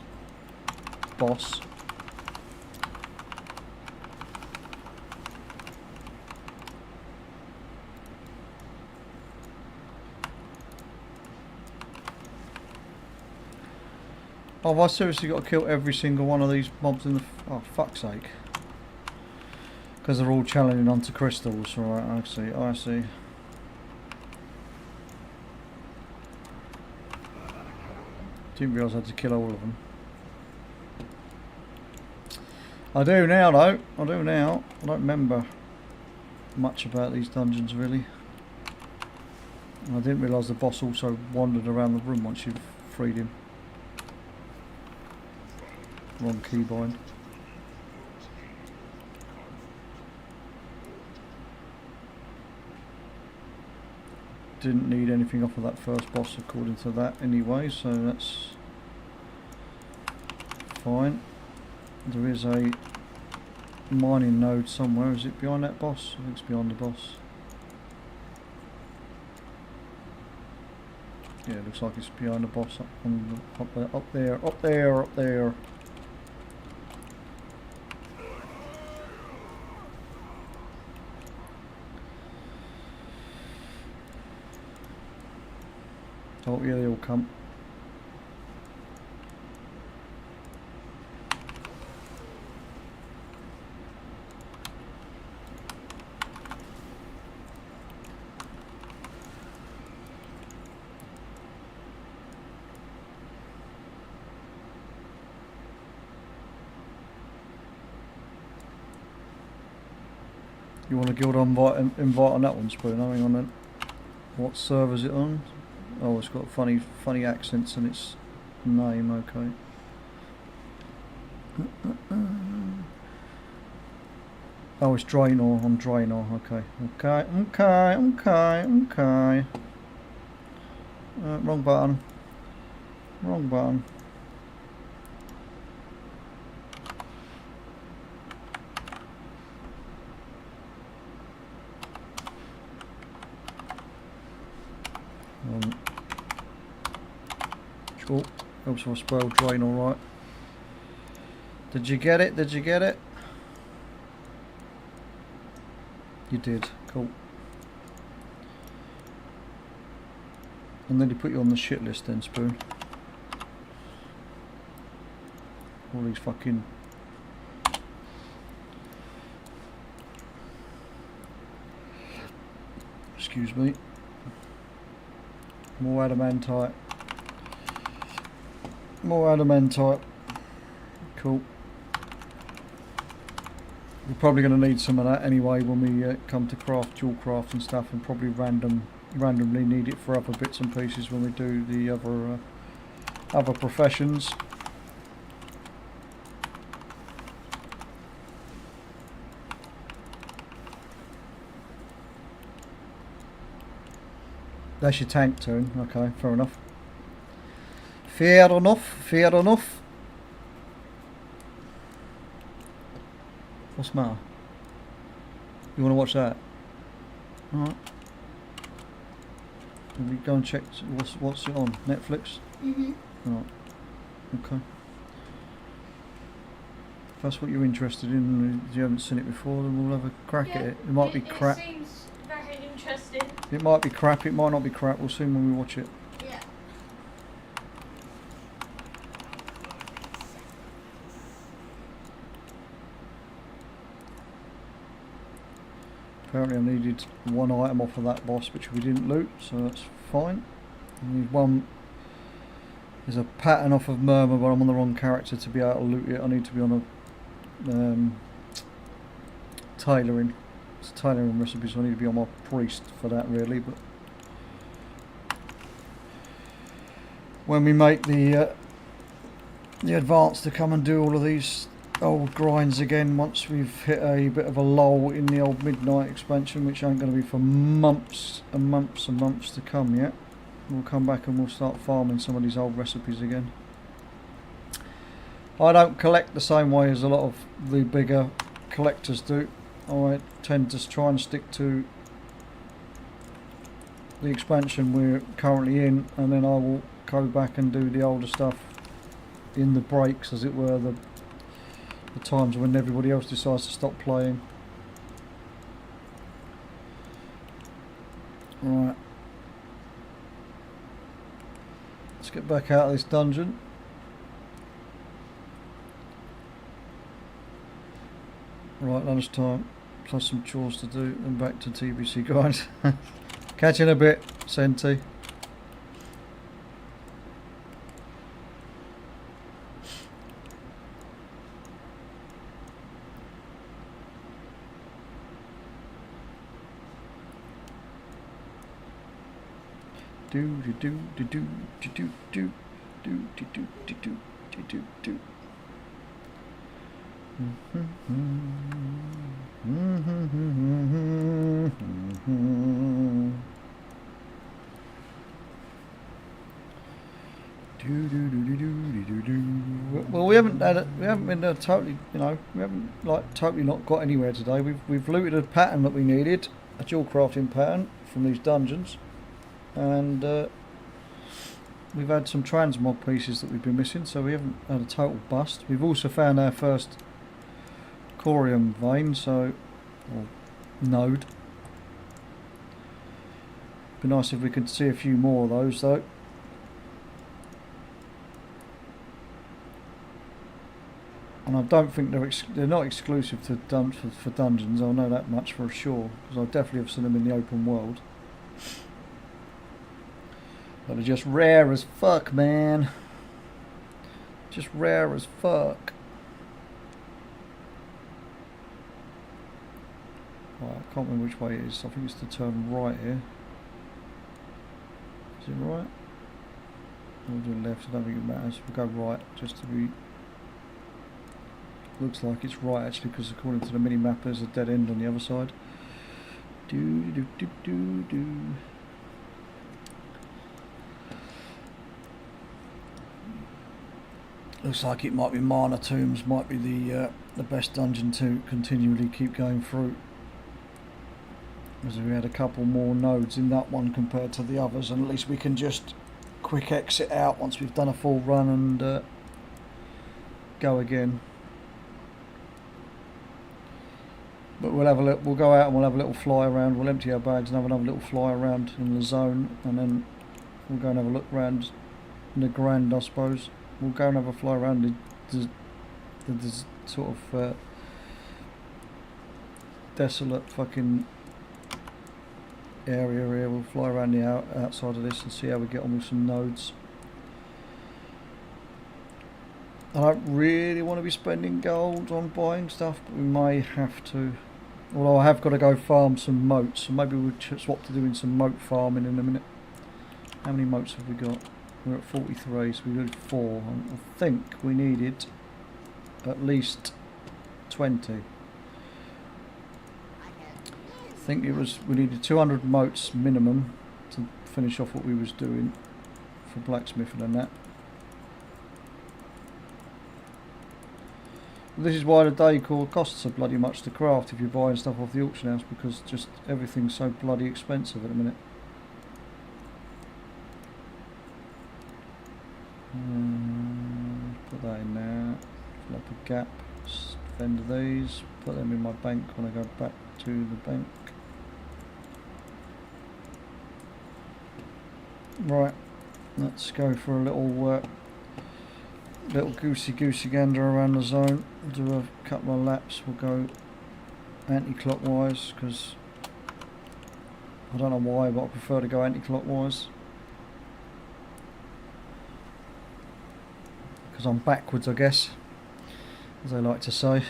boss. Oh, have I seriously got to kill every single one of these mobs in the... oh, fuck's sake. Because they're all challenging onto crystals, right, I see. Didn't realise I had to kill all of them. I do now though, I don't remember much about these dungeons really. And I didn't realise the boss also wandered around the room once you've freed him. Wrong keybind. Didn't need anything off of that first boss according to that anyway, so that's fine. There is a mining node somewhere. Is it behind that boss? I think it's behind the boss. Yeah, it looks like it's behind the boss up there. Oh yeah, they all come. You want a guild invite on that one, Spoon? Hang on then. What server is it on? Oh, it's got funny accents in its name, okay. Oh, it's Draenor, on Draenor, okay. Wrong button. Cool. Helps if I spell drain alright. Did you get it? You did. Cool. And then he put you on the shit list then, Spoon. All these fucking... Excuse me. More adamantite. More adamantite. Cool. We're probably going to need some of that anyway when we come to craft dual craft and stuff, and probably randomly need it for other bits and pieces when we do the other professions. That's your tank tune. Okay, fair enough. Fair enough. Fair enough. What's the matter? You want to watch that? Alright. We go and check what's it on? Netflix? Alright. Okay. If that's what you're interested in and you haven't seen it before, then we'll have a crack at it. It might be crap. It seems very interesting. It might be crap, it might not be crap. We'll see when we watch it. Yeah. Apparently I needed one item off of that boss which we didn't loot, so that's fine. I need one. There's a pattern off of Murmur, but I'm on the wrong character to be able to loot it. I need to be on a tailoring. It's a tailoring recipe, so I need to be on my priest for that really. But when we make the advance to come and do all of these old grinds again, once we've hit a bit of a lull in the old midnight expansion, which ain't going to be for months and months and months to come yet, we'll come back and we'll start farming some of these old recipes again. I don't collect the same way as a lot of the bigger collectors do. I tend to try and stick to the expansion we're currently in, and then I will go back and do the older stuff in the breaks, as it were, the times when everybody else decides to stop playing. Right. Let's get back out of this dungeon. Right, lunchtime. Plus some chores to do, and back to TBC guys. Catch you in a bit, Senti. Do do do do do do do do do do do do do do do. Well, we haven't been totally, we haven't like totally not got anywhere today. We've looted a pattern that we needed, a dual crafting pattern from these dungeons, and we've had some transmog pieces that we've been missing, so we haven't had a total bust. We've also found our first corium vein, or node. Be nice if we could see a few more of those though. And I don't think they're not exclusive to for dungeons. I know that much for sure, because I definitely have seen them in the open world. But they're just rare as fuck, man. Just rare as fuck. Right, I can't remember which way it is. I think it's to turn right here. Is it right? We'll do left. I don't think it matters. We'll go right just to be. Looks like it's right actually, because according to the mini map, there's a dead end on the other side. Do do do do do. Looks like it might be Mana Tombs, might be the best dungeon to continually keep going through. As we had a couple more nodes in that one compared to the others, and at least we can just quick exit out once we've done a full run and go again. But we'll go out and we'll have a little fly around. We'll empty our bags and have another little fly around in the zone, and then we'll go and have a look around in the Grand, I suppose. We'll go and have a fly around the sort of desolate fucking area here. We'll fly around the outside of this and see how we get on with some nodes. I don't really want to be spending gold on buying stuff, but we may have to. Although I have got to go farm some moats, so maybe we'll swap to doing some moat farming in a minute. How many moats have we got? We're at 43, so we did 4. I think we needed at least 20. I think it was we needed 200 moats minimum to finish off what we was doing for blacksmithing and that. This is why the decor costs so bloody much to craft if you're buying stuff off the auction house, because just everything's so bloody expensive at the minute. Put that in there, fill up a gap, spend these, put them in my bank when I go back to the bank. Right, let's go for a little goosey gander around the zone. We'll do a couple of laps. We'll go anti-clockwise because I don't know why, but I prefer to go anti-clockwise because I'm backwards, I guess, as they like to say.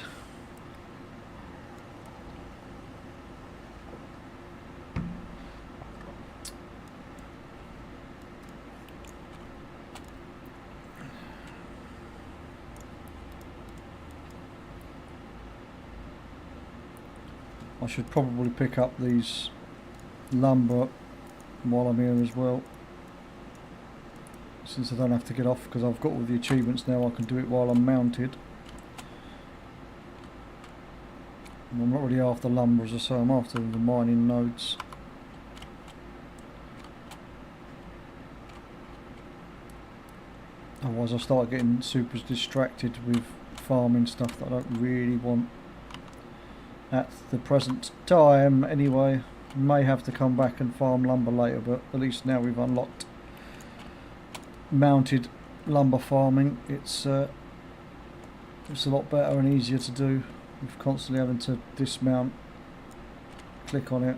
I should probably pick up these lumber while I'm here as well, since I don't have to get off, because I've got all the achievements now. I can do it while I'm mounted. And I'm not really after lumber, as I say, I'm after the mining nodes. Otherwise I start getting super distracted with farming stuff that I don't really want at the present time. Anyway, may have to come back and farm lumber later, but at least now we've unlocked mounted lumber farming. It's a lot better and easier to do with constantly having to dismount, click on it,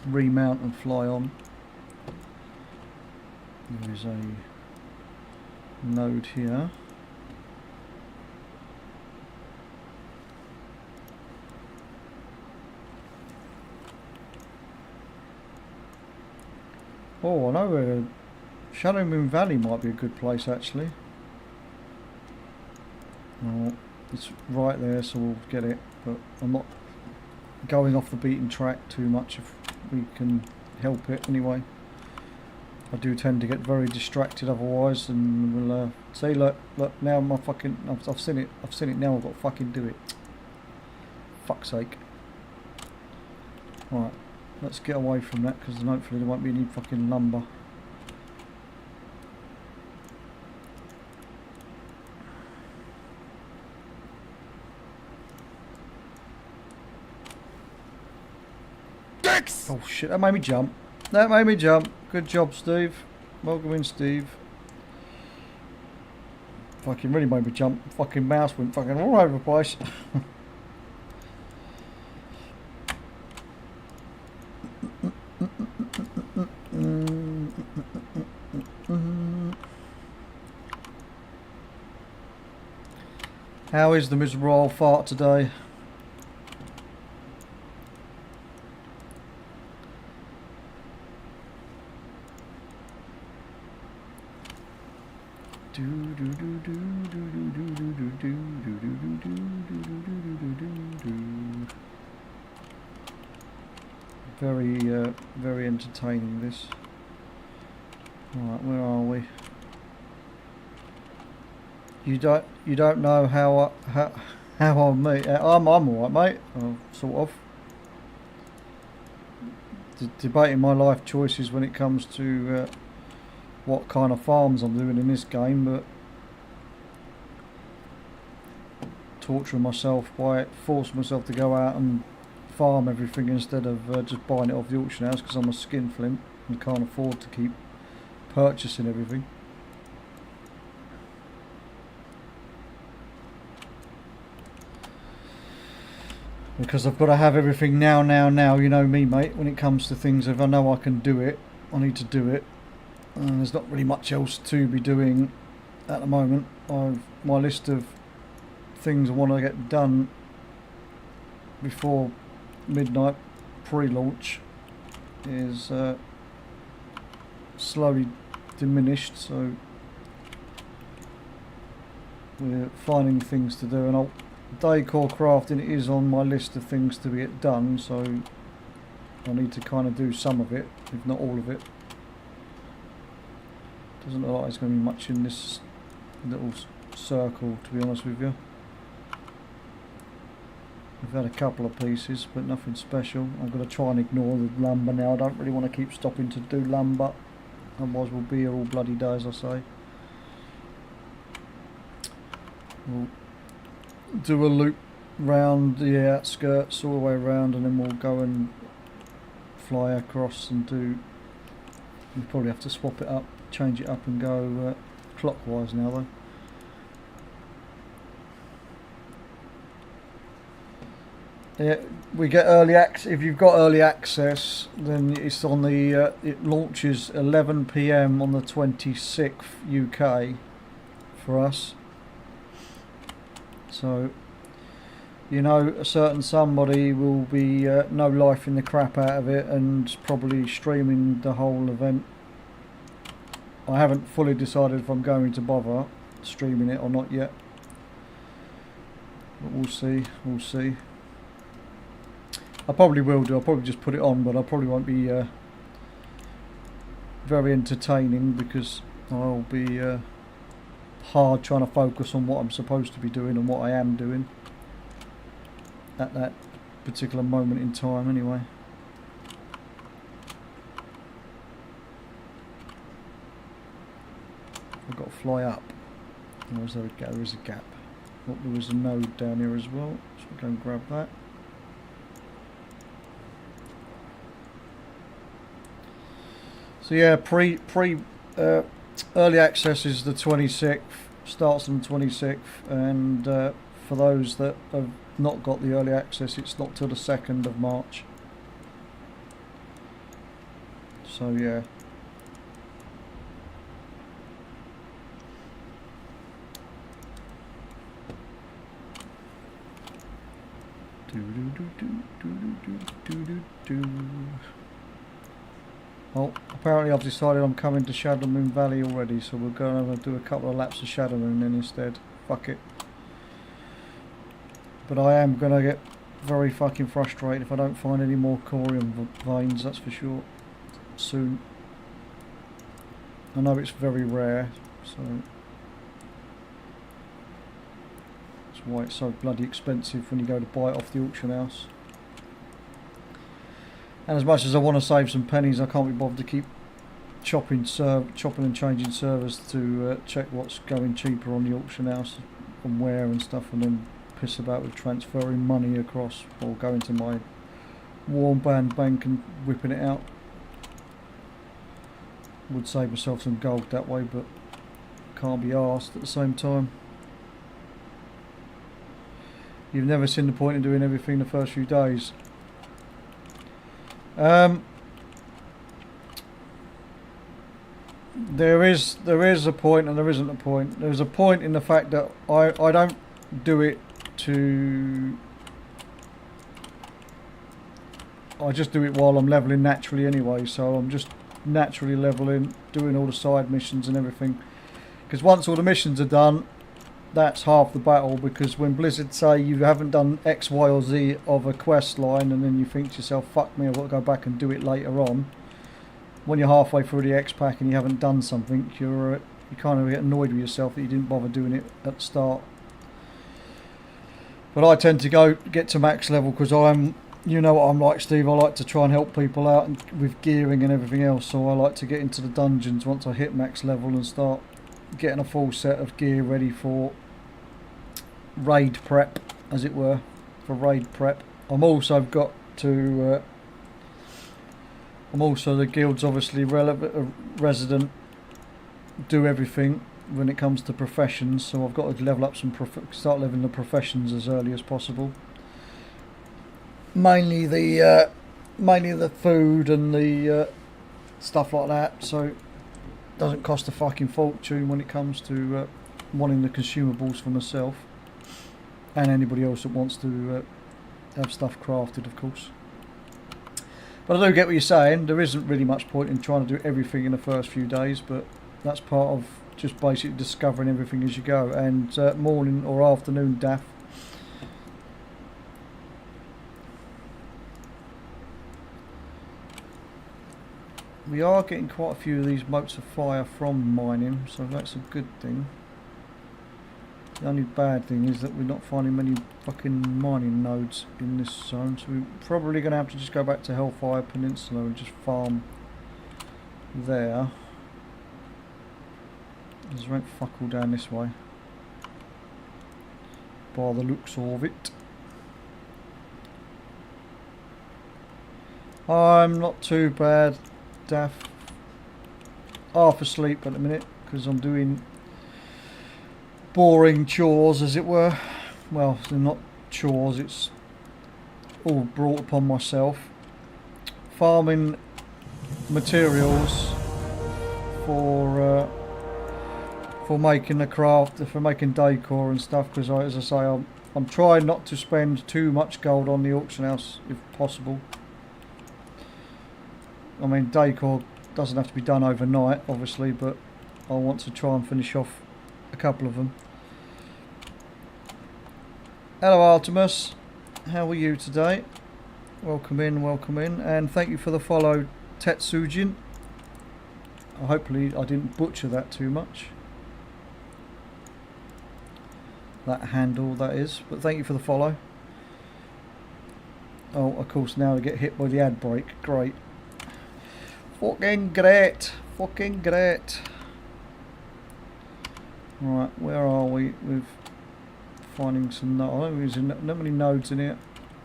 remount and fly on. There is a node here. Oh, I know Shadow Moon Valley might be a good place actually. Oh, it's right there, so we'll get it, but I'm not going off the beaten track too much if we can help it anyway. I do tend to get very distracted otherwise, and we'll say, look, now my fucking, I've seen it now, I've got to fucking do it. Fuck's sake. Right. Let's get away from that, because then hopefully there won't be any fucking lumber. Dicks! Oh shit, that made me jump. That made me jump. Good job, Steve. Welcome in, Steve. Fucking really made me jump. Fucking mouse went fucking all over the place. How is the miserable old fart today? Very entertaining this. Right, where are we? You don't know how I'm me. I'm alright, mate. Sort of. Debating my life choices when it comes to what kind of farms I'm doing in this game, but torturing myself by forcing myself to go out and farm everything instead of just buying it off the auction house, because I'm a skinflint and can't afford to keep purchasing everything. Because I've got to have everything now, you know me, mate. When it comes to things, if I know I can do it, I need to do it. And there's not really much else to be doing at the moment, my list of things I want to get done before midnight pre-launch is slowly diminished, so we're finding things to do, and decor crafting is on my list of things to get done, so I need to kind of do some of it, if not all of it. Doesn't look like there's going to be much in this little circle, to be honest with you. We've had a couple of pieces, but nothing special. I'm going to try and ignore the lumber now. I don't really want to keep stopping to do lumber, otherwise we'll be here all bloody day, as I say. We'll do a loop round the outskirts all the way around, and then we'll go and fly across and do. We'll probably have to swap it up, change it up and go clockwise now though. Yeah, we get early access. If you've got early access, then it's on the. It launches 11 PM on the 26th UK for us. So, you know, a certain somebody will be no life in the crap out of it and probably streaming the whole event. I haven't fully decided if I'm going to bother streaming it or not yet, but we'll see. We'll see. I probably will do. I'll probably just put it on, but I probably won't be very entertaining because I'll be hard trying to focus on what I'm supposed to be doing and what I am doing at that particular moment in time anyway. I've got to fly up. Or is there a gap? There is a gap. Oh, there is a node down here as well, so we'll go and grab that. So yeah, early access is the 26th, starts on the 26th, and for those that have not got the early access, it's not till the 2nd of March. So yeah. Well, apparently I've decided I'm coming to Shadow Moon Valley already, so we're going to do a couple of laps of Shadow Moon then instead. Fuck it. But I am going to get very fucking frustrated if I don't find any more corium veins, that's for sure, soon. I know it's very rare, so that's why it's so bloody expensive when you go to buy it off the auction house. And as much as I want to save some pennies, I can't be bothered to keep chopping and changing servers to check what's going cheaper on the auction house and where and stuff, and then piss about with transferring money across or going to my warm band bank and whipping it out. Would save myself some gold that way, but can't be arsed at the same time. You've never seen the point in doing everything the first few days. There is a point and there isn't a point. There's a point in the fact that I don't do it to. I just do it while I'm leveling naturally anyway, so I'm just naturally leveling, doing all the side missions and everything. Because once all the missions are done, that's half the battle, because when Blizzard say you haven't done X, Y or Z of a quest line and then you think to yourself, fuck me, I've got to go back and do it later on. When you're halfway through the X pack and you haven't done something, you kind of get annoyed with yourself that you didn't bother doing it at the start. But I tend to get to max level because you know what I'm like, Steve, I like to try and help people out with gearing and everything else, so I like to get into the dungeons once I hit max level and start getting a full set of gear ready for raid prep, as it were, for raid prep. I'm also the guild's obviously resident, do everything when it comes to professions, so I've got to level up start leveling the professions as early as possible. Mainly the food and the stuff like that, so doesn't cost a fucking fortune when it comes to wanting the consumables for myself and anybody else that wants to have stuff crafted, of course. But I do get what you're saying. There isn't really much point in trying to do everything in the first few days, but that's part of just basically discovering everything as you go. And morning or afternoon, Daff. We are getting quite a few of these motes of fire from mining, so that's a good thing. The only bad thing is that we're not finding many fucking mining nodes in this zone, so we're probably going to have to just go back to Hellfire Peninsula and just farm there. There's rank fuck all down this way, by the looks of it. I'm not too bad, Daff. Half asleep at the minute because I'm doing boring chores, as it were. Well, they're not chores, it's all brought upon myself. Farming materials for making the craft, for making decor and stuff, because as I say, I'm trying not to spend too much gold on the auction house if possible. I mean, decor doesn't have to be done overnight, obviously, but I want to try and finish off a couple of them. Hello Artemis, how are you today? Welcome in, and thank you for the follow, Tetsujin. Hopefully I didn't butcher that too much. That handle, that is, but thank you for the follow. Oh, of course, now I get hit by the ad break, great. Fucking great, fucking great. Right, where are we with finding some nodes? I don't think there's not many nodes in here.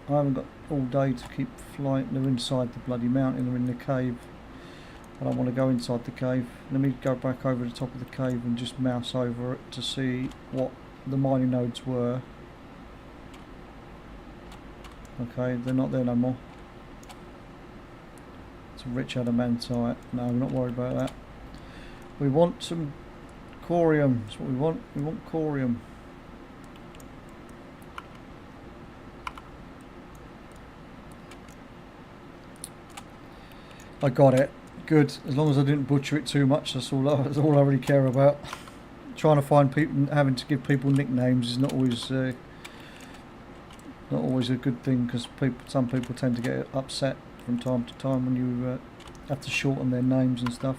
I haven't got all day to keep flying. They're inside the bloody mountain, they're in the cave. I don't want to go inside the cave. Let me go back over the top of the cave and just mouse over it to see what the mining nodes were. Okay, they're not there no more. It's a rich adamantite. No, we're not worried about that. We want some corium. That's what we want. We want corium. I got it. Good. As long as I didn't butcher it too much, that's all I really care about. Trying to find people, having to give people nicknames is not always a good thing, because some people tend to get upset from time to time when you have to shorten their names and stuff.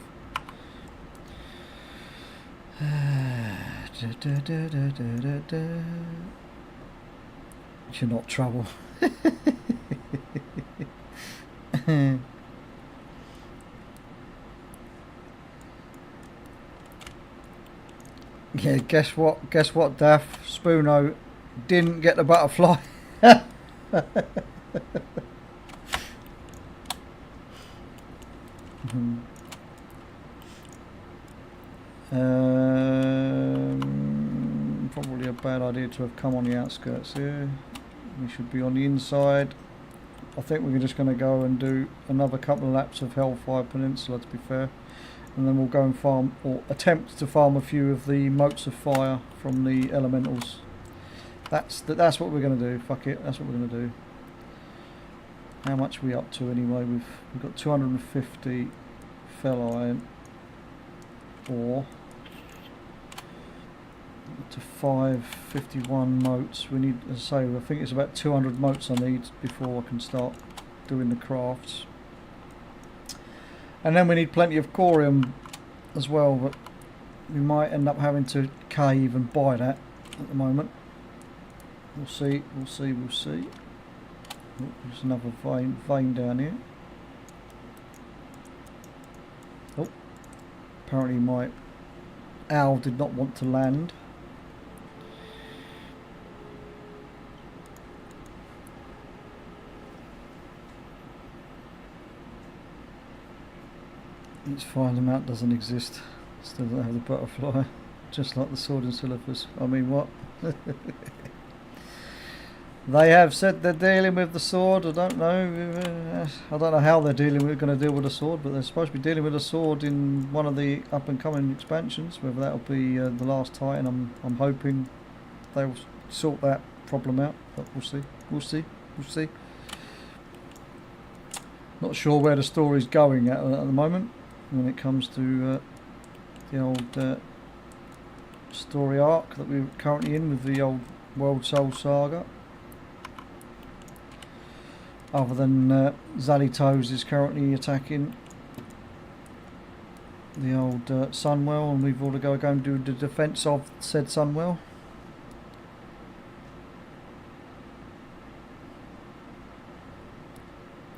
You're not trouble. Yeah, guess what? Guess what, Daff? Spoono didn't get the butterfly. Probably a bad idea to have come on the outskirts here. We should be on the inside. I think we're just going to go and do another couple of laps of Hellfire Peninsula, to be fair. And then we'll go and farm, or attempt to farm, a few of the motes of fire from the elementals. That's what we're going to do. Fuck it, that's what we're going to do. How much are we up to anyway? We've got 250 fell iron ore to 551 motes. We need, as I say, I think it's about 200 motes I need before I can start doing the crafts. And then we need plenty of corium as well, but we might end up having to cave and buy that at the moment. We'll see, we'll see, we'll see. Oh, there's another vein down here. Oh, apparently my owl did not want to land. It's fine, the mount doesn't exist. Still don't have the butterfly. Just like the sword and syllabus. I mean, what? They have said they're dealing with the sword. I don't know. I don't know how they're dealing with, going to deal with the sword, but they're supposed to be dealing with the sword in one of the up and coming expansions. Whether that'll be the last Titan, I'm hoping they'll sort that problem out. But we'll see. We'll see. We'll see. Not sure where the story's going at the moment when it comes to the old story arc that we're currently in with the old World Soul Saga. Other than Xalitos is currently attacking the old Sunwell, and we've got to go and do the defence of said Sunwell.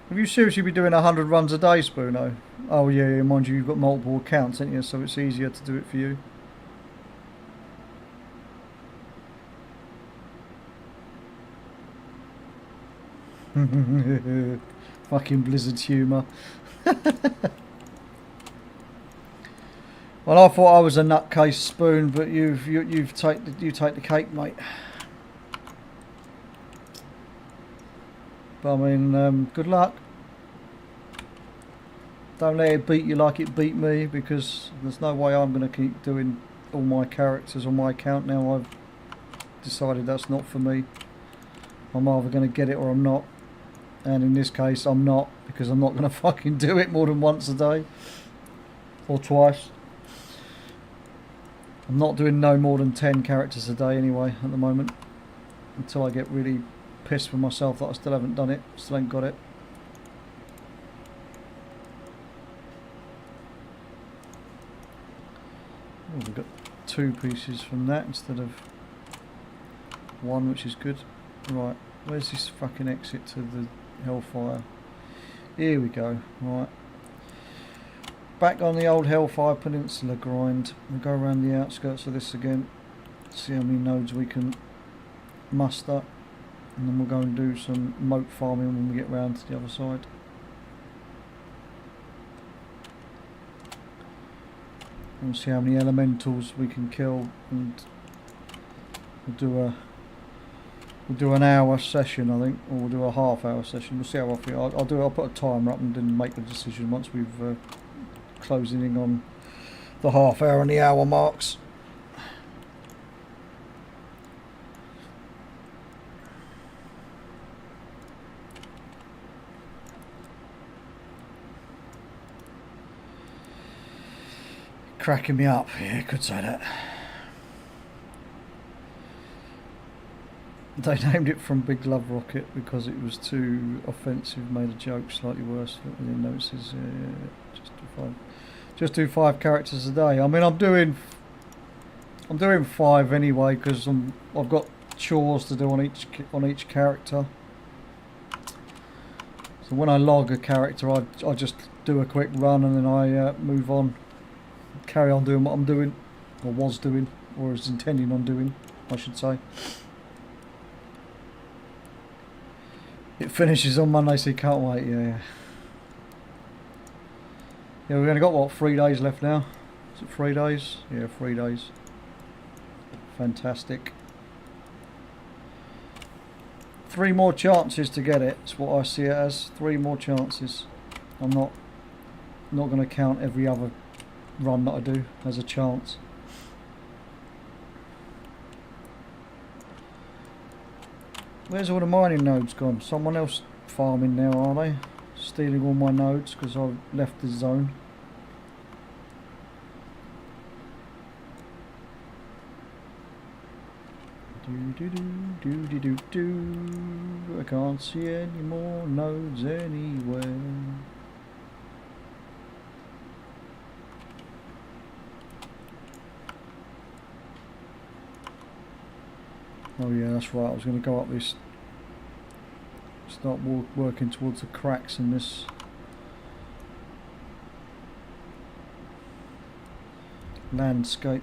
Have you seriously been doing 100 runs a day, Spoono? Oh yeah, mind you, you've got multiple accounts, haven't you? So it's easier to do it for you. Fucking Blizzard's humour. Well, I thought I was a nutcase, Spoon, but you take the cake, mate. But I mean, good luck. Don't let it beat you like it beat me, because there's no way I'm going to keep doing all my characters on my account now. I've decided that's not for me. I'm either going to get it or I'm not. And in this case, I'm not, because I'm not going to fucking do it more than once a day. Or twice. I'm not doing no more than 10 characters a day anyway, at the moment. Until I get really pissed with myself that I still haven't done it. Still ain't got it. Oh, we've got 2 pieces from that instead of 1, which is good. Right, where's this fucking exit to the Hellfire? Here we go. Right, back on the old Hellfire Peninsula grind. We'll go around the outskirts of this again, see how many nodes we can muster, and then we'll go and do some moat farming when we get round to the other side. We'll see how many elementals we can kill, and we'll do an hour session, I think, or we'll do a half-hour session. We'll see how I feel. I'll put a timer up and then make the decision once we've closing in on the half-hour and the hour marks. Cracking me up, yeah, could say that. They named it from Big Love Rocket because it was too offensive, made a joke slightly worse. Within notices, just do 5 characters a day. I mean, I'm doing 5 anyway because I've got chores to do on each character. So when I log a character, I just do a quick run and then I move on, carry on doing what I'm doing, or was doing, or was intending on doing, I should say. It finishes on Monday, so you can't wait. Yeah, we've only got what, 3 days left now. Is it 3 days? Yeah, 3 days. Fantastic. 3 more chances to get it. That's what I see it as. 3 more chances. I'm not going to count every other run that I do as a chance. Where's all the mining nodes gone? Someone else farming now, are they? Stealing all my nodes because I've left the zone. I can't see any more nodes anywhere. Oh yeah, that's right, I was going to go up this, start working towards the cracks in this landscape.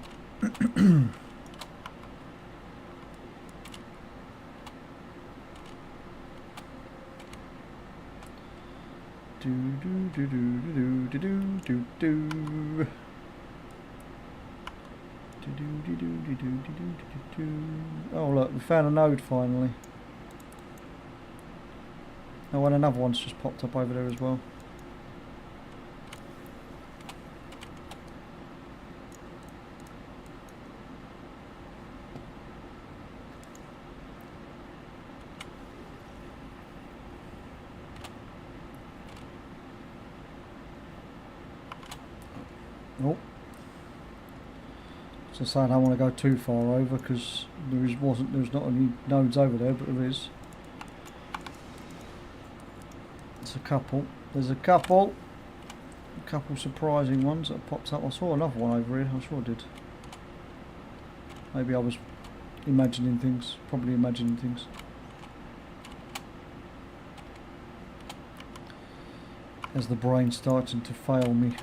Oh look, we found a node finally. Oh, and another one's just popped up over there as well. Oh. So saying I don't want to go too far over because there's not any nodes over there, but there is. It's a couple. There's a couple surprising ones that popped up. I saw another one over here. I sure did. Maybe I was imagining things. Probably imagining things. As the brain starting to fail me.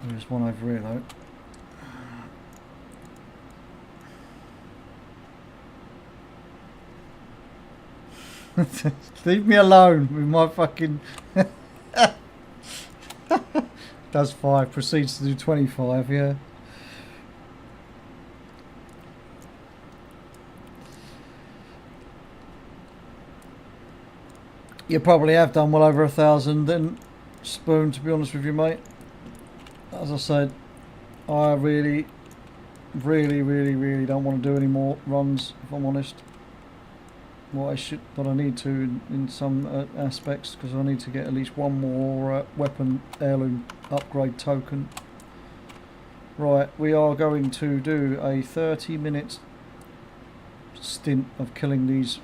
There's one over here though. Leave me alone with my fucking... Does 5, proceeds to do 25, yeah. You probably have done well over 1,000 then, Spoon, to be honest with you, mate. As I said, I really don't want to do any more runs, if I'm honest. But I need to in some aspects, because I need to get at least one more weapon heirloom upgrade token. Right, we are going to do a 30-minute stint of killing these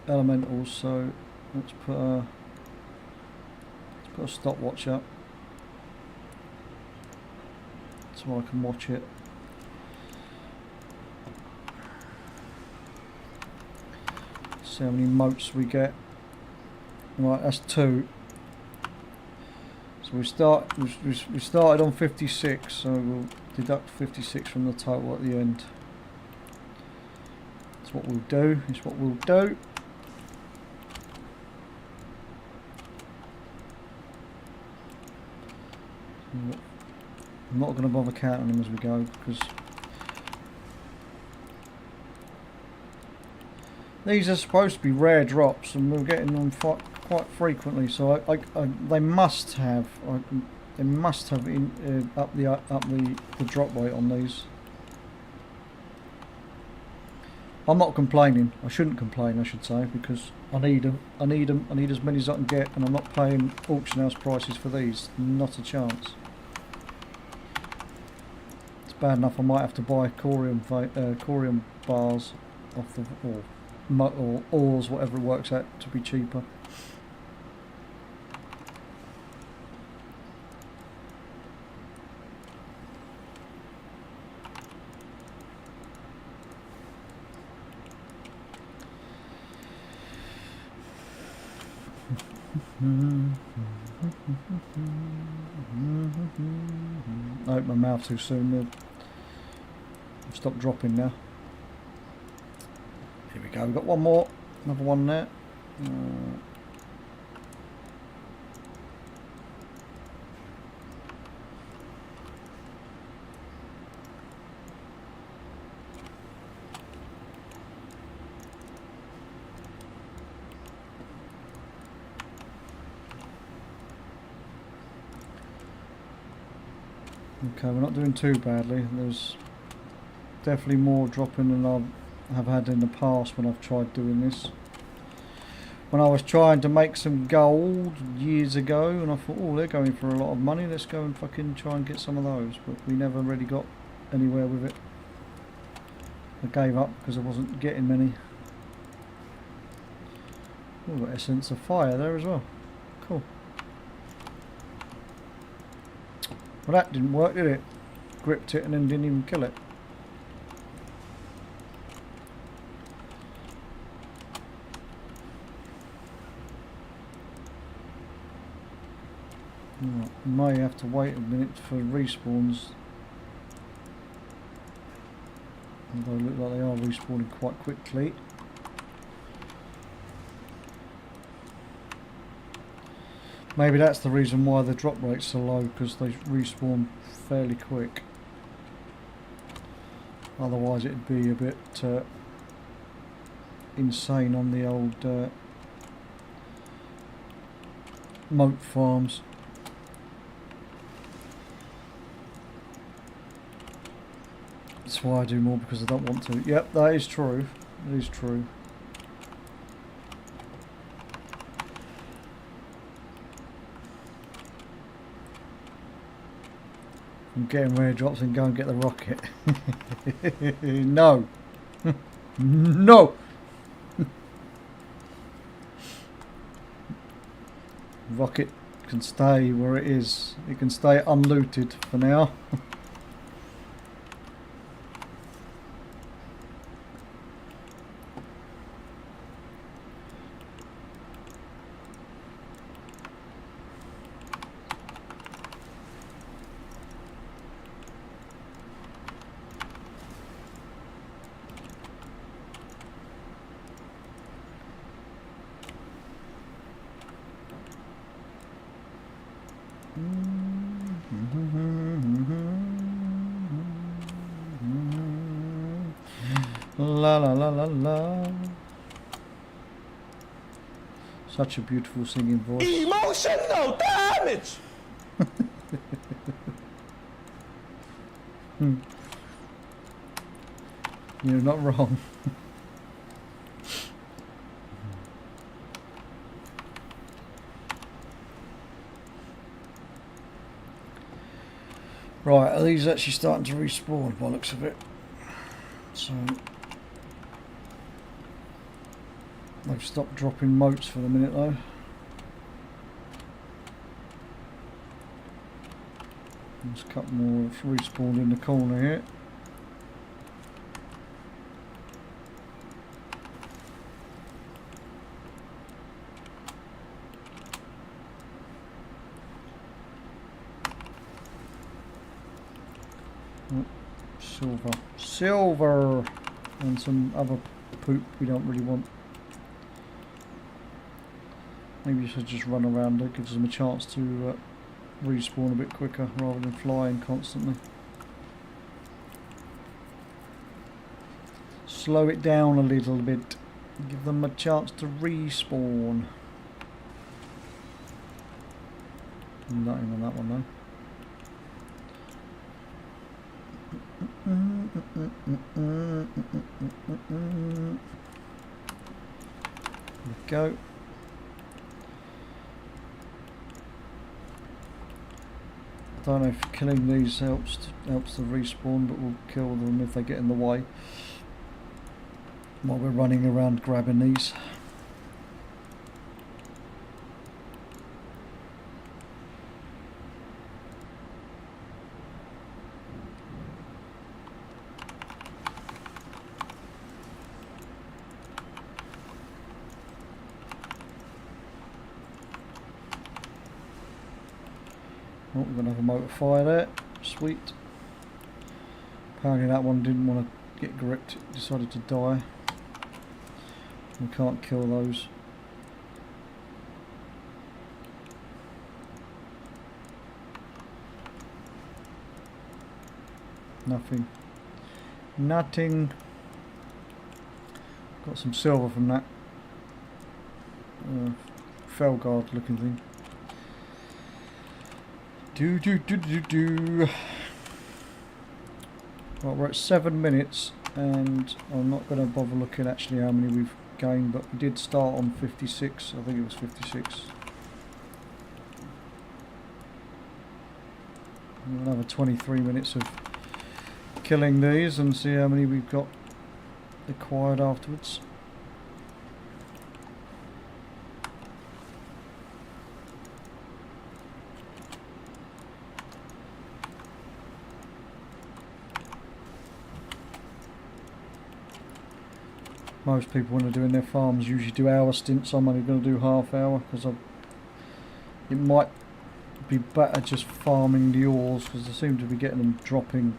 elementals, so let's put a stopwatch up so I can watch it. See how many motes we get. Right, that's 2. So we started on 56, so we'll deduct 56 from the total at the end. That's what we'll do. It's what we'll do. I'm not going to bother counting them as we go because these are supposed to be rare drops, and we're getting them quite frequently. So they must have up the drop rate on these. I'm not complaining. I shouldn't complain, I should say, because I need them. I need as many as I can get, and I'm not paying auction house prices for these. Not a chance. It's bad enough I might have to buy corium bars off the or ores, whatever it works out to be cheaper. I opened my mouth too soon. I've stopped dropping now. Here we go, we've got one more, another one there. Okay, we're not doing too badly. There's definitely more dropping than I have had in the past when I've tried doing this. When I was trying to make some gold years ago, and I thought, oh, they're going for a lot of money, let's go and fucking try and get some of those, but we never really got anywhere with it. I gave up because I wasn't getting many. Oh, got essence of fire there as well. Cool. Well, that didn't work, did it? Gripped it and then didn't even kill it. Right, we may have to wait a minute for respawns. Although they look like they are respawning quite quickly. Maybe that's the reason why the drop rate's so low, because they respawn fairly quick. Otherwise it'd be a bit insane on the old moat farms. That's why I do more, because I don't want to. Yep, that is true. That is true. I'm getting rare drops and go and get the rocket. No. No. Rocket can stay where it is. It can stay unlooted for now. La la la la la. Such a beautiful singing voice. Emotional damage! You're not wrong. Right, are these actually starting to respawn by the looks of it? So they've stopped dropping motes for the minute though. There's a couple more have respawned in the corner here. Oh, silver. Silver! And some other poop we don't really want. Maybe you should just run around it, gives them a chance to respawn a bit quicker rather than flying constantly. Slow it down a little bit. Give them a chance to respawn. Nothing on that one though. There we go. I don't know if killing these helps the respawn, but we'll kill them if they get in the way while we're running around grabbing these. Oh, we're going to have a motor fire there. Sweet. Apparently that one didn't want to get gripped. It decided to die. We can't kill those. Nothing. Nothing. Got some silver from that. Fell guard looking thing. Right, we're at 7 minutes and I'm not going to bother looking actually how many we've gained, but we did start on 56. I think it was 56. We'll have 23 minutes of killing these and see how many we've got acquired afterwards. Most people when they're doing their farms usually do hour stints. I'm only going to do half hour because it might be better just farming the ores, because I seem to be getting them dropping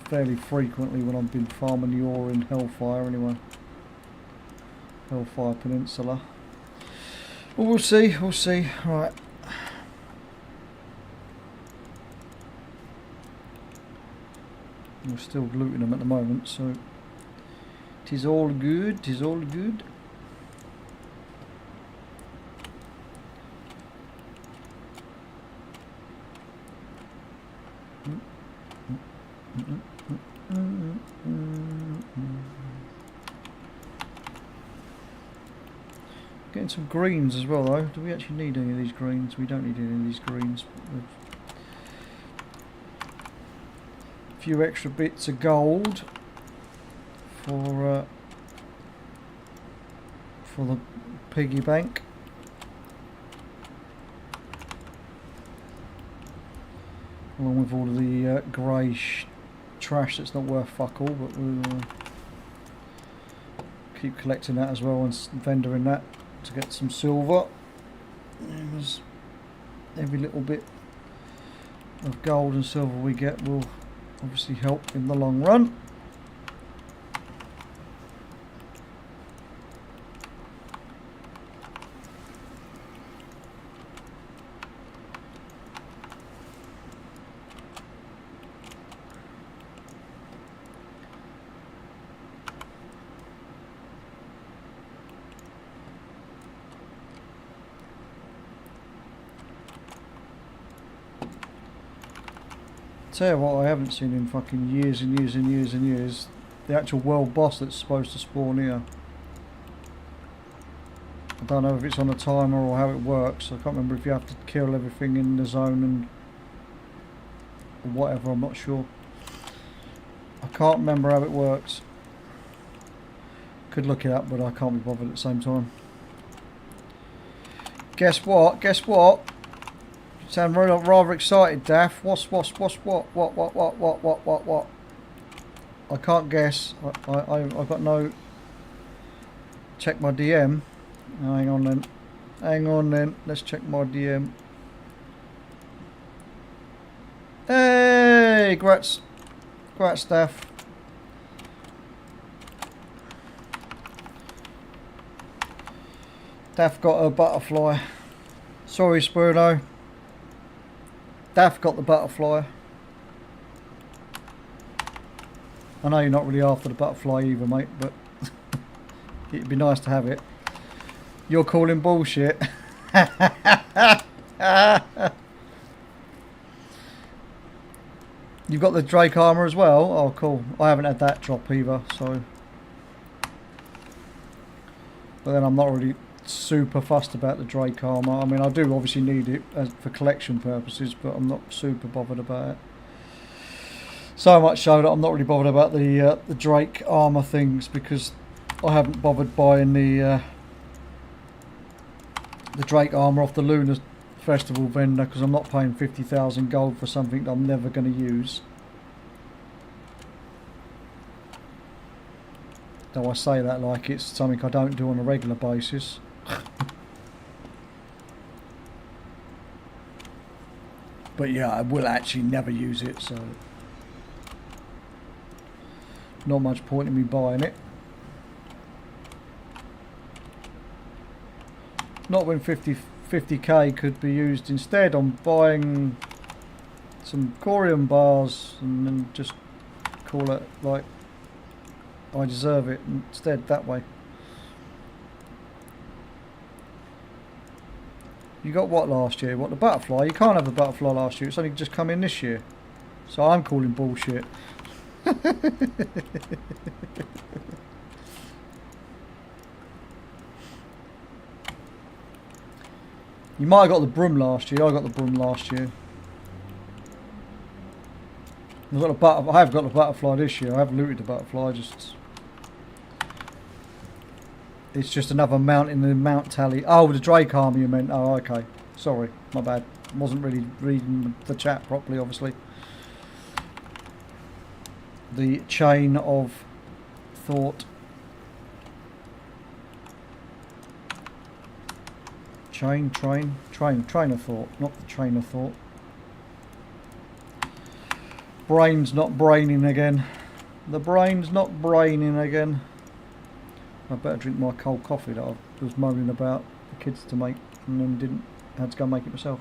fairly frequently when I've been farming the ore in Hellfire anyway. Hellfire Peninsula. But we'll see, we'll see. Right. We're still looting them at the moment, so 'Tis all good, 'tis all good. Getting some greens as well though. Do we actually need any of these greens? We don't need any of these greens. A few extra bits of gold for the piggy bank. Along with all of the grey trash that's not worth fuck all, but we'll keep collecting that as well and vendoring that to get some silver. Every little bit of gold and silver we get will obviously help in the long run. Tell you what, I haven't seen in fucking years and years and years and years, the actual world boss that's supposed to spawn here. I don't know if it's on a timer or how it works. I can't remember if you have to kill everything in the zone and or whatever, I'm not sure. I can't remember how it works. Could look it up, but I can't be bothered at the same time. Guess what? Guess what? You sound rather excited, Daff. What? I can't guess. I've got no... Check my DM. Hang on then. Hang on then. Let's check my DM. Hey! Grats, Daff. Daff got a butterfly. Sorry, Spruno. Daff got the butterfly. I know you're not really after the butterfly either, mate, but it'd be nice to have it. You're calling bullshit. You've got the Drake armor as well? Oh, cool. I haven't had that drop either, so... But then I'm not really super fussed about the Drake armor. I mean, I do obviously need it for collection purposes, but I'm not super bothered about it. So much so that I'm not really bothered about the Drake armor things, because I haven't bothered buying the Drake armor off the Lunar Festival vendor, because I'm not paying 50,000 gold for something that I'm never going to use. Though I say that like it's something I don't do on a regular basis. But yeah, I will actually never use it, so not much point in me buying it. Not when 50k could be used instead on buying some corium bars and then just call it like I deserve it instead that way. You got what last year? What, the butterfly? You can't have the butterfly last year. It's only just come in this year. So I'm calling bullshit. You might have got the broom last year. I got the broom last year. I have got the butterfly this year. I have looted the butterfly. It's just another mount in the mount tally. Oh, the Drake armor you meant. Oh, okay. Sorry, my bad. Wasn't really reading the chat properly, obviously. The chain of thought. Train of thought, not the train of thought. Brain's not braining again. The brain's not braining again. I better drink my cold coffee that I was moaning about the kids to make and then didn't. I had to go make it myself.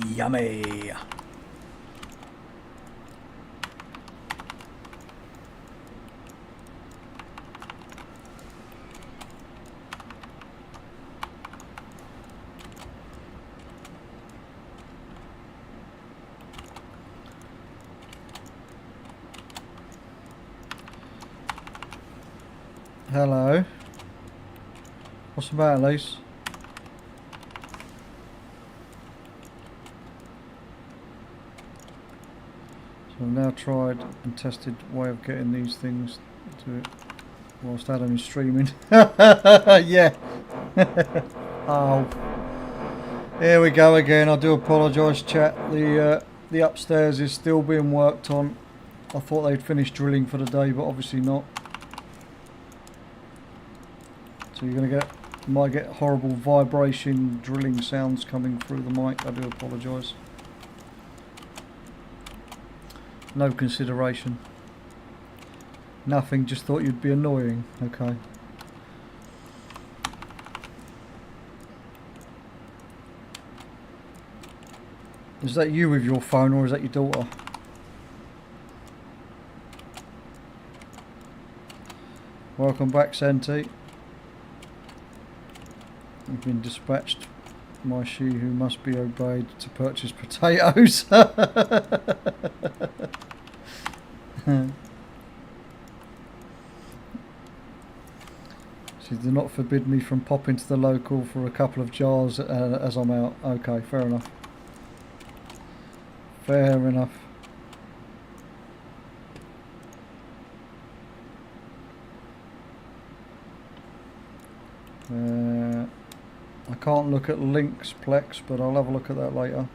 Yummy. Hello. What's the matter, Lise? So I've now tried and tested a way of getting these things to it whilst Adam is streaming. Yeah. Oh. Here we go again. I do apologise, chat. The upstairs is still being worked on. I thought they'd finished drilling for the day, but obviously not. So you're going to might get horrible vibration drilling sounds coming through the mic. I do apologise. No consideration. Nothing, just thought you'd be annoying. Okay. Is that you with your phone or is that your daughter? Welcome back, Santi. You've been dispatched, my she who must be obeyed, to purchase potatoes. She did not forbid me from popping to the local for a couple of jars as I'm out. Okay, fair enough. Fair enough. I can't look at links, Plex, but I'll have a look at that later.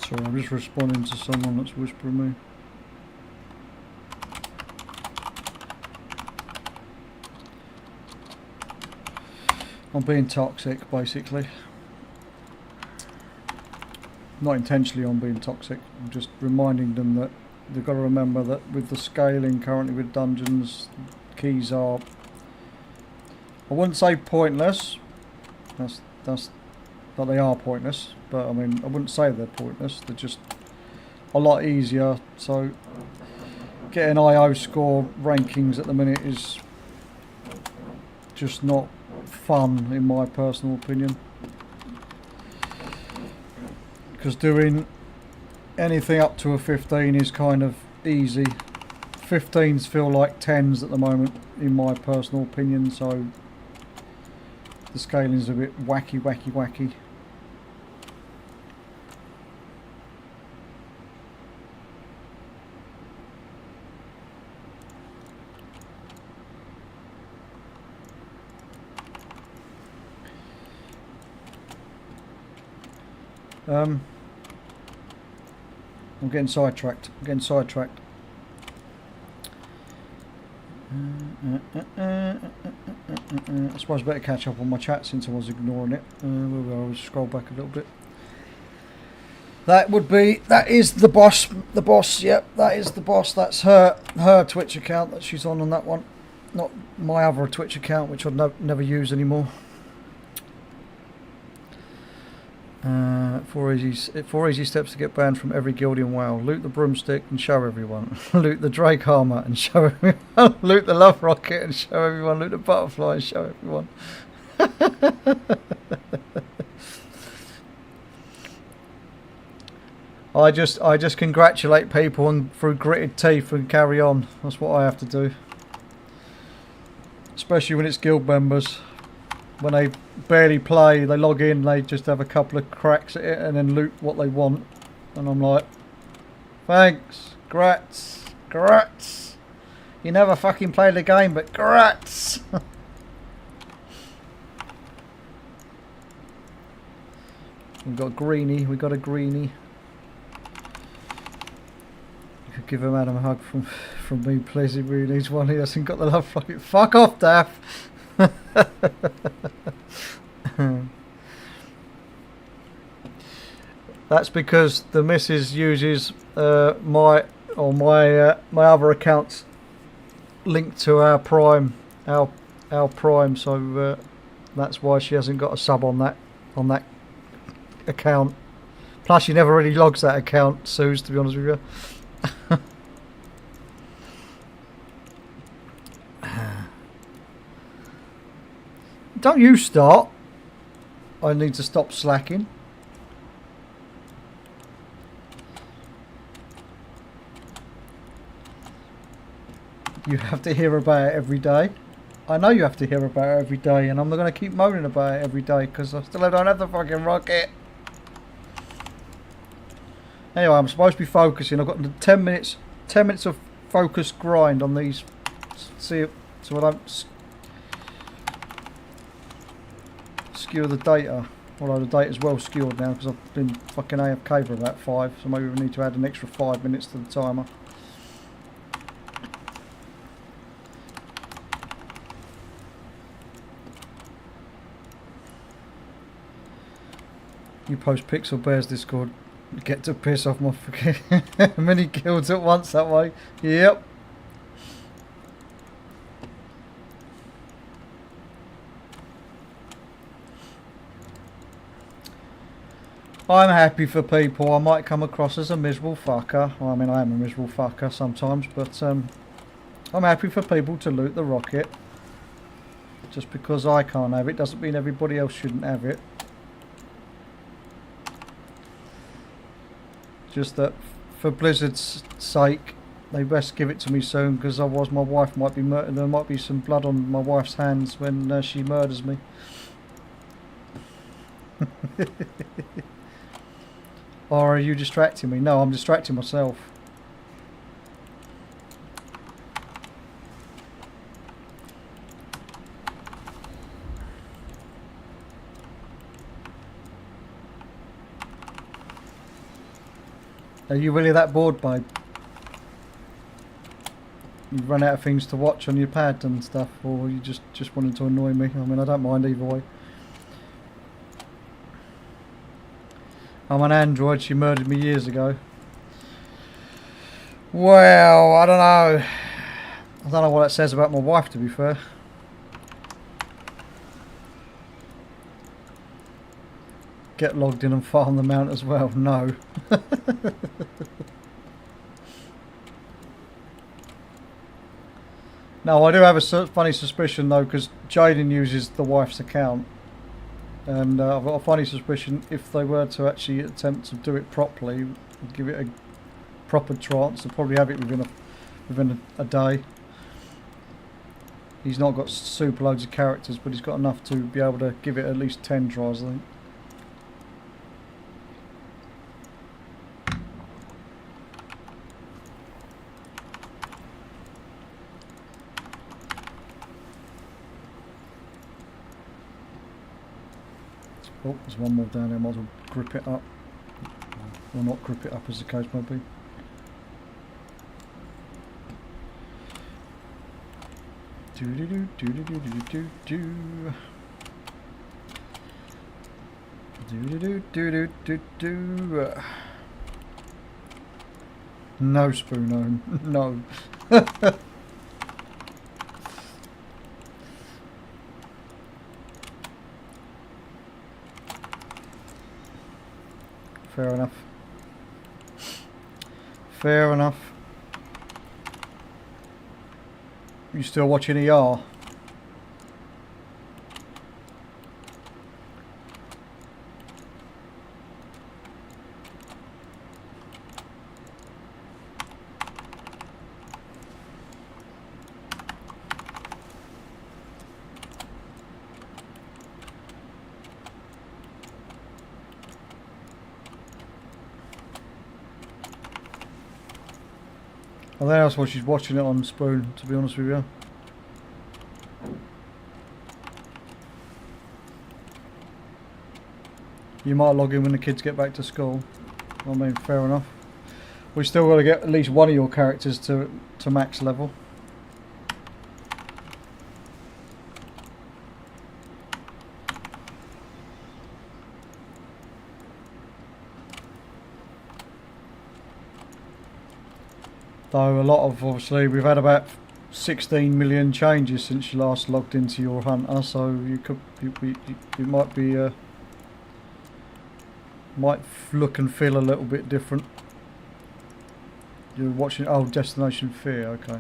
Sorry, I'm just responding to someone that's whispering me. I'm being toxic, basically. Not intentionally I'm being toxic, I'm just reminding them that they've got to remember that with the scaling currently with dungeons, keys are, I wouldn't say pointless, but they are pointless, but I mean, I wouldn't say they're pointless, they're just a lot easier, so getting IO score rankings at the minute is just not fun in my personal opinion. Because doing anything up to a 15 is kind of easy. 15s feel like 10s at the moment in my personal opinion, so the scaling's a bit wacky. I'm getting sidetracked. I suppose I better catch up on my chat since I was ignoring it. I'll scroll back a little bit. That is the boss. Yep, that is the boss. That's her Twitch account that she's on that one. not my other Twitch account, which I'd never use anymore. 4 easy steps to get banned from every guild in WoW. Loot the broomstick and show everyone. Loot the Drake armor and show everyone. Loot the love rocket and show everyone. Loot the butterfly and show everyone. I just congratulate people and through gritted teeth and carry on. That's what I have to do. Especially when it's guild members. When they barely play, they log in, they just have a couple of cracks at it and then loot what they want. And I'm like, thanks, grats, grats. You never fucking play the game, but grats. We've got a greenie, we got a greenie. You could give him Adam a hug from me, please. He really needs one. He hasn't got the love rocket. Fuck off, Daff. That's because the missus uses my other accounts linked to our Prime, our Prime. So that's why she hasn't got a sub on that account. Plus, she never really logs that account, Suze, to be honest with you. Don't you start. I need to stop slacking. You have to hear about it every day. I know you have to hear about it every day, and I'm not going to keep moaning about it every day because I still don't have the fucking rocket. Anyway, I'm supposed to be focusing. I've got 10 minutes of focused grind on these. See, so I don't skew the data. Although the data's well skewed now because I've been fucking AFK for about 5, so maybe we need to add an extra 5 minutes to the timer. You post Pixel Bears Discord. Get to piss off my fucking many guilds at once that way. Yep. I'm happy for people. I might come across as a miserable fucker. Well, I mean, I am a miserable fucker sometimes, but I'm happy for people to loot the rocket. Just because I can't have it doesn't mean everybody else shouldn't have it. Just that for Blizzard's sake, they best give it to me soon, because otherwise my wife might be murdered. There might be some blood on my wife's hands when she murders me. Or are you distracting me? No, I'm distracting myself. Are you really that bored, babe? You've run out of things to watch on your pad and stuff, or you just wanted to annoy me? I mean, I don't mind either way. I'm an android. She murdered me years ago. Well, I don't know. I don't know what that says about my wife, to be fair. Get logged in and farm the mount as well. No. No, I do have a funny suspicion though, because Jaden uses the wife's account. And I've got a funny suspicion if they were to actually attempt to do it properly, give it a proper trance, they'll probably have it within a day. He's not got super loads of characters, but he's got enough to be able to give it at least 10 tries, I think. Oh, there's one more down there, might as well grip it up. Or not grip it up, as the case may be. No, Spoono, no. fair enough. Fair enough. You still watching ER? I think that's why she's watching it on Spoon, to be honest with you. You might log in when the kids get back to school. I mean, fair enough. We still got to get at least one of your characters to max level. Though a lot of, obviously, we've had about 16 million changes since you last logged into your hunter, so you could, you might be, might look and feel a little bit different. You're watching, oh, Destination Fear, okay.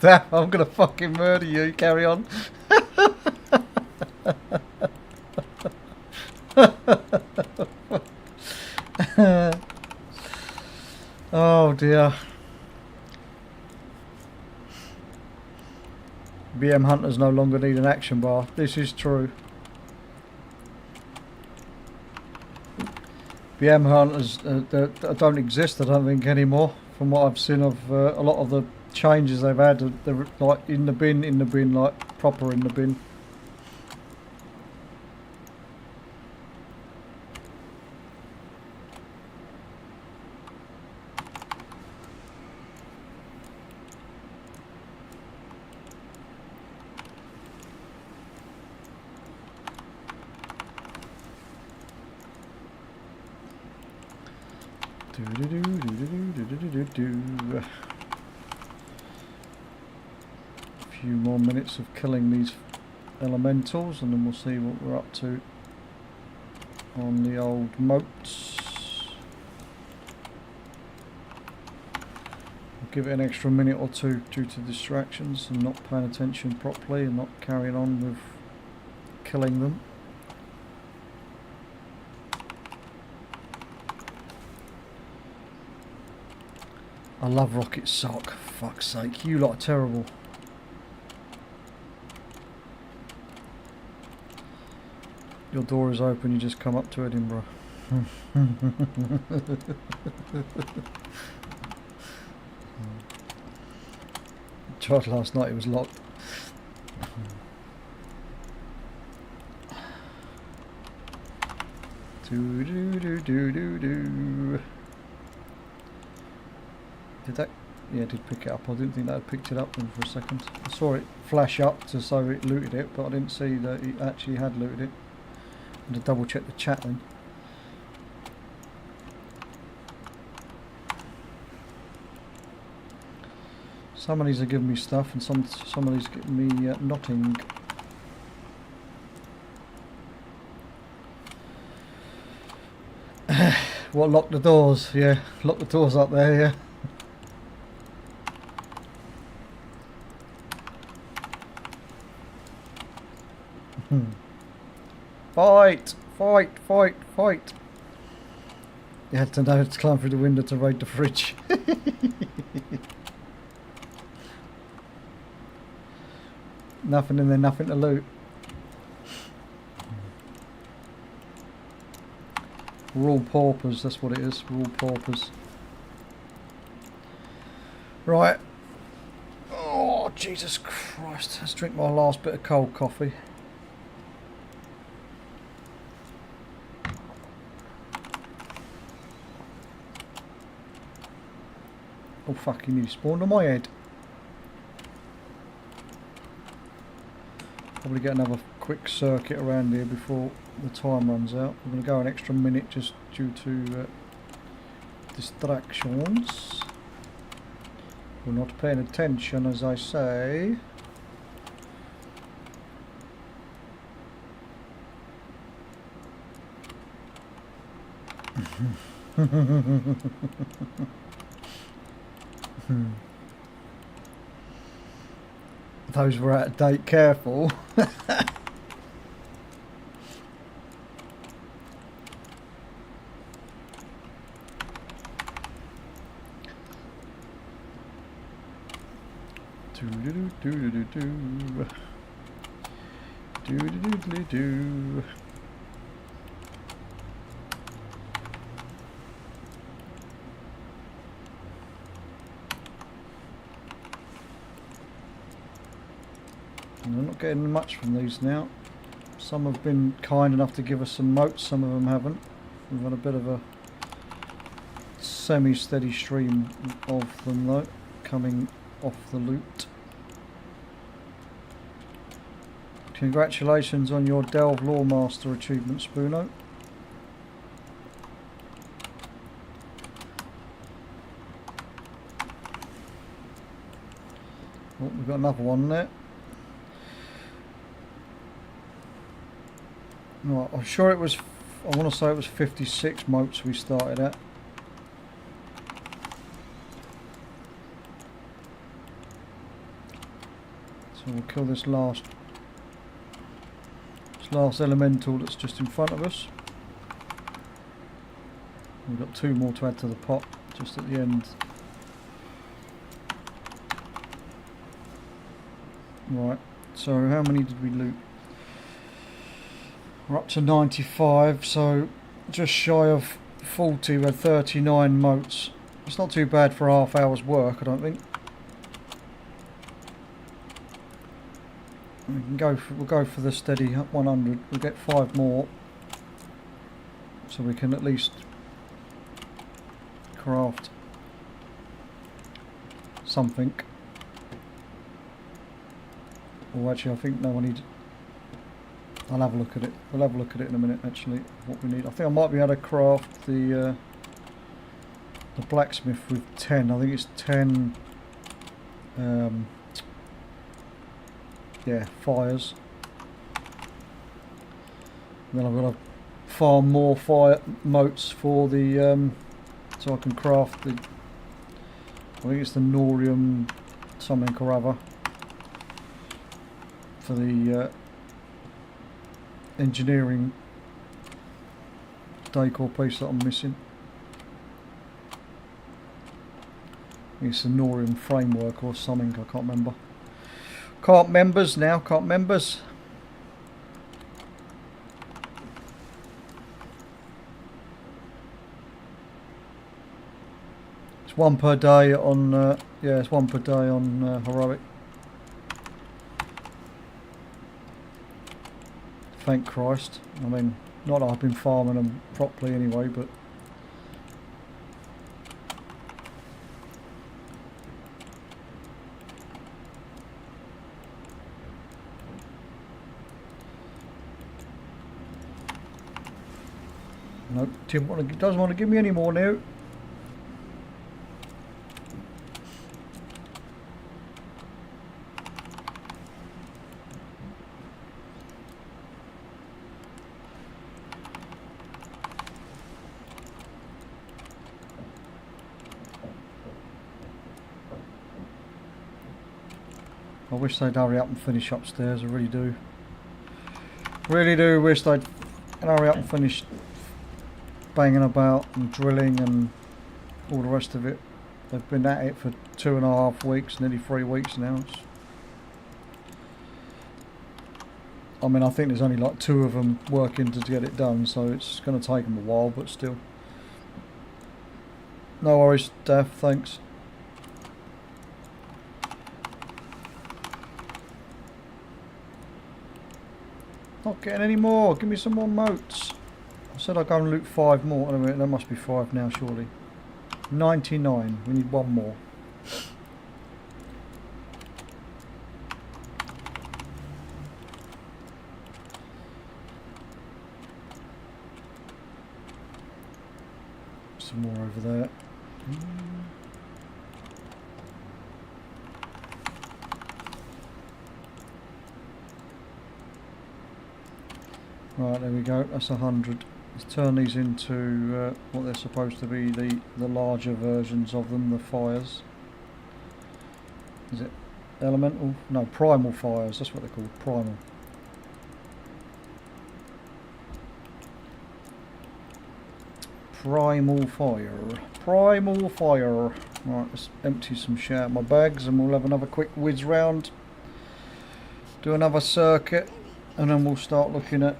Damn, I'm gonna fucking murder you. Carry on. Oh dear. BM hunters no longer need an action bar. This is true. BM hunters don't exist, I don't think, anymore. From what I've seen of a lot of the changes they've had, they're like in the bin, like proper in the bin. A few more minutes of killing these elementals and then we'll see what we're up to on the old moats. I'll give it an extra minute or two due to distractions and not paying attention properly and not carrying on with killing them. I love Rocket Sock, for fuck's sake, you lot are terrible. Your door is open, you just come up to Edinburgh. Tried last night, it was locked. Do do do do do do. Did that? Yeah, it did pick it up. I didn't think that had picked it up then for a second. I saw it flash up to so it looted it, but I didn't see that it actually had looted it. I had to double check the chat then. Some of these are giving me stuff and some of these are giving me nothing. What, lock the doors? Yeah, lock the doors up there, yeah. Fight! Fight! Fight! Fight! You had to know to climb through the window to raid the fridge. Nothing in there, nothing to loot. We're all paupers, that's what it is. We're all paupers. Right. Oh, Jesus Christ. Let's drink my last bit of cold coffee. Oh, fuck, he nearly spawned on my head. Probably get another quick circuit around here before the time runs out. We're going to go an extra minute just due to distractions. We're not paying attention, as I say. Those were out of date, careful. Do. We're not getting much from these now. Some have been kind enough to give us some motes, some of them haven't. We've had a bit of a semi-steady stream of them though, coming off the loot. Congratulations on your Delve Lore Master achievement, Spoono. Oh, we've got another one there. Right, I'm sure it was, I want to say it was 56 motes we started at. So we'll kill this last elemental that's just in front of us. We've got 2 more to add to the pot just at the end. Right, so how many did we loot? We're up to 95, so just shy of 40. We had 39 motes. It's not too bad for a half hour's work, I don't think. We can we'll go for the steady 100. We'll get 5 more, so we can at least craft something. Or actually, I think no, I need. I'll have a look at it. We'll have a look at it in a minute. Actually, what we need. I think I might be able to craft the blacksmith with 10. I think it's 10. Yeah, fires. And then I've got to farm more fire motes for the so I can craft the. I think it's the Norium something or other for the engineering decor piece that I'm missing. It's the Norium framework or something, I can't remember. Can't members now, can't members. It's 1 per day on, yeah, it's 1 per day on heroic. Thank Christ. I mean, not that I've been farming them properly anyway, but no, Tim doesn't want to give me any more now. I wish they'd hurry up and finish upstairs, I really do. Really do wish they'd hurry up and finish banging about and drilling and all the rest of it. They've been at it for 2.5 weeks, nearly 3 weeks now. I mean, I think there's only like 2 of them working to get it done, so it's going to take them a while, but still. No worries, Daff, thanks. Not getting any more. Give me some more motes. I said I'd go and loot 5 more. Oh, there must be 5 now, surely. 99. We need 1 more. Some more over there. Right, there we go. That's 100. Let's turn these into what they're supposed to be, the larger versions of them, the fires. Is it elemental? No, primal fires. That's what they're called. Primal. Primal fire. Primal fire. Right, let's empty some shit out of my bags and we'll have another quick whiz round. Do another circuit and then we'll start looking at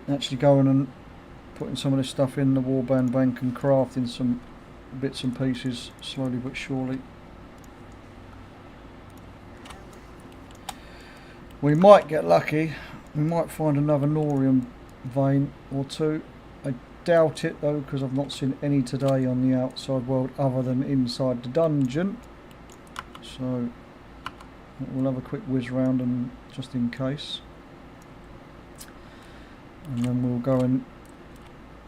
actually going and putting some of this stuff in the warband bank and crafting some bits and pieces slowly but surely. We might get lucky. We might find another Norium vein or 2. I doubt it though, because I've not seen any today on the outside world other than inside the dungeon. So we'll have a quick whiz round and just in case. And then we'll go and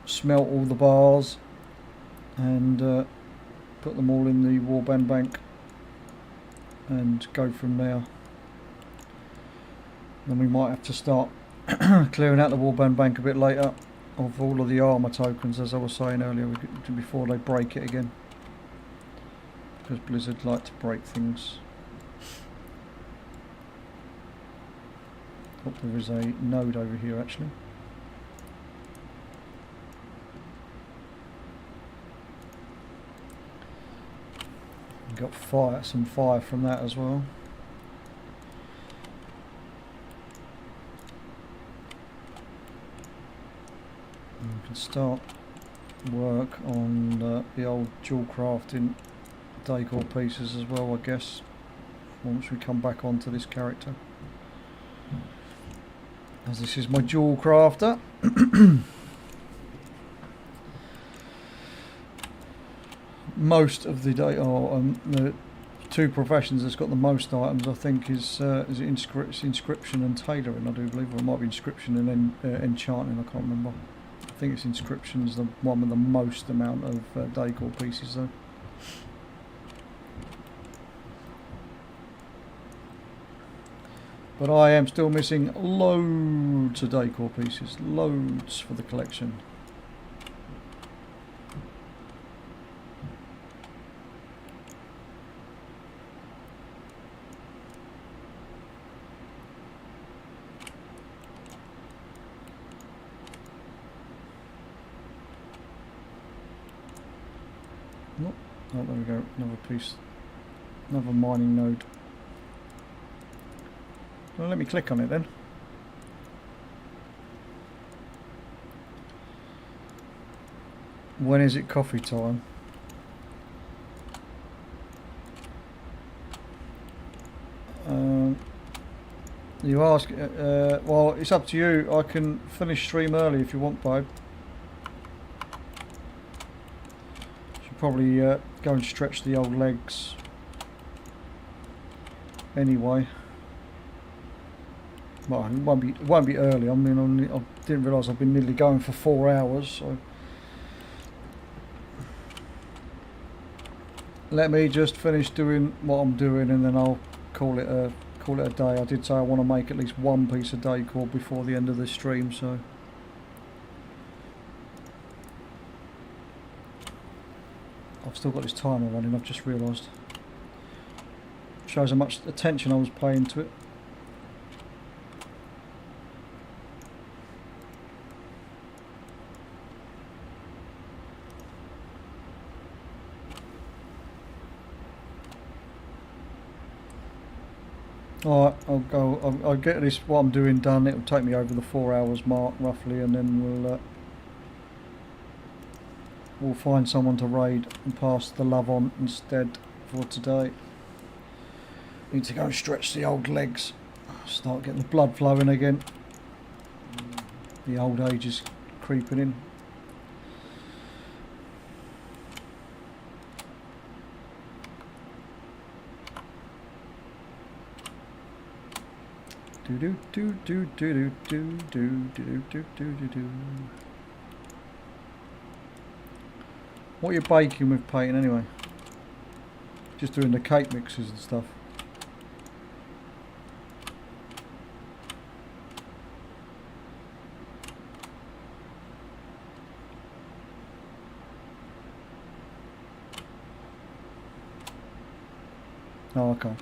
smelt all the bars and put them all in the warband bank and go from there. Then we might have to start clearing out the warband bank a bit later of all of the armour tokens, as I was saying earlier, before they break it again, because Blizzard like to break things. Oh, there is a node over here actually. Got some fire from that as well. And we can start work on the old dual crafting decor pieces as well, I guess, once we come back onto this character, as this is my dual crafter. Most of the day, the 2 professions that's got the most items, I think, is inscription and tailoring, I do believe, or it might be inscription and then enchanting. I can't remember. I think it's inscription is the one with the most amount of decor pieces, though. But I am still missing loads of decor pieces, loads for the collection. Oh, there we go, another piece, another mining node. Well, let me click on it then. When is it coffee time? You ask, well, it's up to you. I can finish stream early if you want, babe. Should probably go and stretch the old legs anyway. Well, it won't be early. I mean, I didn't realise I've been nearly going for 4 hours. So let me just finish doing what I'm doing, and then I'll call it a day. I did say I want to make at least 1 piece of decor before the end of the stream, so. I've still got this timer running, I've just realised. Shows how much attention I was paying to it. Alright, I'll go. I'll get this, what I'm doing done. It'll take me over the 4 hours mark roughly, and then we'll find someone to raid and pass the love on instead for today. Need to go and stretch the old legs. Start getting the blood flowing again. The old age is creeping in. Do do do do do do do do do do do do. What are you baking with, Peyton, anyway? Just doing the cake mixes and stuff. Oh, okay.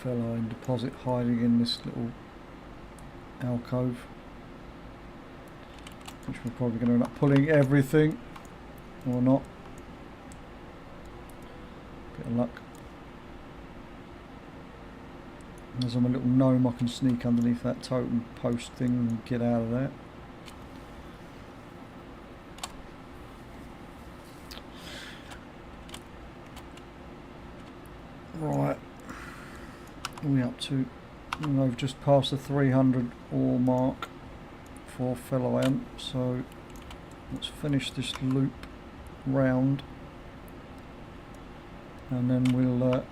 Fellow in deposit hiding in this little alcove, which we're probably going to end up pulling everything or not. Bit of luck. As I'm a little gnome, I can sneak underneath that totem post thing and get out of there. Right, what are we up to? I've just passed the 300 ore mark for fellow amp, so let's finish this loop round, and then we'll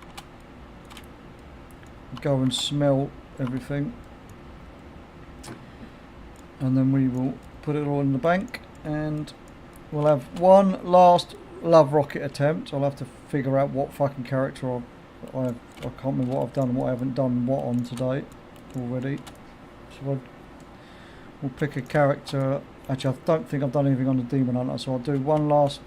go and smell everything, and then we will put it all in the bank, and we'll have one last love rocket attempt. I'll have to figure out what fucking character I can't remember what I've done and what I haven't done what on today already. So we'll pick a character. Actually, I don't think I've done anything on the Demon Hunter, so I'll do one last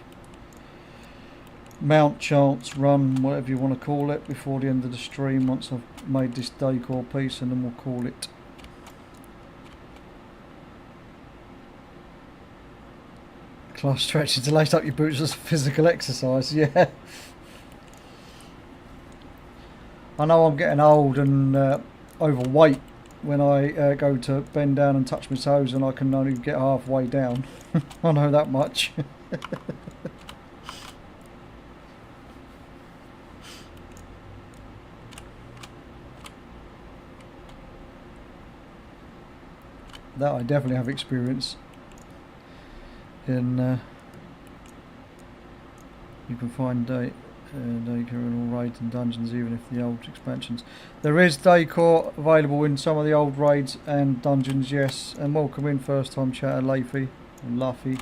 mount chance run, whatever you want to call it, before the end of the stream once I've made this decor piece, and then we'll call it. Class stretching to lace up your boots as physical exercise, yeah. I know I'm getting old and overweight when I go to bend down and touch my toes, and I can only get halfway down. I know that much. That I definitely have experience in. You can find decor in all raids and dungeons, even if the old expansions. There is decor available in some of the old raids and dungeons, yes. And welcome in first time chatter, Leafy and Luffy.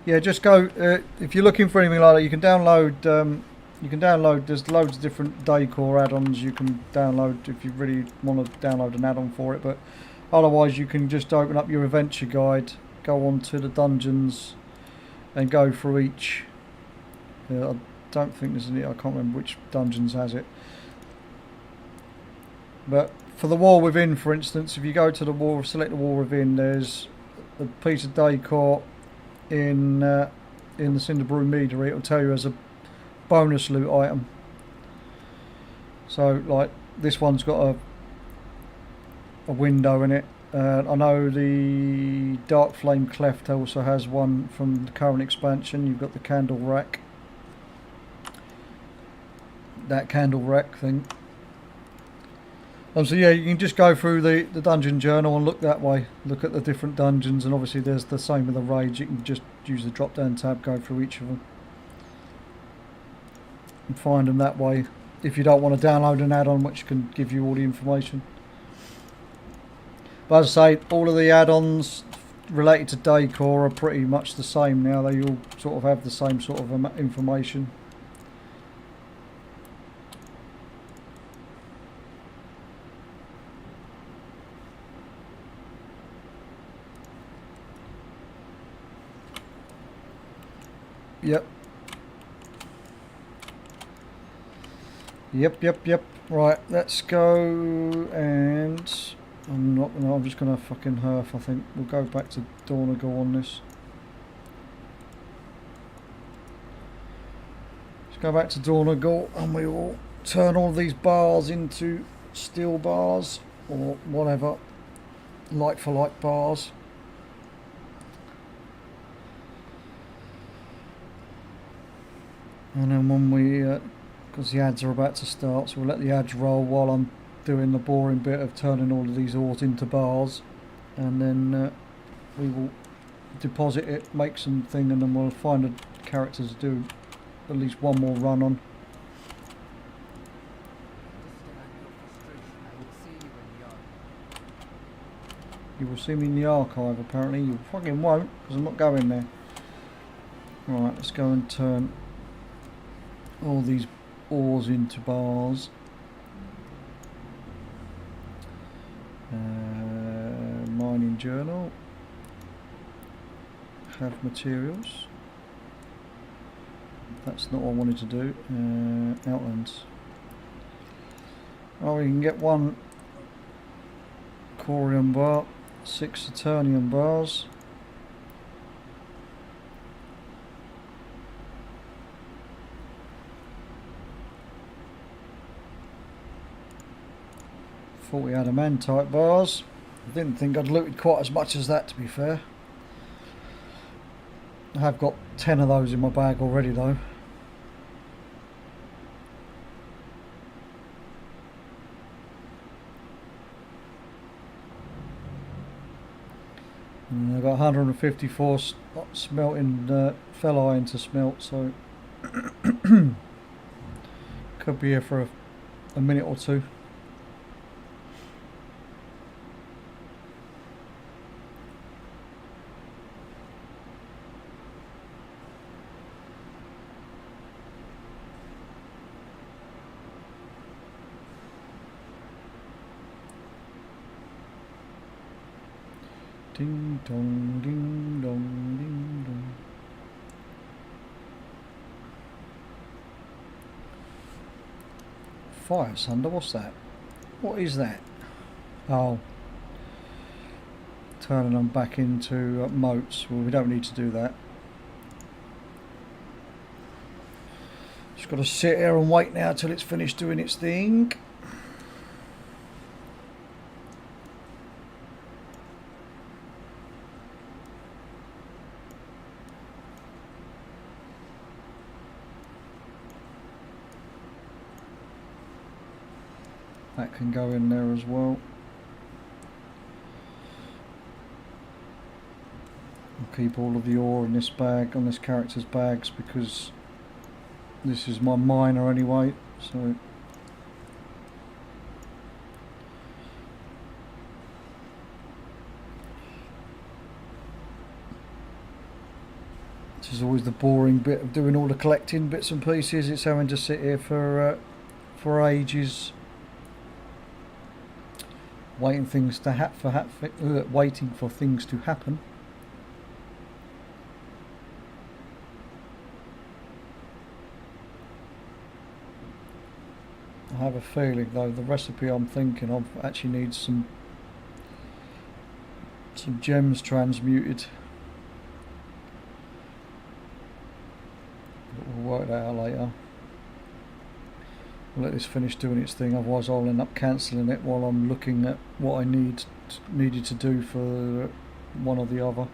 Yeah, just go if you're looking for anything like that. You can download. There's loads of different decor add-ons you can download if you really want to download an add-on for it, but otherwise you can just open up your adventure guide, go on to the dungeons and go through each. I don't think there's any, I can't remember which dungeons has it, but for the War Within, for instance, if you go to the War, select the War Within, there's a piece of decor in the Cinderbrew Meadery. It'll tell you as a bonus loot item. So like this one's got a window in it. I know the Dark Flame Cleft also has one from the current expansion. You've got the candle rack, that candle rack thing. So yeah, you can just go through the dungeon journal and look that way, look at the different dungeons, and obviously there's the same with the raids. You can just use the drop down tab, go through each of them and find them that way, if you don't want to download an add-on which can give you all the information. But as I say, all of the add-ons related to decor are pretty much the same now. They all sort of have the same sort of information. Yep. Yep. Right, let's go, and I'm just gonna fucking herf, I think. We'll go back to Dornagal on this. Let's go back to Dornagal and we will turn all these bars into steel bars, or whatever, like for like bars. And then when we, because the ads are about to start, so we'll let the ads roll while I'm doing the boring bit of turning all of these ores into bars, and then we will deposit it, make some thing, and then we'll find a character to do at least one more run on. You will see me in the archive, apparently. You fucking won't, because I'm not going there. Right, let's go and turn all these ores into bars. Mining journal. Have materials. That's not what I wanted to do. Outlands. Oh, we can get 1 corium bar, 6 Saturnium bars. Thought we had adamantite bars. I didn't think I'd looted quite as much as that, to be fair. I have got 10 of those in my bag already though. And I've got 154 smelting fell iron to smelt, so could be here for a minute or two. Ding dong, ding dong, ding dong. Fire Sunder, what's that? What is that? Oh. Turning them back into moats. Well, we don't need to do that. Just got to sit here and wait now till it's finished doing its thing. That can go in there as well. I'll keep all of the ore in this bag, on this character's bags, because this is my miner anyway, so this is always the boring bit of doing all the collecting bits and pieces. It's having to sit here for ages, waiting things to waiting for things to happen. I have a feeling though the recipe I'm thinking of actually needs some gems transmuted. But we'll work that out later. We'll let this finish doing its thing, otherwise I'll end up cancelling it while I'm looking at what I needed to do for one or the other,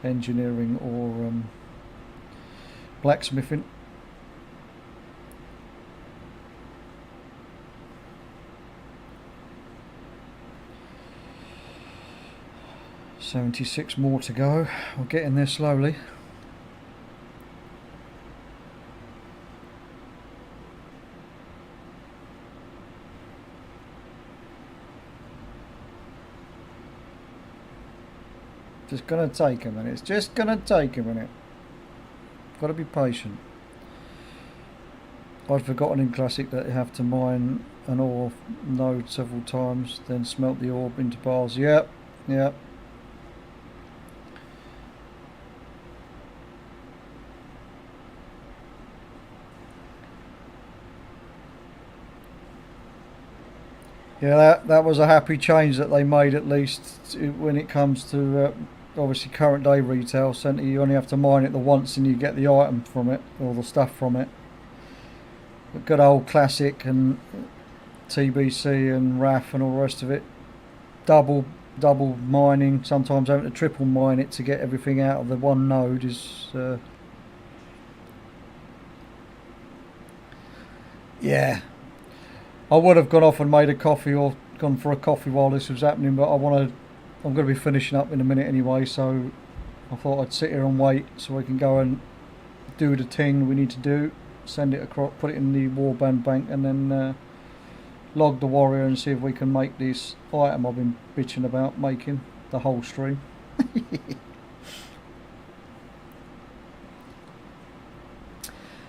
engineering or blacksmithing. $76 more to go. We're getting there slowly. Just gonna take a minute. It's just gonna take a minute. Got to be patient. I'd forgotten in Classic that you have to mine an ore node several times, then smelt the ore into bars. Yep. Yeah, that was a happy change that they made, at least when it comes to obviously current day retail centre. You only have to mine it the once and you get the item from it, or the stuff from it. But good old classic and TBC and RAF and all the rest of it, double mining, sometimes having to triple mine it to get everything out of the one node is yeah. I would have gone off and made a coffee or gone for a coffee while this was happening, but I'm going to be finishing up in a minute anyway, so I thought I'd sit here and wait so we can go and do the thing we need to do, send it across, put it in the warband bank, and then log the warrior and see if we can make this item I've been bitching about making the whole stream.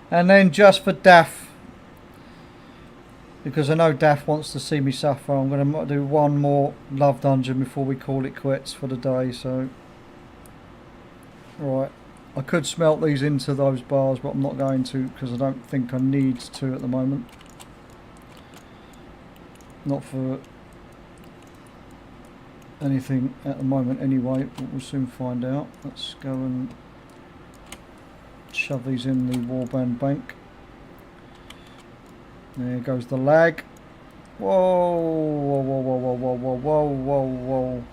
And then just for Daff, because I know Daff wants to see me suffer, I'm going to do one more love dungeon before we call it quits for the day. So, right, I could smelt these into those bars, but I'm not going to because I don't think I need to at the moment. Not for anything at the moment anyway, but we'll soon find out. Let's go and shove these in the warband bank. There goes the lag. Whoa, whoa, whoa, whoa, whoa, whoa, whoa, whoa, whoa, whoa.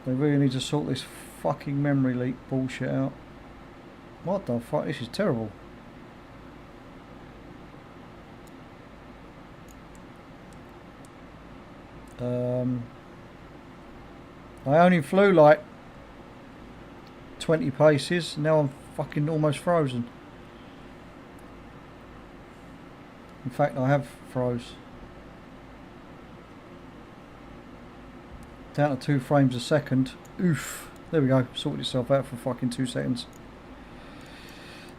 They really need to sort this fucking memory leak bullshit out. What the fuck? This is terrible. I only flew like 20 paces. Now I'm fucking almost frozen. In fact, I have froze. Down to 2 frames a second. Oof. There we go. Sorted itself out for fucking 2 seconds.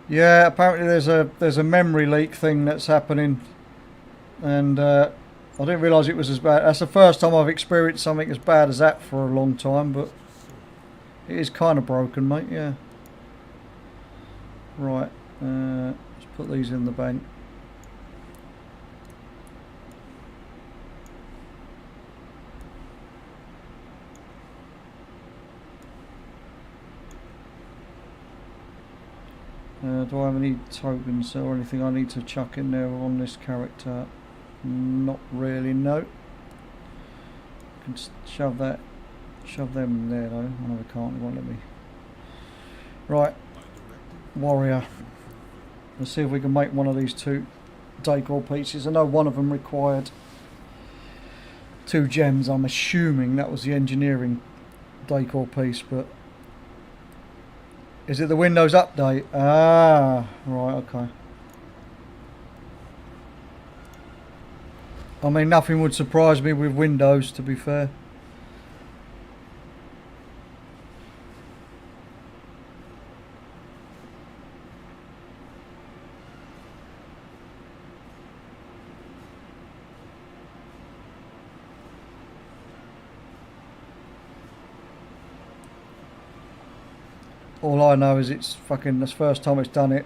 Yeah, apparently there's a memory leak thing that's happening, and I didn't realise it was as bad. That's the first time I've experienced something as bad as that for a long time, but it is kind of broken, mate. Yeah. Right. Let's put these in the bank. Do I have any tokens or anything I need to chuck in there on this character? Not really, no. I can shove them in there though. I know I can't, it won't let me. Right, warrior. Let's see if we can make one of these 2 decor pieces. I know one of them required 2 gems. I'm assuming that was the engineering decor piece, but is it the Windows update? Ah, right, okay. I mean, nothing would surprise me with Windows, to be fair. All I know is it's fucking the first time it's done it.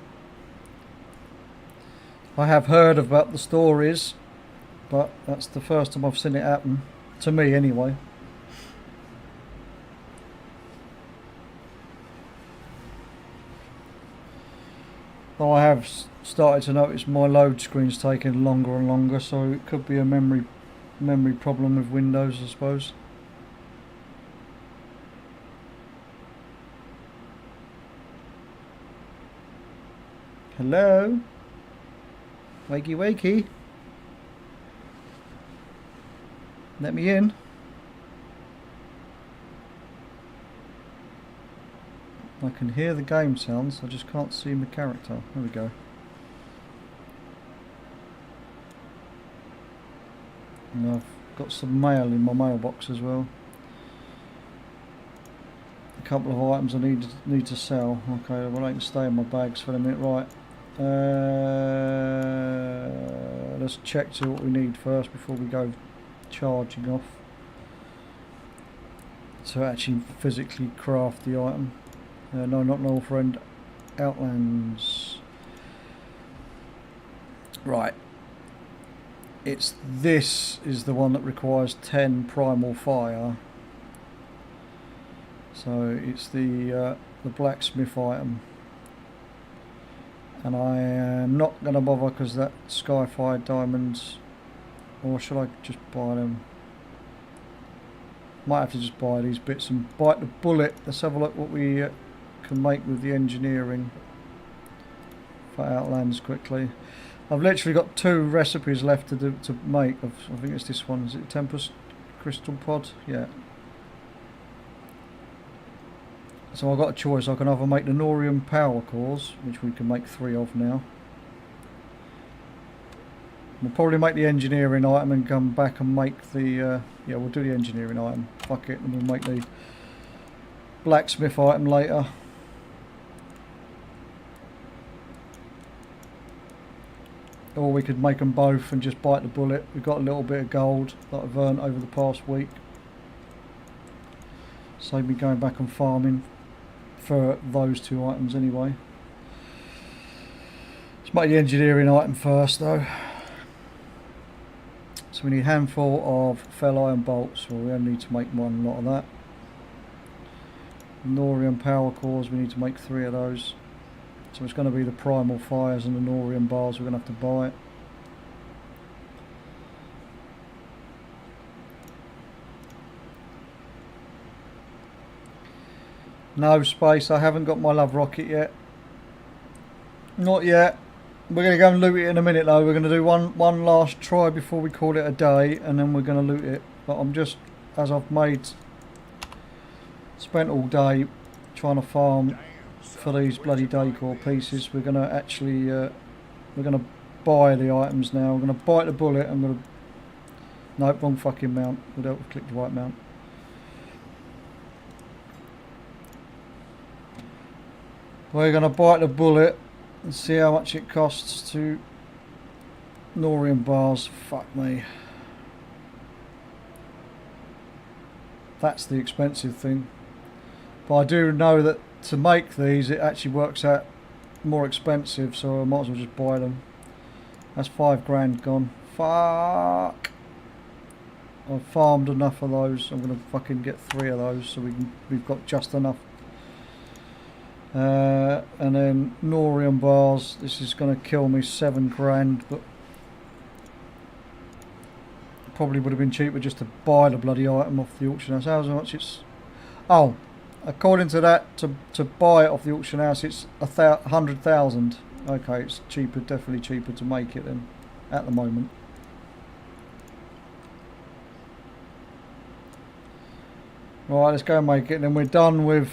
I have heard about the stories, but that's the first time I've seen it happen. To me, anyway. Though I have started to notice my load screen's taking longer and longer, so it could be a memory problem with Windows, I suppose. Hello? Wakey wakey. Let me in. I can hear the game sounds, I just can't see my character. There we go. And I've got some mail in my mailbox as well. A couple of items I need to sell. Okay, well I can stay in my bags for a minute. Right. Let's check to what we need first before we go charging off to actually physically craft the item. No, not null friend. Outlands. Right. it's this is the one that requires 10 primal fire. So it's the blacksmith item, and I am not going to bother because that Skyfire diamonds, or should I just buy them? Might have to just buy these bits and bite the bullet. Let's have a look what we can make with the engineering for Outlands quickly. I've literally got 2 recipes left to make. I think it's this one. Is it Tempest Crystal Pod? Yeah. So I've got a choice. I can either make the Norium power cores, which we can make 3 of now. We'll probably make the engineering item and come back and make the... yeah, we'll do the engineering item. Fuck it, and we'll make the blacksmith item later. Or we could make them both and just bite the bullet. We've got a little bit of gold that I've earned over the past week. Save me going back and farming for those 2 items anyway. Let's make the engineering item first though. So we need a handful of fell iron bolts. Well, we only need to make 1 lot of that. Norium power cores, we need to make 3 of those. So it's going to be the primal fires and the Norium bars we're going to have to buy. No space, I haven't got my love rocket yet. Not yet. We're going to go and loot it in a minute though. We're going to do one last try before we call it a day, and then we're going to loot it. But I'm just, as I've spent all day trying to farm for these bloody decor pieces, we're going to actually, we're going to buy the items now. We're going to bite the bullet. I'm going to, nope, wrong fucking mount. We don't click the right mount. We're going to bite the bullet and see how much it costs to Norium bars. Fuck me. That's the expensive thing. But I do know that to make these it actually works out more expensive, so I might as well just buy them. That's 5 grand gone. Fuck. I've farmed enough of those. I'm going to fucking get 3 of those so we've got just enough. And then Norium bars, this is going to kill me 7 grand, but probably would have been cheaper just to buy the bloody item off the auction house. How much it's... Oh, according to that, to buy it off the auction house it's 100,000. Okay, it's cheaper, definitely cheaper to make it then, at the moment. Right, let's go and make it, and then we're done with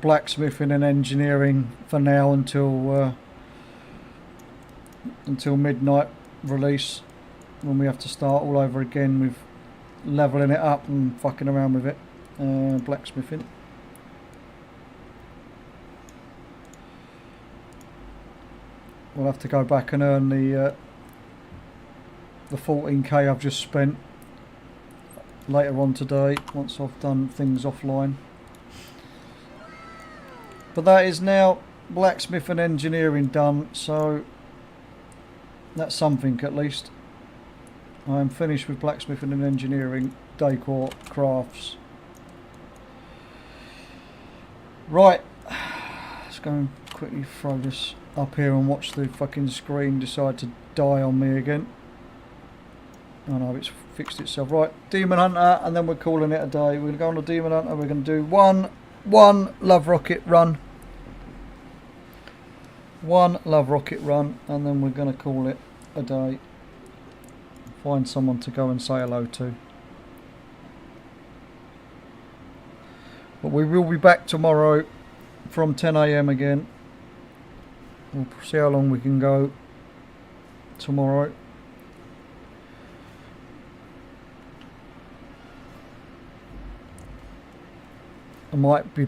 blacksmithing and engineering for now until midnight release, when we have to start all over again with leveling it up and fucking around with it. Blacksmithing. We'll have to go back and earn the 14k I've just spent later on today once I've done things offline. But that is now blacksmith and engineering done, so that's something at least. I am finished with blacksmithing and engineering, decor, crafts. Right, let's go and quickly throw this up here and watch the fucking screen decide to die on me again. Oh no, it's fixed itself. Right, Demon Hunter, and then we're calling it a day. We're going to go on the Demon Hunter, we're going to do one love rocket run. 1 love rocket run, and then we're going to call it a day. Find someone to go and say hello to. But we will be back tomorrow from 10 AM again. We'll see how long we can go tomorrow. I might be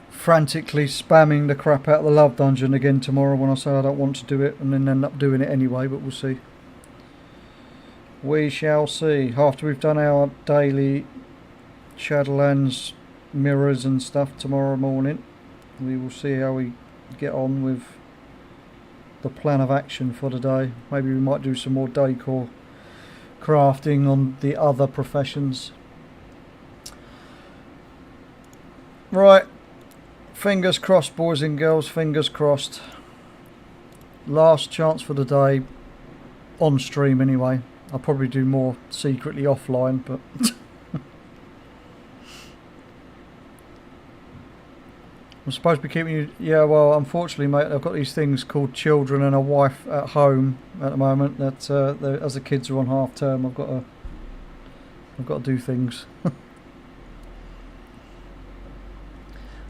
frantically spamming the crap out of the love dungeon again tomorrow when I say I don't want to do it, and then end up doing it anyway, but we'll see. We shall see. After we've done our daily Shadowlands mirrors and stuff tomorrow morning, we will see how we get on with the plan of action for today. Maybe we might do some more decor crafting on the other professions. Right, fingers crossed, boys and girls, fingers crossed. Last chance for the day, on stream anyway. I'll probably do more secretly offline, but I'm supposed to be keeping you. Yeah, well, unfortunately, mate, I've got these things called children and a wife at home at the moment. That as the kids are on half term, I've got to do things.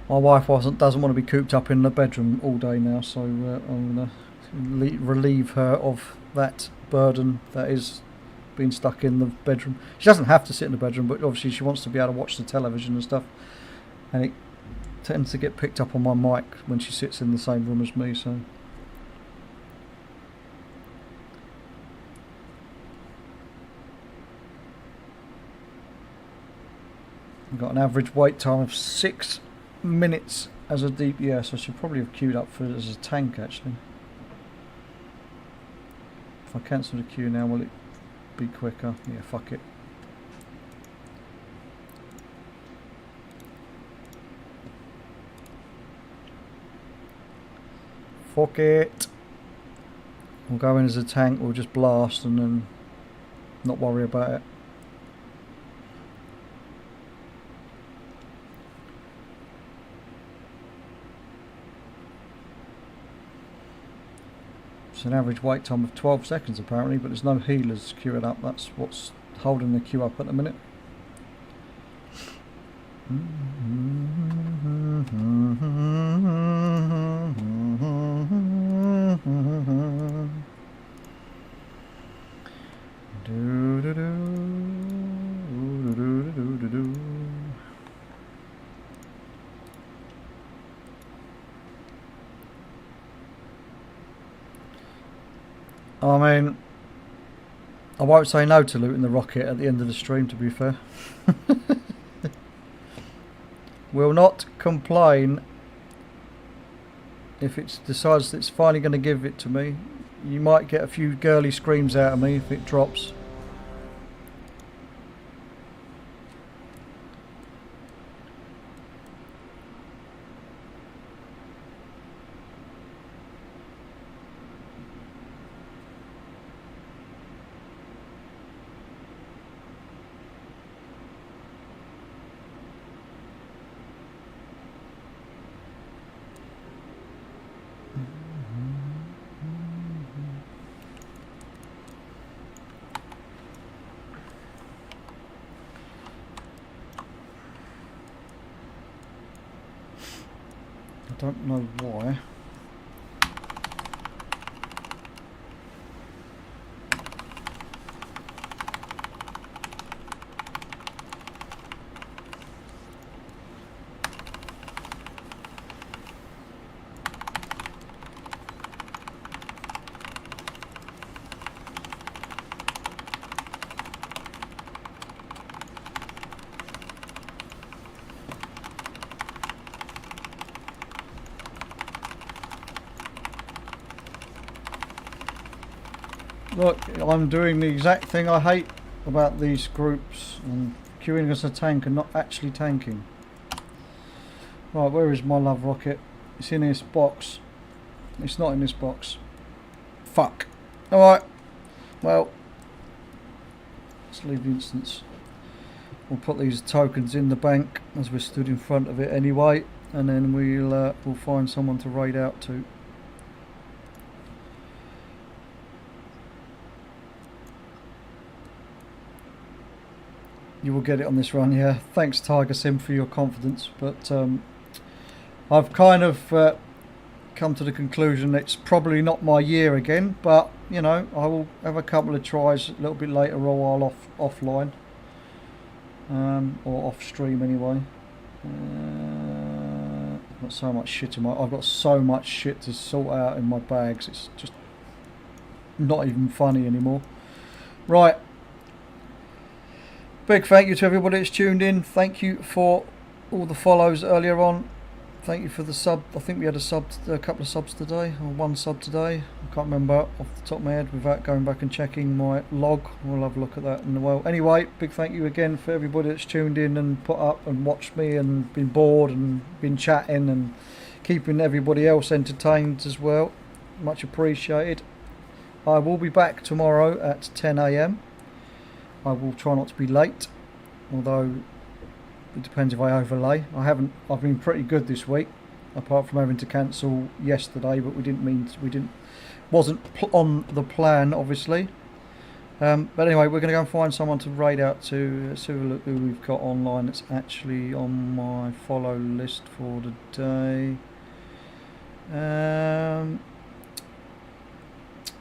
My wife doesn't want to be cooped up in the bedroom all day now, so I'm going to relieve her of that burden that is being stuck in the bedroom. She doesn't have to sit in the bedroom, but obviously she wants to be able to watch the television and stuff, and it tends to get picked up on my mic when she sits in the same room as me, so I've got an average wait time of 6 minutes as a DPS. I should probably have queued up for it as a tank actually. If I cancel the queue now, will it be quicker? Yeah, fuck it. Fuck it. We'll go in as a tank, we'll just blast and then not worry about it. It's an average wait time of 12 seconds apparently, but there's no healers queuing up. That's what's holding the queue up at the minute. I mean, I won't say no to looting the rocket at the end of the stream, to be fair. Will not complain if it decides that it's finally going to give it to me. You might get a few girly screams out of me if it drops. I don't know why. Look, I'm doing the exact thing I hate about these groups and queuing as a tank and not actually tanking. Right, where is my love rocket? It's in this box. It's not in this box. Fuck. Alright. Well, let's leave the instance. We'll put these tokens in the bank as we're stood in front of it anyway, and then we'll find someone to raid out to. You will get it on this run, yeah. Thanks, Tiger Sim, for your confidence. But I've kind of come to the conclusion that it's probably not my year again. But you know, I will have a couple of tries a little bit later, or while offline or off stream anyway. I've got so much shit I've got so much shit to sort out in my bags. It's just not even funny anymore. Right. Big thank you to everybody that's tuned in. Thank you for all the follows earlier on. For thank you for the sub. I think we had a couple of subs today, or one sub today. I can't remember off the top of my head without going back and checking my log. We'll have a look at that in a while. Anyway, big thank you again for everybody that's tuned in and put up and watched me and been bored and been chatting and keeping everybody else entertained as well. Much appreciated. I will be back tomorrow at 10 AM. I will try not to be late, although it depends if I overlay. I've been pretty good this week, apart from having to cancel yesterday, but wasn't on the plan, obviously. But anyway, we're going to go and find someone to raid out to. Let's have a look who we've got online that's actually on my follow list for the day.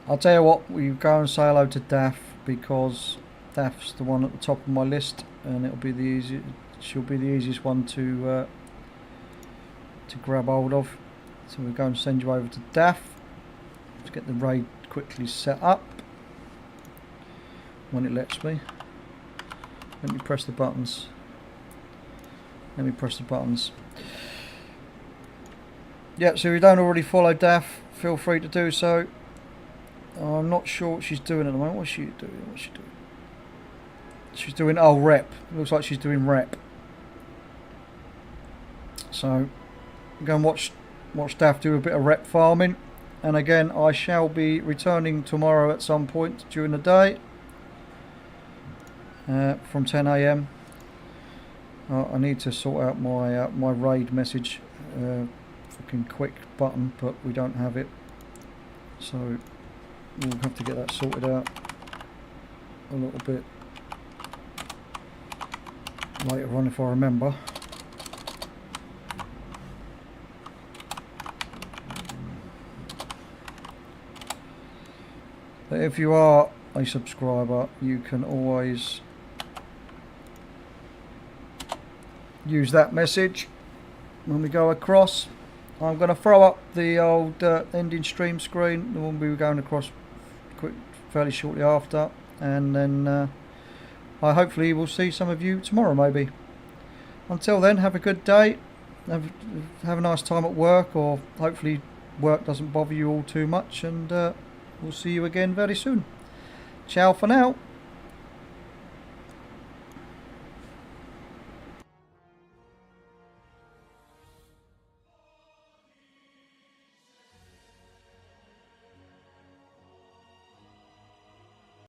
I'll tell you what, we go and say hello to Daff, because Daff's the one at the top of my list, and it'll be the easiest. She'll be the easiest one to grab hold of. So we're going to send you over to Daff to get the raid quickly set up when it lets me. Let me press the buttons. Yeah, so if you don't already follow Daff, feel free to do so. I'm not sure what she's doing at the moment. What's she doing? She's doing rep. Looks like she's doing rep. So go and watch Daff do a bit of rep farming, and again I shall be returning tomorrow at some point during the day from 10 AM. I need to sort out my raid message fucking quick button, but we don't have it, so we'll have to get that sorted out a little bit later on if I remember. But if you are a subscriber, you can always use that message when we go across. I'm going to throw up the old ending stream screen, the one we were going across fairly shortly after, and then I hopefully will see some of you tomorrow maybe. Until then, have a good day, have a nice time at work, or hopefully work doesn't bother you all too much, and we'll see you again very soon. Ciao for now.